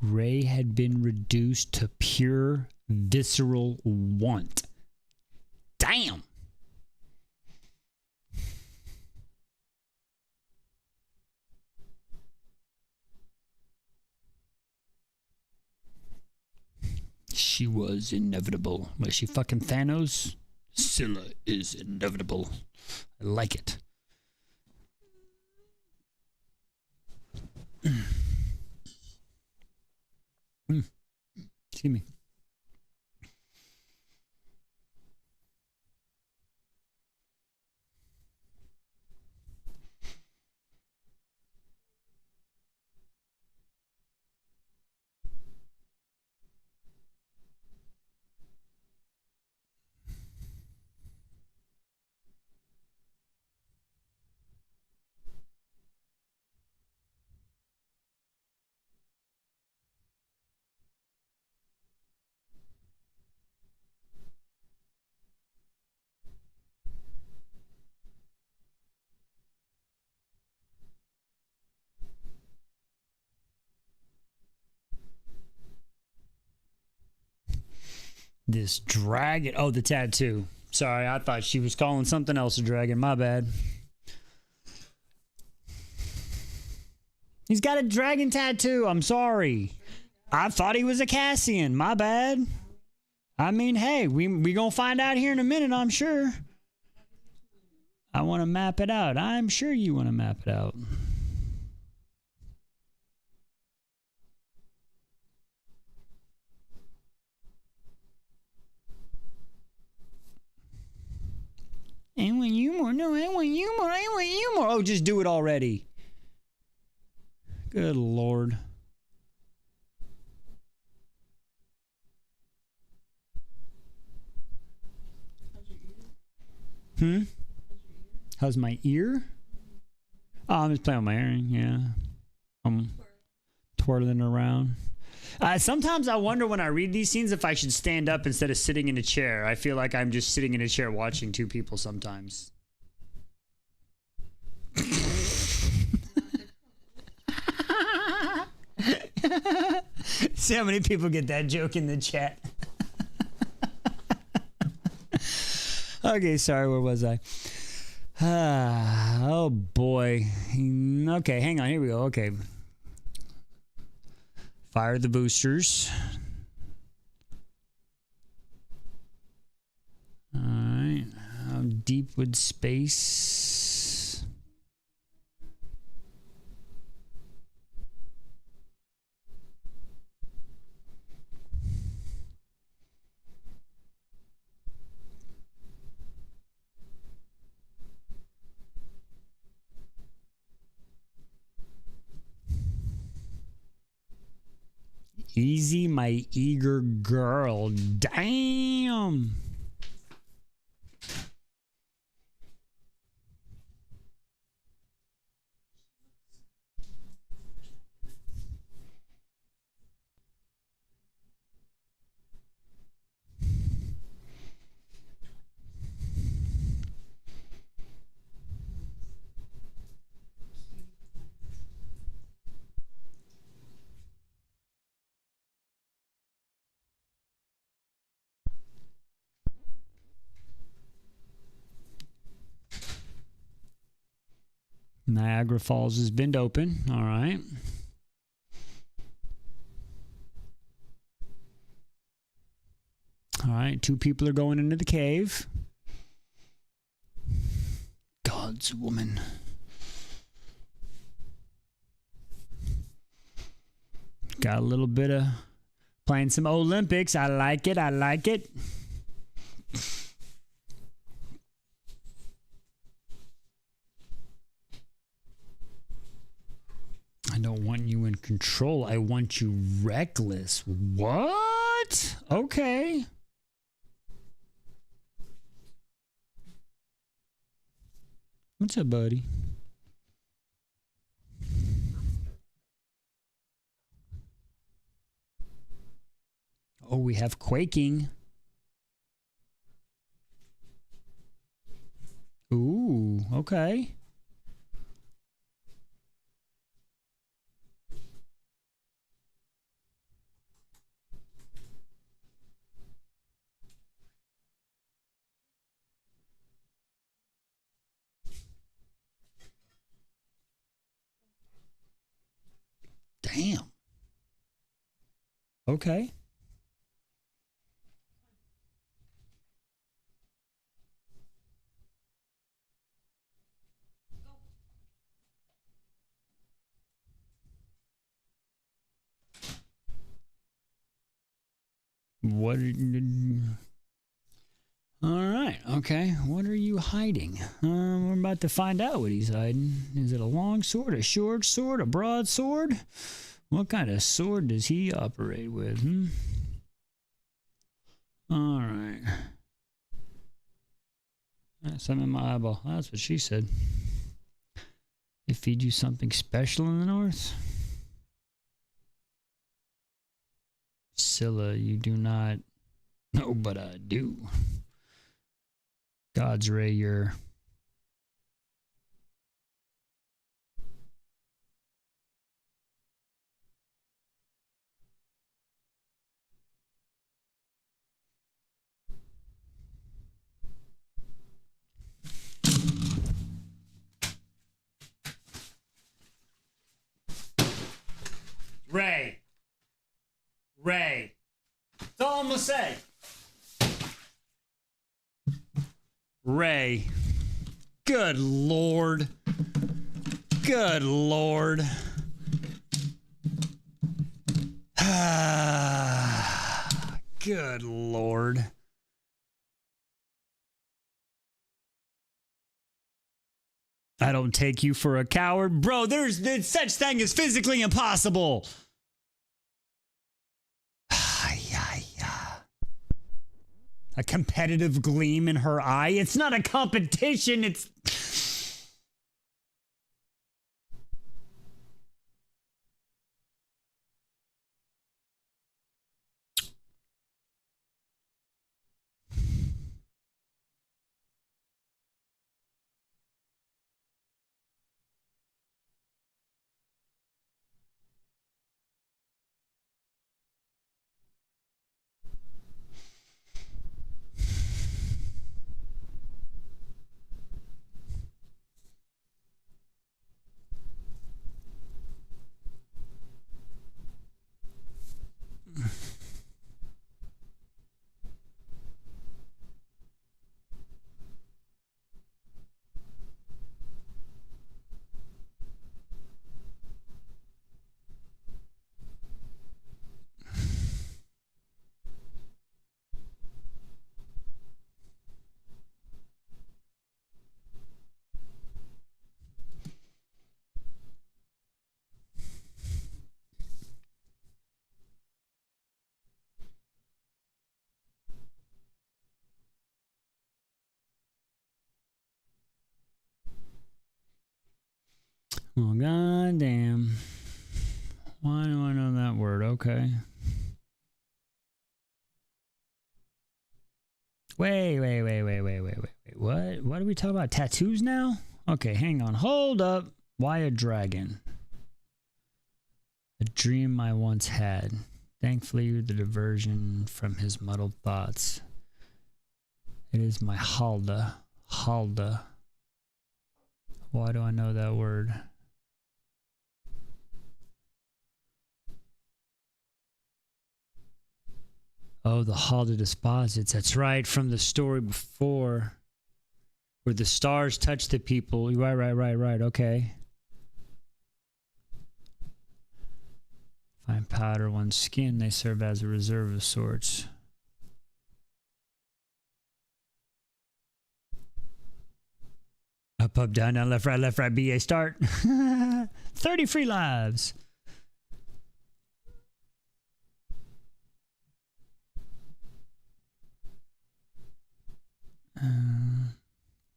Ray had been reduced to pure visceral want. Damn! She was inevitable. Was she fucking Thanos? Scylla is inevitable. I like it. Excuse me. This dragon. Oh, the tattoo. Sorry, I thought she was calling something else a dragon. My bad. He's got a dragon tattoo. I'm sorry. I thought he was a Cassian. My bad. I mean, hey, we gonna find out here in a minute, I'm sure. I want to map it out. I'm sure you want to map it out. I want you more. No, I want you more. I want you more. Oh, just do it already. Good Lord. How's my ear? Oh, I'm just playing with my earring. Yeah. I'm twirling around. Sometimes I wonder when I read these scenes if I should stand up instead of sitting in a chair. I feel like I'm just sitting in a chair watching two people sometimes. See how many people get that joke in the chat. Okay, sorry, where was I? Oh boy. Okay, hang on, here we go. Okay. Fire the boosters. Alright. Deepwood space. Easy, my eager girl. Damn. Niagara Falls has been open. All right. All right. Two people are going into the cave. God's woman. Got a little bit of playing some Olympics. I like it. I like it. I don't want you in control. I want you reckless. What? Okay. What's up, buddy? Oh, we have quaking. Ooh, okay. Damn. Okay. What? All right. Okay. What are you hiding? We're about to find out what he's hiding. Is it a long sword, a short sword, a broad sword? What kind of sword does he operate with? All right. Something in my eyeball. That's what she said. They feed you something special in the north? Scylla, you do not. No, but I do. God's ray, you're. say? Ray. Good Lord. Good Lord. Good Lord. I don't take you for a coward. Bro, there's such thing as physically impossible. A competitive gleam in her eye. It's not a competition. It's... Oh, goddamn. Why do I know that word? Okay. Wait. What are we talking about? Tattoos now? Okay, hang on. Hold up. Why a dragon? A dream I once had. Thankfully, the diversion from his muddled thoughts. It is my Halda. Halda. Why do I know that word? Oh, the Halda Disposits. That's right, from the story before. Where the stars touch the people. Right. Okay. Fine powder one's skin. They serve as a reserve of sorts. Up, down, left, right, BA, start. 30 free lives.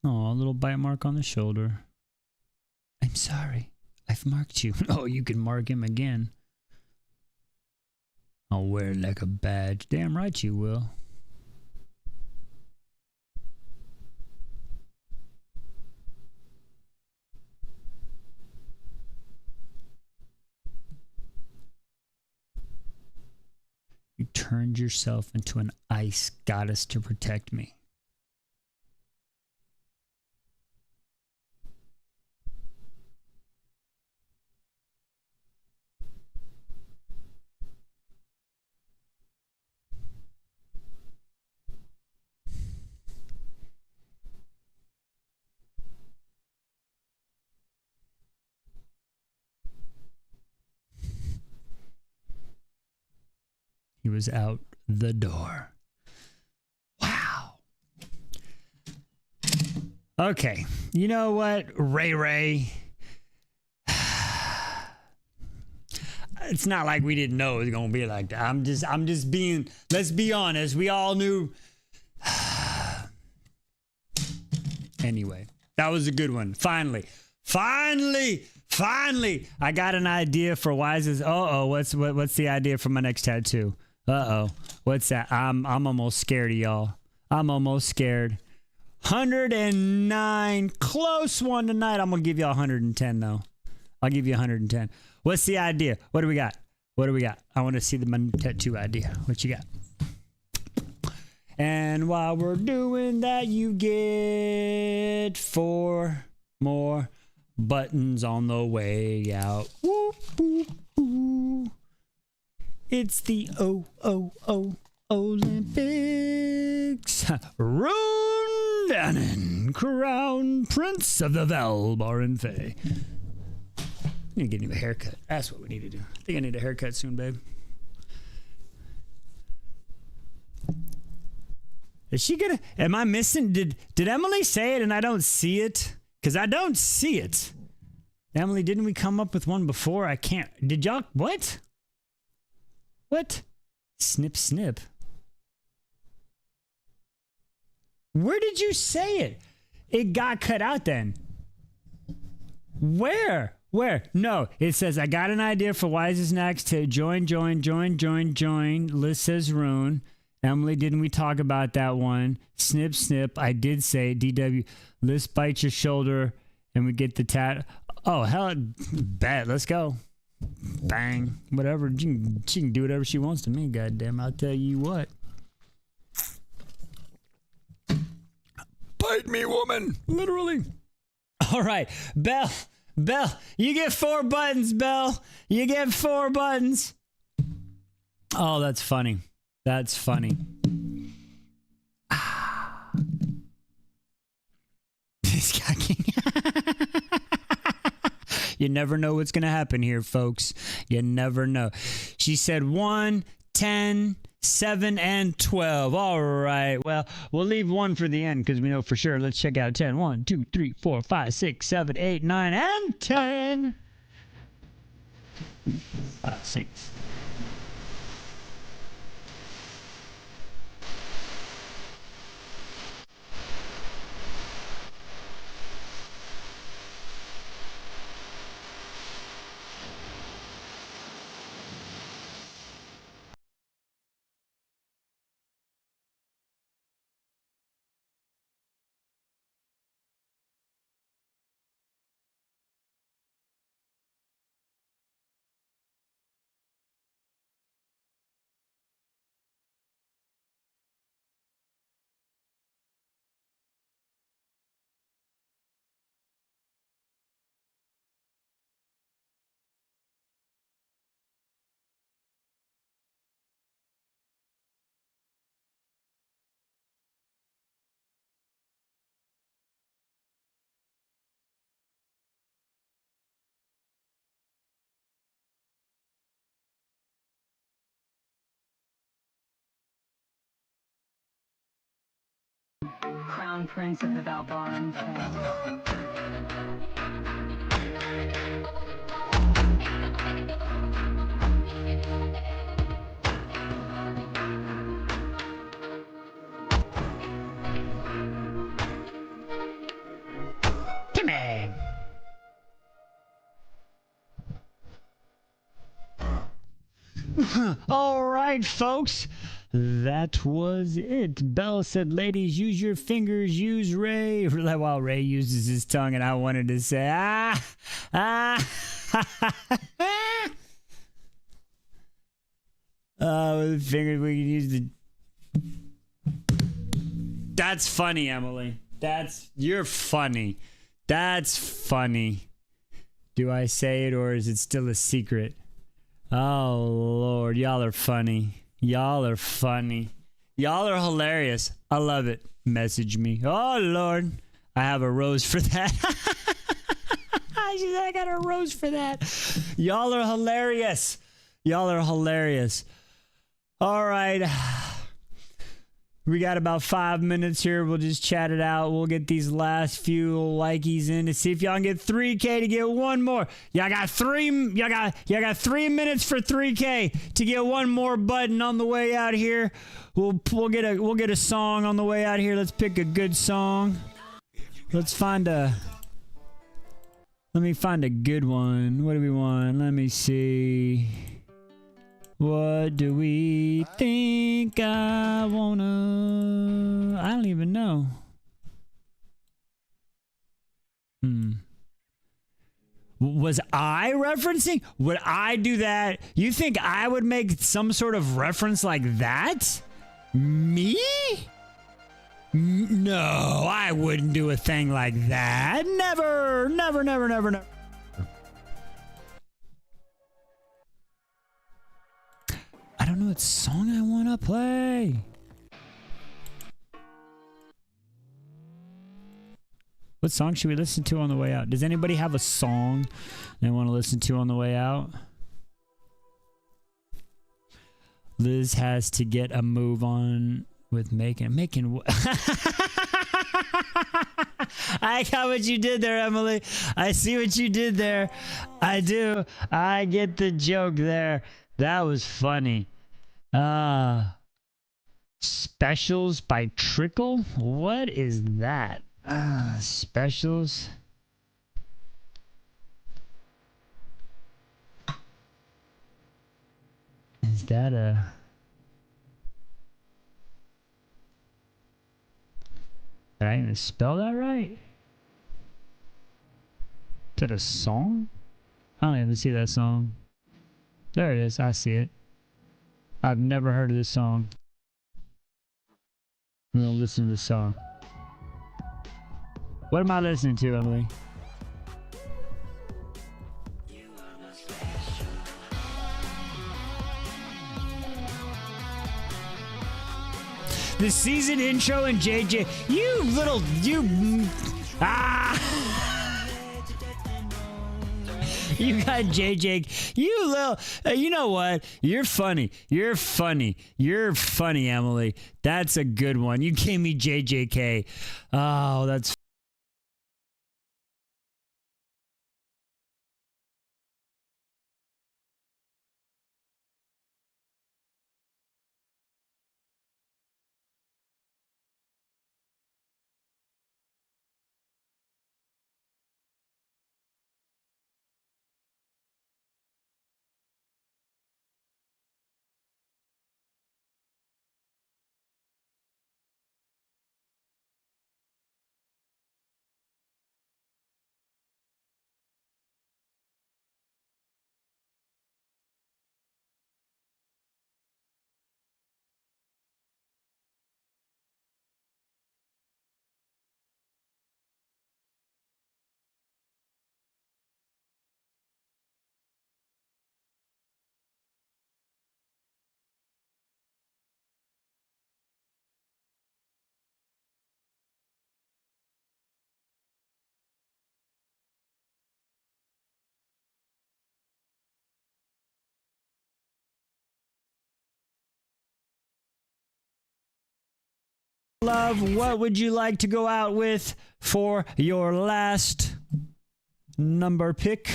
Oh, a little bite mark on the shoulder. I'm sorry. I've marked you. Oh, you can mark him again. I'll wear it like a badge. Damn right you will. You turned yourself into an ice goddess to protect me. He was out the door. Wow. Okay. You know what, Ray? It's not like we didn't know it was going to be like that. I'm just being, let's be honest. We all knew. Anyway, that was a good one. Finally, I got an idea for Wise's. What's the idea for my next tattoo? What's that? I'm almost scared of y'all. I'm almost scared. 109, close one tonight. I'm gonna give y'all 110 though. I'll give you 110. What's the idea? What do we got? I want to see my tattoo idea. What you got? And while we're doing that, you get 4 more buttons on the way out. Woo, woo, woo. It's the Olympics. Rundanen, crown prince of the Valbaran Fae. I need to get you a haircut. That's what we need to do. I think I need a haircut soon, babe. Is she gonna? Am I missing? Did Emily say it and I don't see it? Because I don't see it. Emily, didn't we come up with one before? I can't. Did y'all? What? What? Snip, snip. Where did you say it? It got cut out then. Where? Where? No, it says, I got an idea for Wise is Next to join. List says Rune. Emily, didn't we talk about that one? Snip, snip. I did say DW. List bites your shoulder and we get the tat. Oh, hell, bet. Let's go. Bang. Whatever. She can do whatever she wants to me, goddamn. I'll tell you what. Bite me, woman. Literally. All right. Belle, you get 4 buttons, Belle. You get 4 buttons. Oh, that's funny. That's funny. This guy You never know what's going to happen here, folks. You never know. She said 1, 10, 7, and 12. All right. Well, we'll leave 1 for the end because we know for sure. Let's check out 10. 1, 2, 3, 4, 5, 6, 7, 8, 9, and 10. 5, 6. Crown Prince of the Valbaran Timmy. All right, folks. That was it. Belle said, ladies, use your fingers, use Ray. While Ray uses his tongue, and I wanted to say, with the fingers, we can use the... That's funny, Emily. You're funny. That's funny. Do I say it, or is it still a secret? Oh, Lord. Y'all are funny. Y'all are funny. Y'all are hilarious. I love it. Message me. Oh, Lord. I have a rose for that. I got a rose for that. Y'all are hilarious. Y'all are hilarious. All right. We got about 5 minutes here. We'll just chat it out. We'll get these last few likies in to see if y'all can get 3K to get one more. Y'all got 3 minutes for 3K to get one more button on the way out here. We'll get a song on the way out here. Let's pick a good song. Let me find a good one. What do we want? Let me see. What do we think I wanna... I don't even know. Was I referencing? Would I do that? You think I would make some sort of reference like that? Me? No, I wouldn't do a thing like that. Never, never, never, never, never. I don't know what song I want to play. What song should we listen to on the way out? Does anybody have a song they want to listen to on the way out? Liz has to get a move on with making. I got what you did there, Emily. I see what you did there. I do. I get the joke there. That was funny. Specials by Trickle? What is that? Specials. Is that a... Did I even spell that right? Is that a song? I don't even see that song. There it is. I see it. I've never heard of this song. I'm gonna listen to this song. What am I listening to, Emily? The season intro and JJ, you got JJ, you little, you know what? You're funny. You're funny. You're funny, Emily. That's a good one. You gave me JJK. Oh, that's love. What would you like to go out with for your last number pick?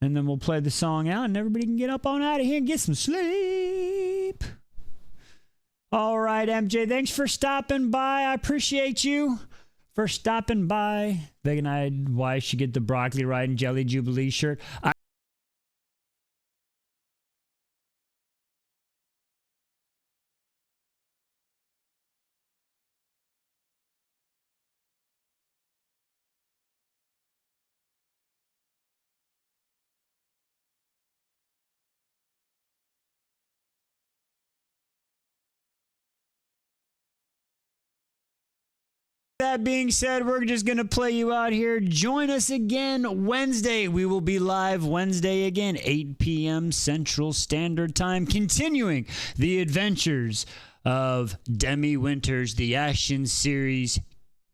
And then we'll play the song out and everybody can get up on out of here and get some sleep. All right, MJ, thanks for stopping by. I appreciate you for stopping by. Vegan-eyed wife should get the broccoli rice and jelly jubilee shirt. That being said, we're just going to play you out here. Join us again Wednesday. We will be live Wednesday again, 8 p.m. Central Standard Time, continuing the adventures of Demi Winters, the Ashen Series,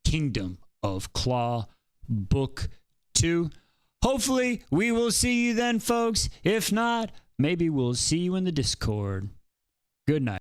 Kingdom of Claw, Book 2. Hopefully, we will see you then, folks. If not, maybe we'll see you in the Discord. Good night.